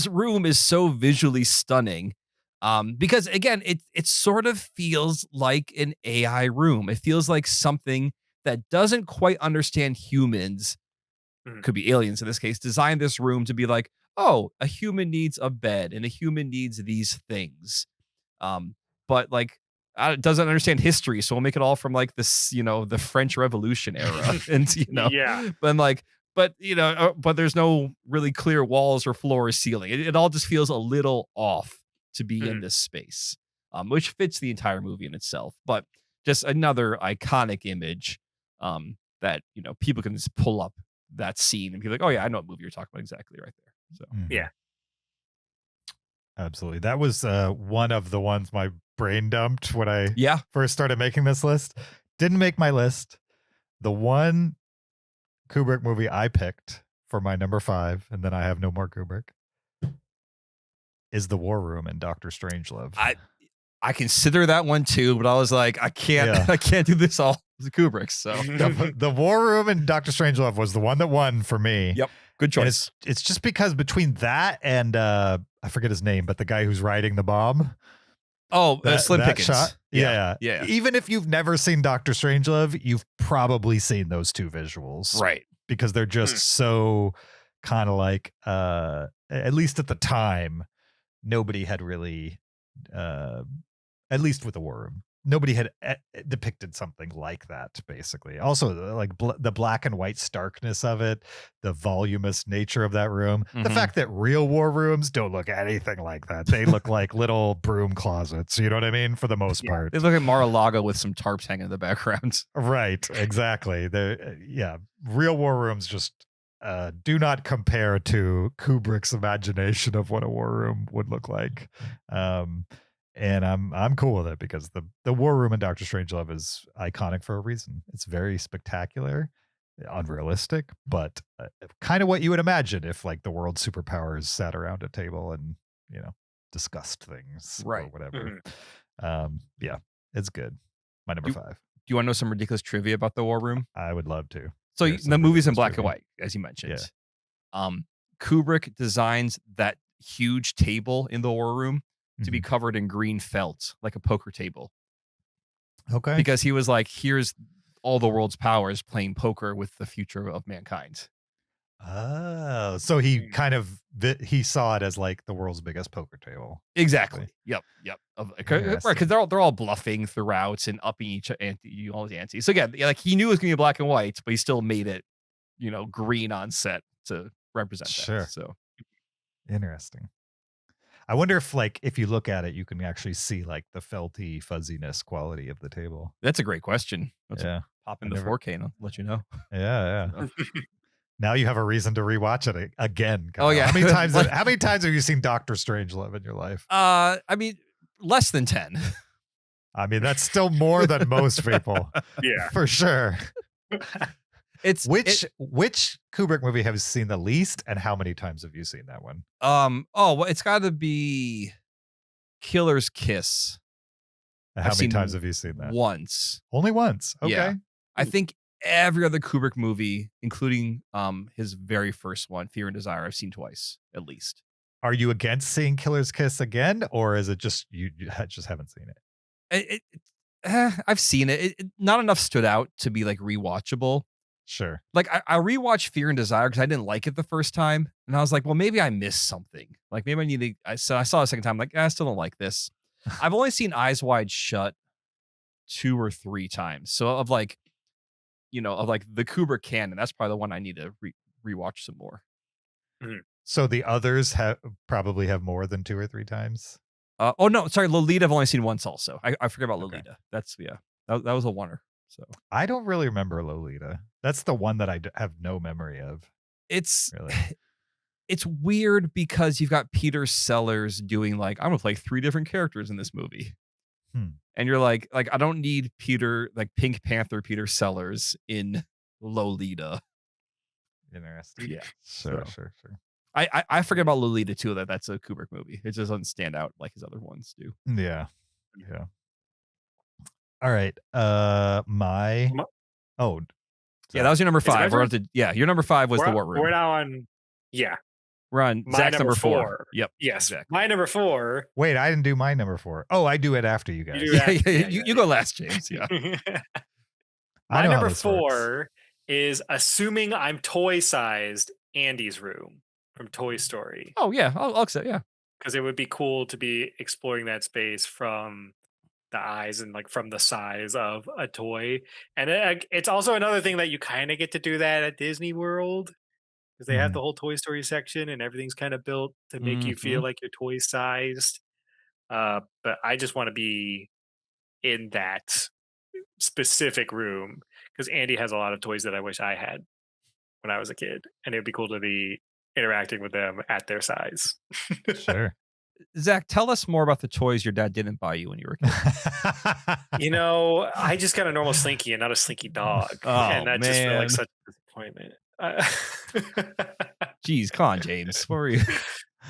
room is so visually stunning. Because again, it sort of feels like an AI room. It feels like something that doesn't quite understand humans, could be aliens in this case, designed this room to be like, oh, a human needs a bed and a human needs these things. But like, it doesn't understand history. So we'll make it all from like this, the French Revolution era. And, but there's no really clear walls or floor or ceiling. It all just feels a little off to be in this space, which fits the entire movie in itself. But just another iconic image that, people can just pull up that scene and be like, oh yeah, I know what movie you're talking about exactly right there. So yeah, absolutely. That was one of the ones my brain dumped when I first started making this list. Didn't make my list. The one Kubrick movie I picked for my number 5, and then I have no more Kubrick, is The War Room in Dr. Strangelove. I consider that one too, but I was like, I can't, Yeah. I can't do this all with Kubrick. So The War Room and Dr. Strangelove was the one that won for me. Yep. Good And choice. it's just because between that and I forget his name, but the guy who's riding the bomb. Oh, Slim Pickens. Shot. Yeah. Even if you've never seen Dr. Strangelove, you've probably seen those two visuals. Right. Because they're just so kind of like, at least at the time, nobody had really, at least with the War Room, nobody had depicted something like that, basically. Also, like the black and white starkness of it, the voluminous nature of that room, the fact that real war rooms don't look anything like that. They look like little broom closets, you know what I mean? For the most part. They look at Mar-a-Lago with some tarps hanging in the background. Right, exactly. Real war rooms just do not compare to Kubrick's imagination of what a war room would look like. And I'm cool with it because the War Room in Doctor Strangelove is iconic for a reason. It's very spectacular, unrealistic, but kind of what you would imagine if like the world's superpowers sat around a table and, you know, discussed things or whatever. Yeah, it's good. My number 5. Do you want to know some ridiculous trivia about the War Room? I would love to. So There's the some movie's in ridiculous black trivia. and white, as you mentioned. Kubrick designs that huge table in the War Room to be covered in green felt, like a poker table. Okay. Because he was like, here's all the world's powers playing poker with the future of mankind. Oh, so he kind of he saw it as like the world's biggest poker table. Exactly. Yep. Right, Interesting. because they're all bluffing throughout and upping all the ante. So again, like he knew it was gonna be black and white, but he still made it, you know, green on set to represent that. Sure. So Interesting. I wonder if you look at it, you can actually see like the felty fuzziness quality of the table. that's a great question. Let's pop I into never- 4K and I'll let you know. Yeah. Now you have a reason to rewatch it again. Oh, Kyle. yeah. How many times have you seen Doctor Strangelove in your life? I mean, less than 10. I mean, that's still more than most people. Yeah. For sure. It's Which Kubrick movie have you seen the least, and how many times have you seen that one? well, it's got to be Killer's Kiss. And how I've many seen times have you seen that? Once. Only once. Okay. Yeah. I think every other Kubrick movie, including his very first one, Fear and Desire, I've seen twice at least. Are you against seeing Killer's Kiss again, or is it just you just haven't seen it? I've seen it. Not enough stood out to be like rewatchable. Sure. Like I rewatched Fear and Desire because I didn't like it the first time, and I was like, well, maybe I missed something. Like maybe I need to. So I saw it a second time. Like I still don't like this. I've only seen Eyes Wide Shut 2 or 3 times. So of like the Kubrick canon, that's probably the one I need to rewatch some more. So the others probably have more than 2 or 3 times. Oh no, sorry, Lolita I've only seen once. Also, I forget about Okay. Lolita. That's that was a oneer. So I don't really remember Lolita. That's the one that I have no memory of. it's Really. it's weird because you've got Peter Sellers doing like, I'm gonna play 3 different characters in this movie. And you're like I don't need Pink Panther Peter Sellers in Lolita. Interesting. Yeah. Sure. I forget about Lolita too, that's a Kubrick movie. It just doesn't stand out like his other ones do. Yeah. All right. Yeah, that was your number it my 5. We're turn? on to, your number 5 was the War Room. We're now on. Yeah. We're on My Zach's number number 4. 4. Yep. Yes. Exactly. My number 4. Wait, I didn't do my number 4. Oh, I do it after you guys. You do that. You go last, James. Yeah. I My know how number this 4 works. is assuming I'm toy sized Andy's room from Toy Story. Oh yeah, I'll accept. Yeah. Because it would be cool to be exploring that space from the eyes and like from the size of a toy. And it's also another thing that you kind of get to do that at Disney World, because they have the whole Toy Story section and everything's kind of built to make you feel like you're toy sized. But I just want to be in that specific room because Andy has a lot of toys that I wish I had when I was a kid, and it would be cool to be interacting with them at their size. Sure. Zach, tell us more about the toys your dad didn't buy you when you were a kid. I just got a normal Slinky and not a Slinky dog. Oh, and that just felt man. like such a disappointment. Jeez, come on, James. What were you?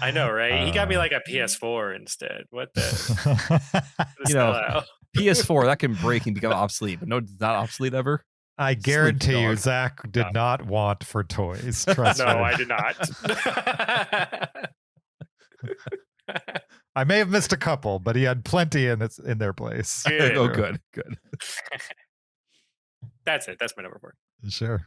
I know, right? He got me like a PS4 instead. What the? You know, PS4 that can break and become obsolete, but no, it's not obsolete ever. I Sleep guarantee you, dog. Zach did not want for toys. Trust No, me. I did not. I may have missed a couple, but he had plenty in their place. Good. Oh, good. That's it. That's my number 4. Sure.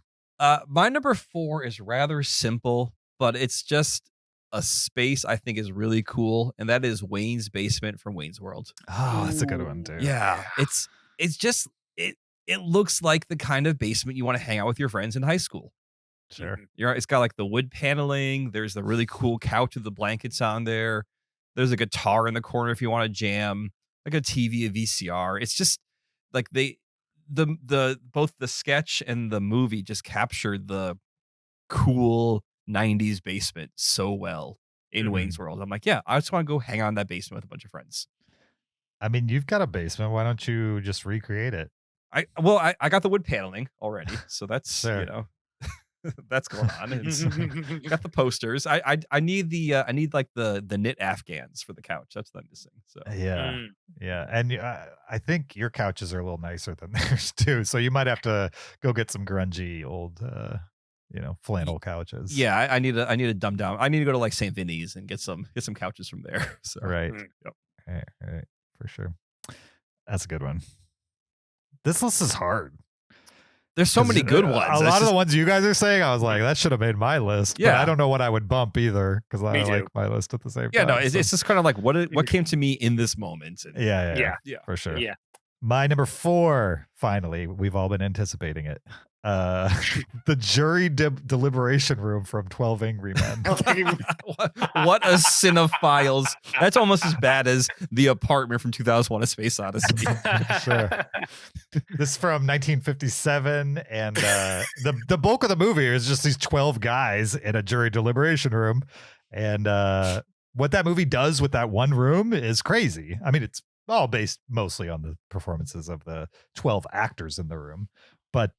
My number 4 is rather simple, but it's just a space I think is really cool, and that is Wayne's basement from Wayne's World. Oh, that's a good one too. Yeah, it's just it looks like the kind of basement you want to hang out with your friends in high school. Sure. It's got like the wood paneling. There's the really cool couch with the blankets on there. There's a guitar in the corner if you want to jam, like a TV, a VCR. It's just like both the sketch and the movie just captured the cool 90s basement so well in Wayne's World. I'm like, yeah, I just want to go hang out in that basement with a bunch of friends. I mean, you've got a basement. Why don't you just recreate it? I got the wood paneling already, so that's Sure. that's going on. Got the posters. I need like the knit Afghans for the couch. That's what I'm missing. So Yeah, and I think your couches are a little nicer than theirs too. So you might have to go get some grungy old, flannel couches. yeah, I need to dumb down. I need to go to like St. Vinny's and get some couches from there. So Right. Yep. Right, for sure. That's a good one. This list is hard. There's so many good ones. A lot of the ones you guys are saying, I was like, that should have made my list. But Yeah. I don't know what I would bump either because I Me too. like my list at the same Yeah, time. no, it's just kind of like what came to me in this moment. And Yeah, Yeah. for sure. Yeah. My number 4, finally, we've all been anticipating it. The jury deliberation room from 12 Angry Men. what a cinephiles. That's almost as bad as The Apartment from 2001: A Space Odyssey. Sure. This is from 1957, and the bulk of the movie is just these 12 guys in a jury deliberation room. And what that movie does with that one room is crazy. I mean, it's all based mostly on the performances of the 12 actors in the room, but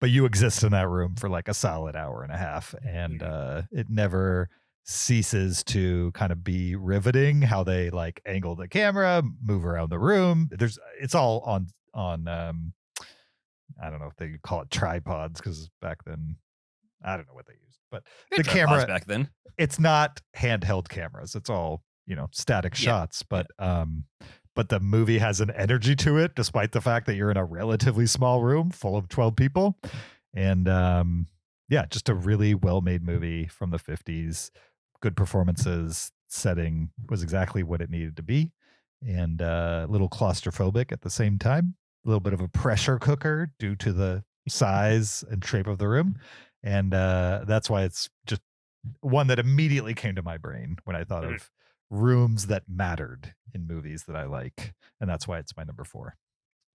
you exist in that room for like a solid hour and a half, and it never ceases to kind of be riveting how they like angle the camera, move around the room. It's all on I don't know if they call it tripods, because back then I don't know what they used, but the camera back then, it's not handheld cameras. It's all, static shots, but the movie has an energy to it, despite the fact that you're in a relatively small room full of 12 people. And just a really well-made movie from the 50s. Good performances. Setting was exactly what it needed to be. And a little claustrophobic at the same time. A little bit of a pressure cooker due to the size and shape of the room. And that's why it's just one that immediately came to my brain when I thought of rooms that mattered in movies that I like. And that's why it's my number 4.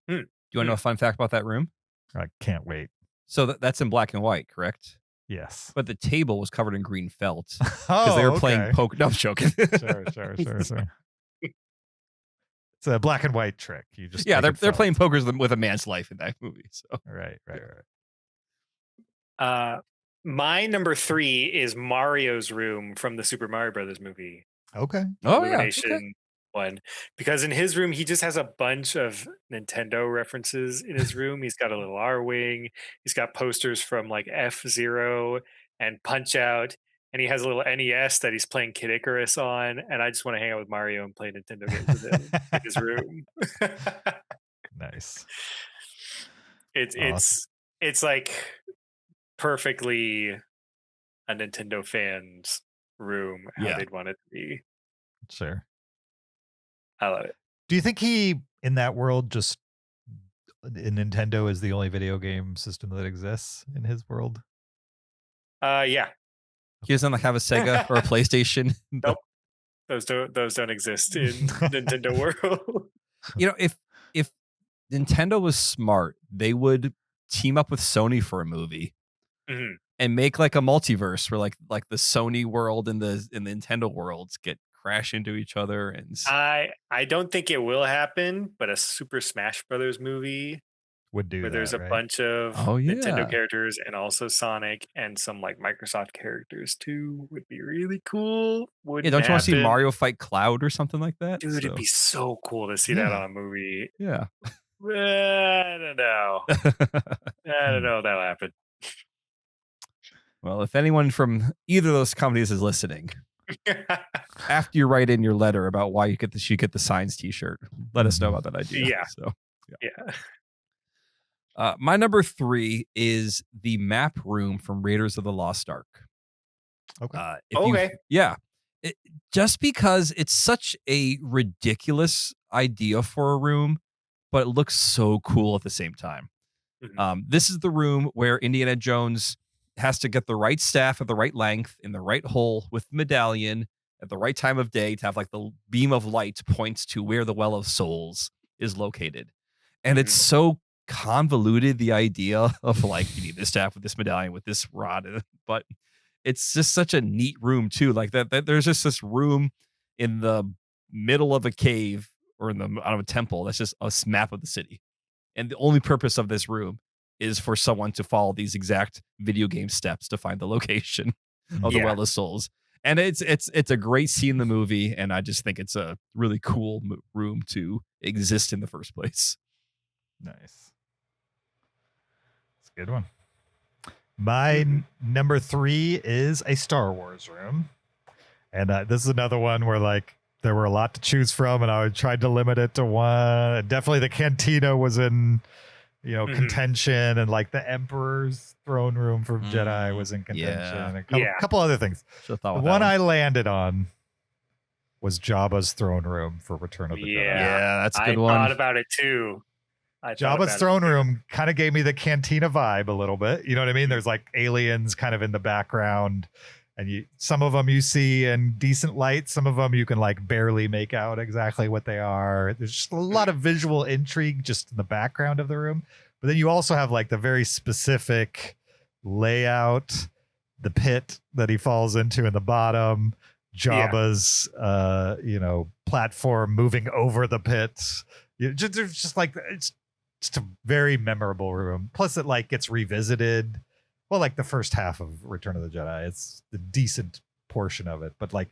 Do you want to know a fun fact about that room? I can't wait. So that's in black and white, correct? Yes. But the table was covered in green felt because they were playing poker. No, I'm joking. Sure. It's a black and white trick. You just they're playing poker with a man's life in that movie. So right. My number 3 is Mario's room from the Super Mario Brothers movie. Okay. Oh yeah. Illumination one, because in his room he just has a bunch of Nintendo references in his room. He's got a little R-wing. He's got posters from like F-Zero and Punch Out, and he has a little NES that he's playing Kid Icarus on. And I just want to hang out with Mario and play Nintendo games with him in his room. Nice. It's like perfectly a Nintendo fan's room, how they'd want it to be. Sure. I love it. Do you think he, in that world, just Nintendo is the only video game system that exists in his world? Yeah. He doesn't like have a Sega or a PlayStation. Nope. Those don't exist in Nintendo world. If Nintendo was smart, they would team up with Sony for a movie and make like a multiverse where like the Sony world and the Nintendo worlds crash into each other. And I don't think it will happen, but a Super Smash Brothers movie would do where that. there's a right? bunch of Oh, yeah. Nintendo characters and also Sonic and some like Microsoft characters too. Would be really cool. Yeah, Wouldn't don't you want to see happen. Mario fight Cloud or something like that? Dude, it'd be so cool to see that on a movie. Yeah. I don't know. I don't know if that'll happen. Well, if anyone from either of those companies is listening, after you write in your letter about why you get the Signs T-shirt, let us know about that idea. Yeah. So, Yeah. my number 3 is the map room from Raiders of the Lost Ark. Okay. Okay. Just because it's such a ridiculous idea for a room, but it looks so cool at the same time. Mhm. This is the room where Indiana Jones has to get the right staff at the right length in the right hole with the medallion at the right time of day to have like the beam of light points to where the Well of Souls is located. And it's so convoluted, the idea of like, you need this staff with this medallion with this rod, but it's just such a neat room too. Like that there's just this room in the middle of a cave or in the out of a temple that's just a map of the city. And the only purpose of this room is for someone to follow these exact video game steps to find the location of the Well of Souls. And it's a great scene in the movie, and I just think it's a really cool room to exist in the first place. Nice. It's a good one. My number 3 is a Star Wars room. And this is another one where like there were a lot to choose from, and I tried to limit it to one. Definitely the cantina was in, contention, and like the Emperor's throne room from Jedi was in contention. And a couple other things. The one I landed on was Jabba's throne room for Return of the Jedi. Yeah, that's a good one. I thought about it too. Jabba's throne room kind of gave me the cantina vibe a little bit. You know what I mean? There's like aliens kind of in the background, and some of them you see in decent light. Some of them you can like barely make out exactly what they are. There's just a lot of visual intrigue just in the background of the room. But then you also have like the very specific layout, the pit that he falls into in the bottom, Jabba's, platform moving over the pit. There's just like, it's just a very memorable room. Plus it like gets revisited. Well, like the first half of Return of the Jedi, it's the decent portion of it. But like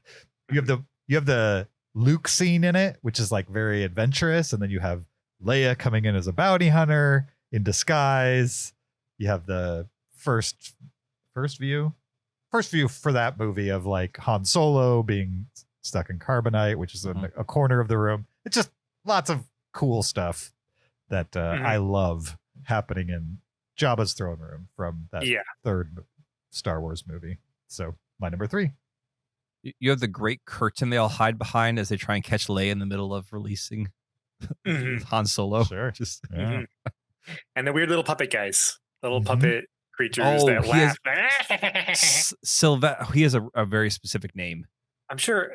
you have the Luke scene in it, which is like very adventurous, and then you have Leia coming in as a bounty hunter in disguise. You have the first view for that movie of like Han Solo being stuck in carbonite, which is a corner of the room. It's just lots of cool stuff that I love happening in Jabba's throne room from that third Star Wars movie. So my number 3. You have the great curtain they all hide behind as they try and catch Leia in the middle of releasing Han Solo. Sure. And the weird little puppet guys, little puppet creatures that laugh. He has a very specific name. I'm sure.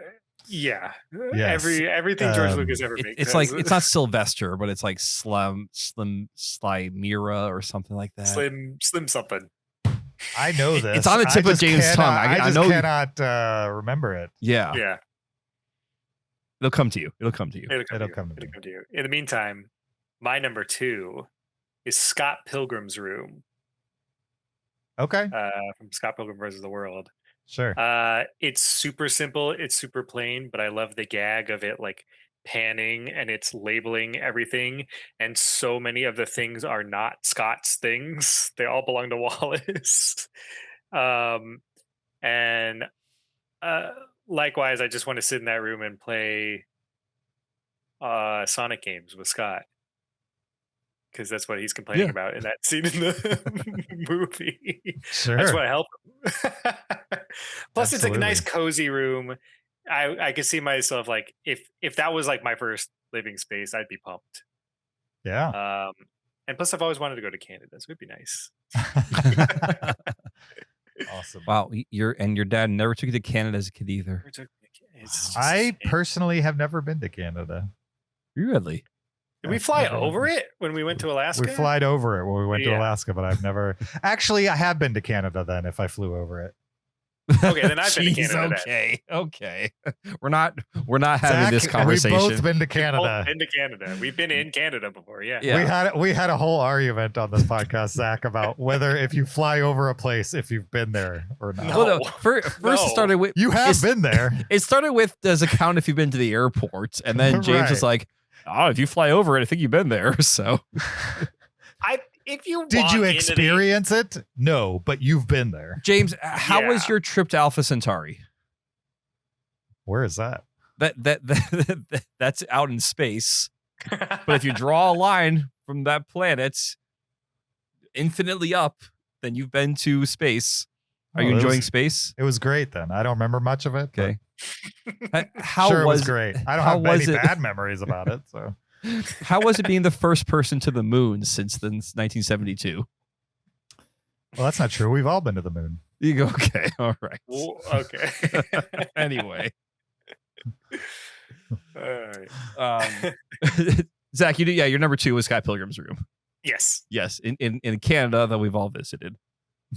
Yeah. Yes. Everything George Lucas ever makes. It's like, it's not Sylvester, but it's like Sly Mira or something like that. Slim something. I know this. It's on the tip of James' tongue. I know cannot remember it. Yeah. Yeah. It'll come to you. It'll come to me. In the meantime, my number 2 is Scott Pilgrim's room. Okay. From Scott Pilgrim versus the World. Sure. It's super simple. It's super plain, but I love the gag of it like panning and it's labeling everything. And so many of the things are not Scott's things. They all belong to Wallace. And likewise, I just want to sit in that room and play Sonic games with Scott. Because that's what he's complaining about in that scene in the movie. Sure. I just want to help him. Plus, it's a Absolutely. nice, cozy room. I could see myself like if that was like my first living space, I'd be pumped. Yeah. And plus, I've always wanted to go to Canada, so it'd be nice. Awesome. Wow. Your dad never took you to Canada as a kid either. I personally have never been to Canada. Really? Did we fly over it when we went to Alaska? We flied over it when we went to Yeah. Alaska, but I've never actually. I have been to Canada then. If I flew over it, Okay, then I've been to Jeez, Canada. okay. We're not having this Zach, conversation. We've both been to Then. Canada. Been to Canada. We've been in Canada before. Yeah. Yeah. We had a whole argument on this podcast, Zach, about whether if you fly over a place, if you've been there or not. No. Well, no, first No. it started with You have it's- been there. It started with does it count if you've been to the airport, and then James was like, "Oh, if you fly over it, I think you've been there." So If you Did you walk into the- experience it? No, but you've been there. James, how was Yeah. your trip to Alpha Centauri? Where is that? That's out in space. But if you draw a line from that planet infinitely up, then you've been to space. Are you Oh, it enjoying was- space? It was great then. I don't remember much of it. but Okay. How sure, it was was great. I don't how have any was it- bad memories about it. So How was it being the first person to the moon since 1972? well, that's not true. We've all been to the moon. You go, okay, all right. Well, okay. Anyway, All right. Zach, your number 2 was Scott Pilgrim's Room. Yes. Yes, in Canada that we've all visited.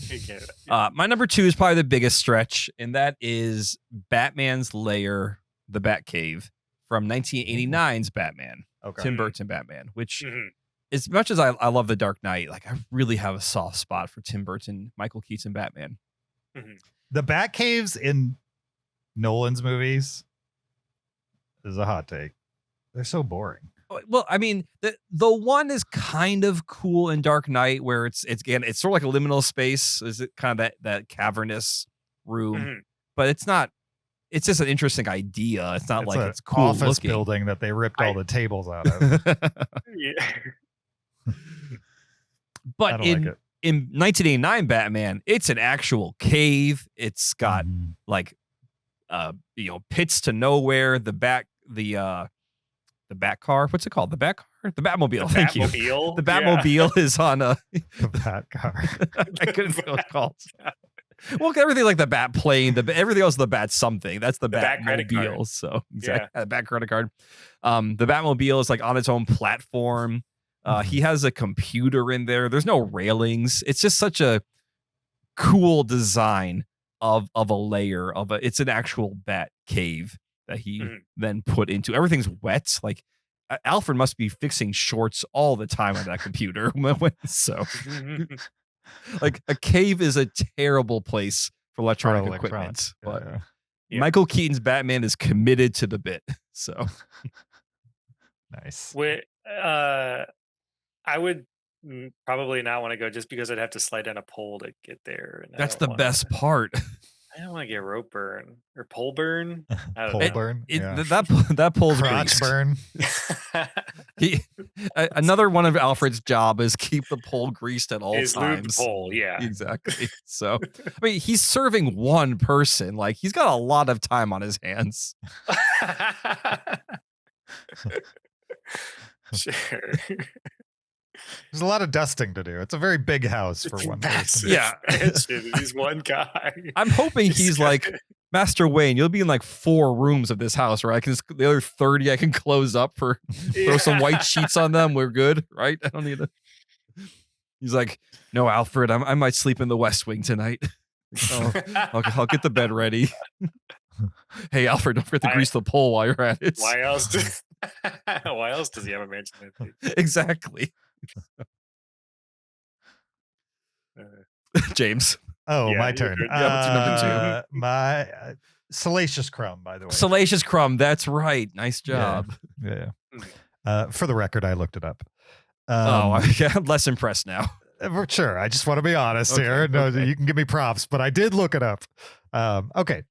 In Canada. My number 2 is probably the biggest stretch, and that is Batman's Lair, the Batcave from 1989's Batman, Okay. Tim Burton Batman. Which, Mhm. as much as I love The Dark Knight, like I really have a soft spot for Tim Burton, Michael Keaton Batman. The Batcaves in Nolan's movies is a hot take. They're so boring. Well, I mean, the one is kind of cool in Dark Knight, where it's again, it's sort of like a liminal space. Is it kind of that cavernous room? Mhm. But it's not. It's just an interesting idea. It's not like an it's cool office looking. building that they ripped all the tables out of. Yeah. I But don't in like it. in 1989 Batman, it's an actual cave. It's got Mhm. like pits to nowhere. The bat car. What's it called? The bat car? The Batmobile. Thank you. Batmobile? The Batmobile is on a. The Bat car. I couldn't think what it's called. Well, everything like the Bat plane, everything else is the Bat something. That's the The Bat credit Batmobile. card. So exactly, the Bat credit card. The Batmobile is like on its own platform. He has a computer in there. There's no railings. It's just such a cool design of a layer of a. It's an actual Bat cave that he then put into. Everything's wet. Like Alfred must be fixing shorts all the time on that computer. So, like a cave is a terrible place for electronic equipment. Electronics. But Yeah. Yeah. Michael Keaton's Batman is committed to the bit. So Nice. I would probably not want to go just because I'd have to slide down a pole to get there. And I that's don't the wanna- best part. I don't want to get rope burn or pole burn. I don't Pole know. burn. Yeah. That pole's Crotch greased. burn. Another one of Alfred's job is keep the pole greased at all Is lube the times. pole, yeah. Exactly. So, I mean, he's serving one person. Like, he's got a lot of time on his hands. Sure. There's a lot of dusting to do. It's a very big house for one person. Yeah. He's one guy. I'm hoping he's like, Master Wayne, you'll be in like 4 rooms of this house, right? I can the other 30 I can close up for throw some white sheets on them. We're good, right? I don't need to. He's like, no, Alfred, I might sleep in the West Wing tonight. I'll get the bed ready. Hey, Alfred, don't forget to grease the pole while you're at it. Why else? Why else does he have a mansion? Exactly. James. Oh, Yeah, my you're turn. good. Yeah, what's your number 2? My Salacious Crumb, by the way. Salacious Crumb. That's right. Nice job. Yeah. For the record, I looked it up. I'm less impressed now. Sure. I just want to be honest here. No, you can give me props, but I did look it up. Okay.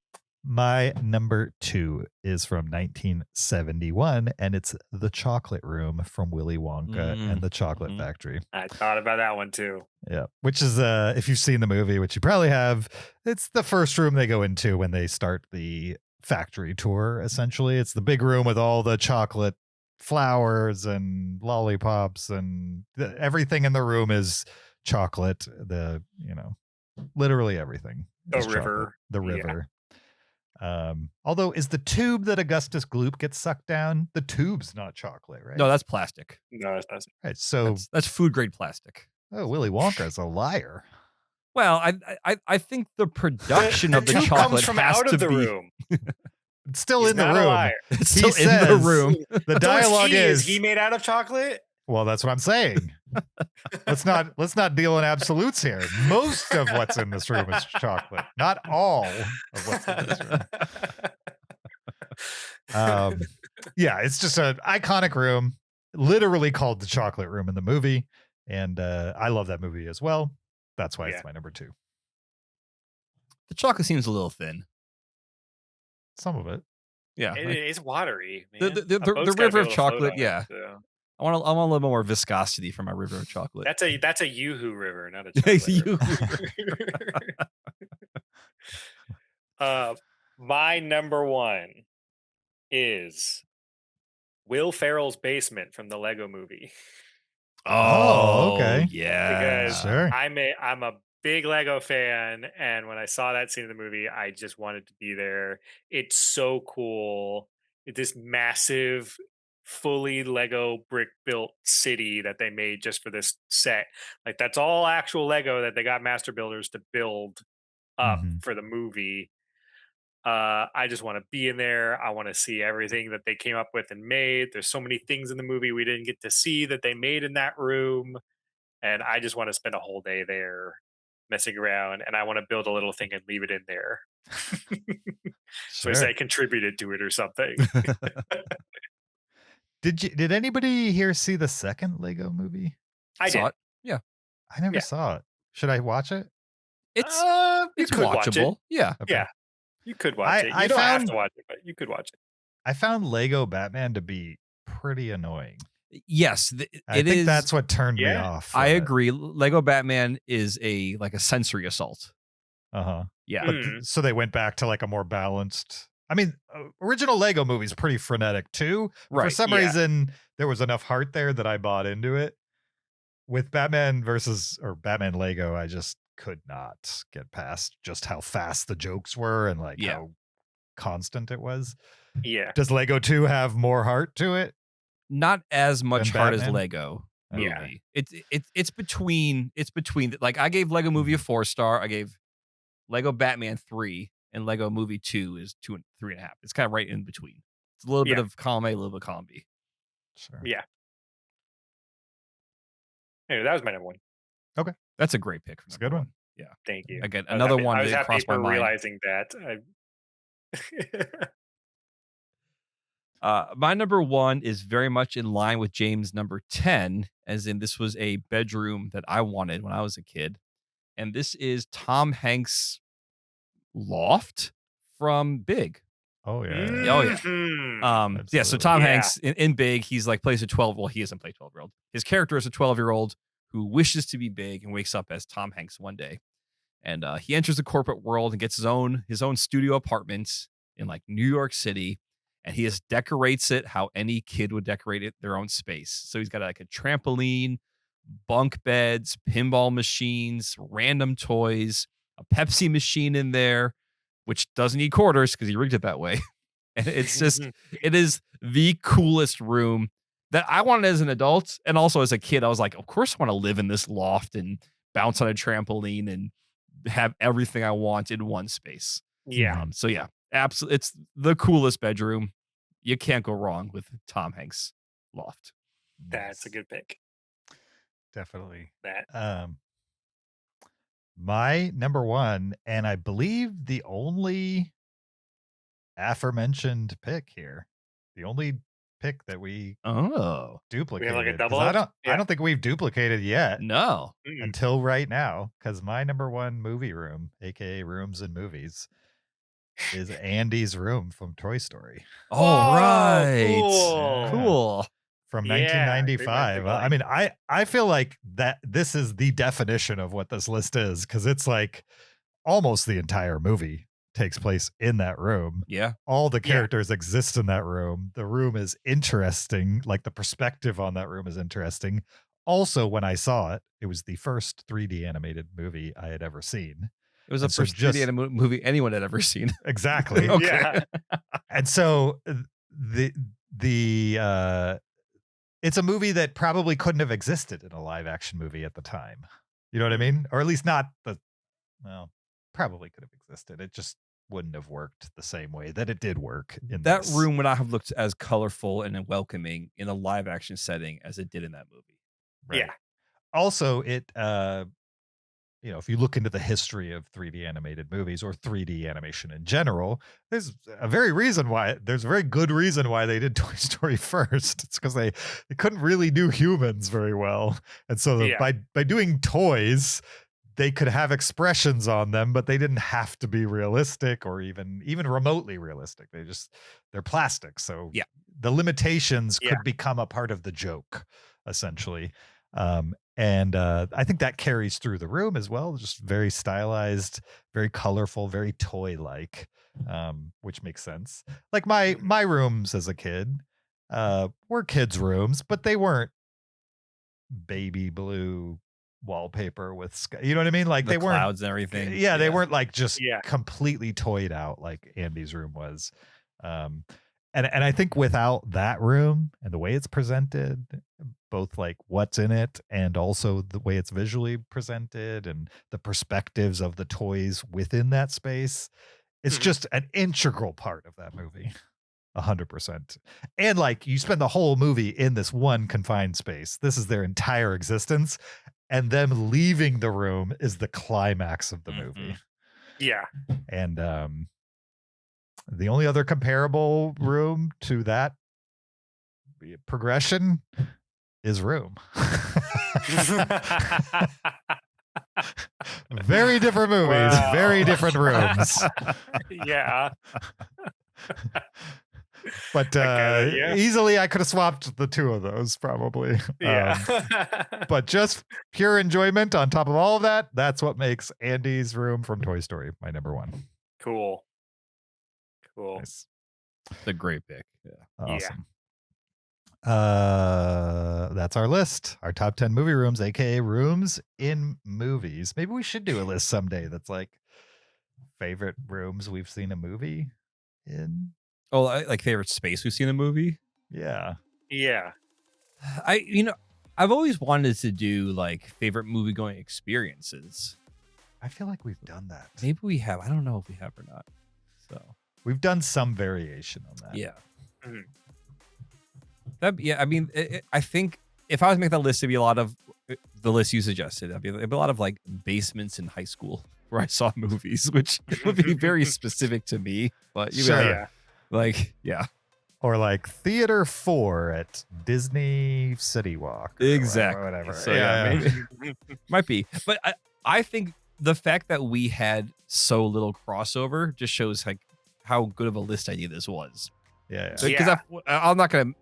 My number 2 is from 1971, and it's The Chocolate Room from Willy Wonka and the Chocolate Factory. I thought about that one too. Yeah. Which is, if you've seen the movie, which you probably have, it's the first room they go into when they start the factory tour, essentially. It's the big room with all the chocolate flowers and lollipops, and everything in the room is chocolate. Literally everything. The is chocolate. river. The Yeah. river. Although, is the tube that Augustus Gloop gets sucked down, the tube's not chocolate, right? No, that's plastic. No, it's not. Right. So, That's food grade plastic. Willy Wonka is a liar. Well, I think the production of the tube chocolate comes from has out to of the be room. It's still He's in the not a room. liar. it's He still in the says- room. The dialogue Is he made out of chocolate? well, that's what I'm saying. let's not deal in absolutes here. Most of what's in this room is chocolate, not all of what's in this room. Yeah, it's just an iconic room, literally called the chocolate room in the movie, and I love that movie as well. That's why it's my number 2. The chocolate seems a little thin. Some of it. Yeah, It's watery. the Man. the, A the, boat's the gotta river be of able to float chocolate. on it, Yeah, so. I want a little more viscosity from my river of chocolate. That's a Yoo-hoo river, not a chocolate river. My number 1 is Will Ferrell's basement from the Lego Movie. Oh, okay. Yeah, Because Sure. I'm a big Lego fan, and when I saw that scene in the movie, I just wanted to be there. It's so cool. It's this massive, fully Lego brick built city that they made just for this set. Like that's all actual Lego that they got master builders to build up for the movie. I just want to be in there. I want to see everything that they came up with and made. There's so many things in the movie we didn't get to see that they made in that room. And I just want to spend a whole day there messing around. And I want to build a little thing and leave it in there. So I say contributed to it or something. Did anybody here see the second Lego movie? I did. it. Yeah, I never saw it. Should I watch it? it's You could watch it. watchable. Yeah, Okay. Yeah. You could watch it. You don't have to watch it, but you could watch it. I found Lego Batman to be pretty annoying. yes, I think that's what turned me off. I agree. Lego Batman is a sensory assault. Uh-huh. Yeah. But so they went back to like a more balanced. I mean, original Lego movie's pretty frenetic too. For some reason, there was enough heart there that I bought into it. With Batman Batman Lego, I just could not get past just how fast the jokes were and like how constant it was. Yeah. Does Lego 2 have more heart to it? Not as much heart as Batman? Lego movie. Yeah. It's between like I gave Lego movie a 4-star. I gave Lego Batman 3 and Lego movie 2 is 2 and 3.5. It's kind of right in between. It's a little bit of column A, a little bit of column B. Sure. Yeah. Anyway, that was my number 1. Okay. That's a great pick. It's a good one. Yeah. Thank you. Again, another one I was that happy crossed my for mind. realizing that. My number 1 is very much in line with James' number 10, as in this was a bedroom that I wanted when I was a kid. And this is Tom Hanks' loft from Big. Oh yeah. Oh yeah. Yeah. So Tom Hanks in Big, he's like plays a 12. Well, he doesn't play 12-year-old. His character is a 12-year-old who wishes to be big and wakes up as Tom Hanks one day. And he enters the corporate world and gets his own studio apartment in like New York City. And he just decorates it how any kid would decorate it, their own space. So he's got like a trampoline, bunk beds, pinball machines, random toys, a Pepsi machine in there, which doesn't need quarters because he rigged it that way. And it's just, it is the coolest room that I wanted as an adult. And also as a kid, I was like, of course I want to live in this loft and bounce on a trampoline and have everything I want in one space. Yeah. So yeah, absolutely. It's the coolest bedroom. You can't go wrong with Tom Hanks' loft. That's a good pick. Definitely. That. My number 1, and I believe the only aforementioned pick here, the only pick that we duplicated. We have like a double. I don't think we've duplicated yet. No. Until right now, because my number 1 movie room, aka Rooms and Movies, is Andy's room from Toy Story. All right. Cool. From Yeah, 1995. I mean, I feel like that this is the definition of what this list is, because it's like almost the entire movie takes place in that room. Yeah. All the characters exist in that room. The room is interesting. Like the perspective on that room is interesting. Also, when I saw it, it was the first 3D animated movie I had ever seen. It was the first 3D animated movie anyone had ever seen. Exactly. Okay. Yeah. And so it's a movie that probably couldn't have existed in a live action movie at the time. You know what I mean? Or at least not the well, probably could have existed. It just wouldn't have worked the same way that it did work in That this. room would not have looked as colorful and welcoming in a live action setting as it did in that movie. Right. Yeah. Also, it if you look into the history of 3D animated movies or 3D animation in general, there's a very good reason why they did Toy Story first. It's because they couldn't really do humans very well. And so by doing toys, they could have expressions on them, but they didn't have to be realistic or even remotely realistic. They're plastic. So the limitations could become a part of the joke, essentially. And I think that carries through the room as well. Just very stylized, very colorful, very toy-like, which makes sense. Like my rooms as a kid were kids' rooms, but they weren't baby blue wallpaper with sky. You know what I mean? Like The they weren't clouds and everything. Yeah, they weren't like just Yeah. completely toyed out like Andy's room was. And I think without that room and the way it's presented, both like what's in it and also the way it's visually presented and the perspectives of the toys within that space, it's just an integral part of that movie. 100%. And like you spend the whole movie in this one confined space. This is their entire existence. And them leaving the room is the climax of the movie. Yeah. And the only other comparable room to that progression is Room. Very different movies, Wow. very different rooms. Yeah. But easily I could have swapped the two of those probably. Yeah. But just pure enjoyment on top of all of that, that's what makes Andy's room from Toy Story my number one. Cool. Nice. It's a great pick. Yeah. Awesome. That's our list. Our top 10 movie rooms, aka rooms in movies. Maybe we should do a list someday that's like favorite rooms we've seen a movie in. Oh, like favorite space we've seen in a movie? Yeah. Yeah. I've always wanted to do like favorite movie going experiences. I feel like we've done that. Maybe we have. I don't know if we have or not. So we've done some variation on that. yeah. Mhm. I think if I was to make that list, it'd be a lot of the list you suggested. It'd be a lot of like basements in high school where I saw movies, which would be very specific to me. But you Sure. Yeah. like, yeah, Or like Theater 4 at Disney City Walk. Or exactly. Whatever. So yeah, maybe, might be. But I think the fact that we had so little crossover just shows like how good of a list idea this was. Yeah. Because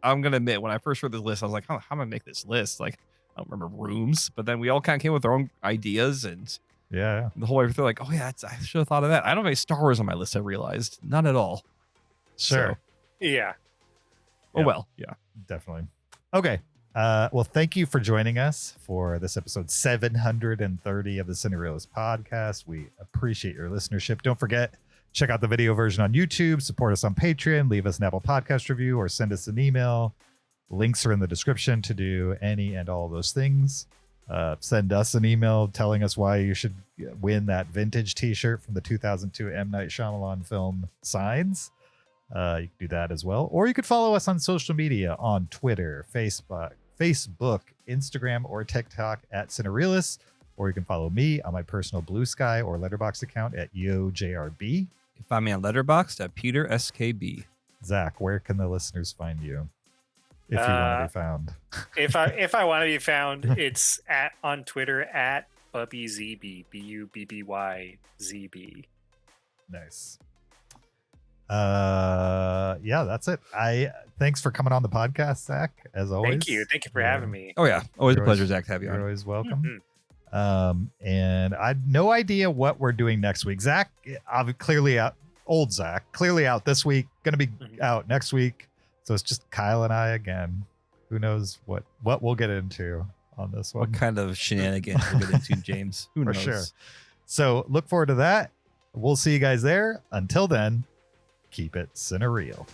I'm gonna admit, when I first read this list, I was like, how am I gonna make this list? Like, I don't remember rooms, but then we all kind of came with our own ideas and Yeah. the whole way through, like, oh yeah, I should have thought of that. I don't have any Star Wars on my list. I realized none at all. Sure. Yeah. Oh Yeah. well, yeah. Definitely. Okay. Well, thank you for joining us for this episode 730 of the Cinereelists podcast. We appreciate your listenership. Don't forget, check out the video version on YouTube, support us on Patreon, leave us an Apple Podcast review, or send us an email. Links are in the description to do any and all those things. Send us an email telling us why you should win that vintage t-shirt from the 2002 M. Night Shyamalan film Signs. You can do that as well. Or you could follow us on social media on Twitter, Facebook, Instagram, or TikTok at Cinereelists. Or you can follow me on my personal Blue Sky or Letterboxd account at YoJRB. You can find me on Letterboxd at Peter SKB. Zach, where can the listeners find you if you want to be found? If I want to be found, it's on Twitter at BubbyZB, BUBBYZB. Nice. Yeah, that's it. Thanks for coming on the podcast, Zach, as always. Thank you for having me. Oh yeah, always a You're pleasure, always- Zach, to have you You're on. always welcome. Mhm. And I had no idea what we're doing next week. Zach, clearly out. Old Zach, clearly out this week. Going to be out next week. So it's just Kyle and I again. Who knows what we'll get into on this one? What kind of shenanigans we'll get into, James? Who For knows? sure. So look forward to that. We'll see you guys there. Until then, keep it cinereal.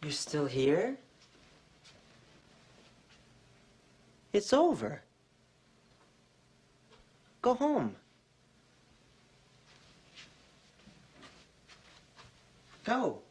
You're still here? It's over. Go home. Go.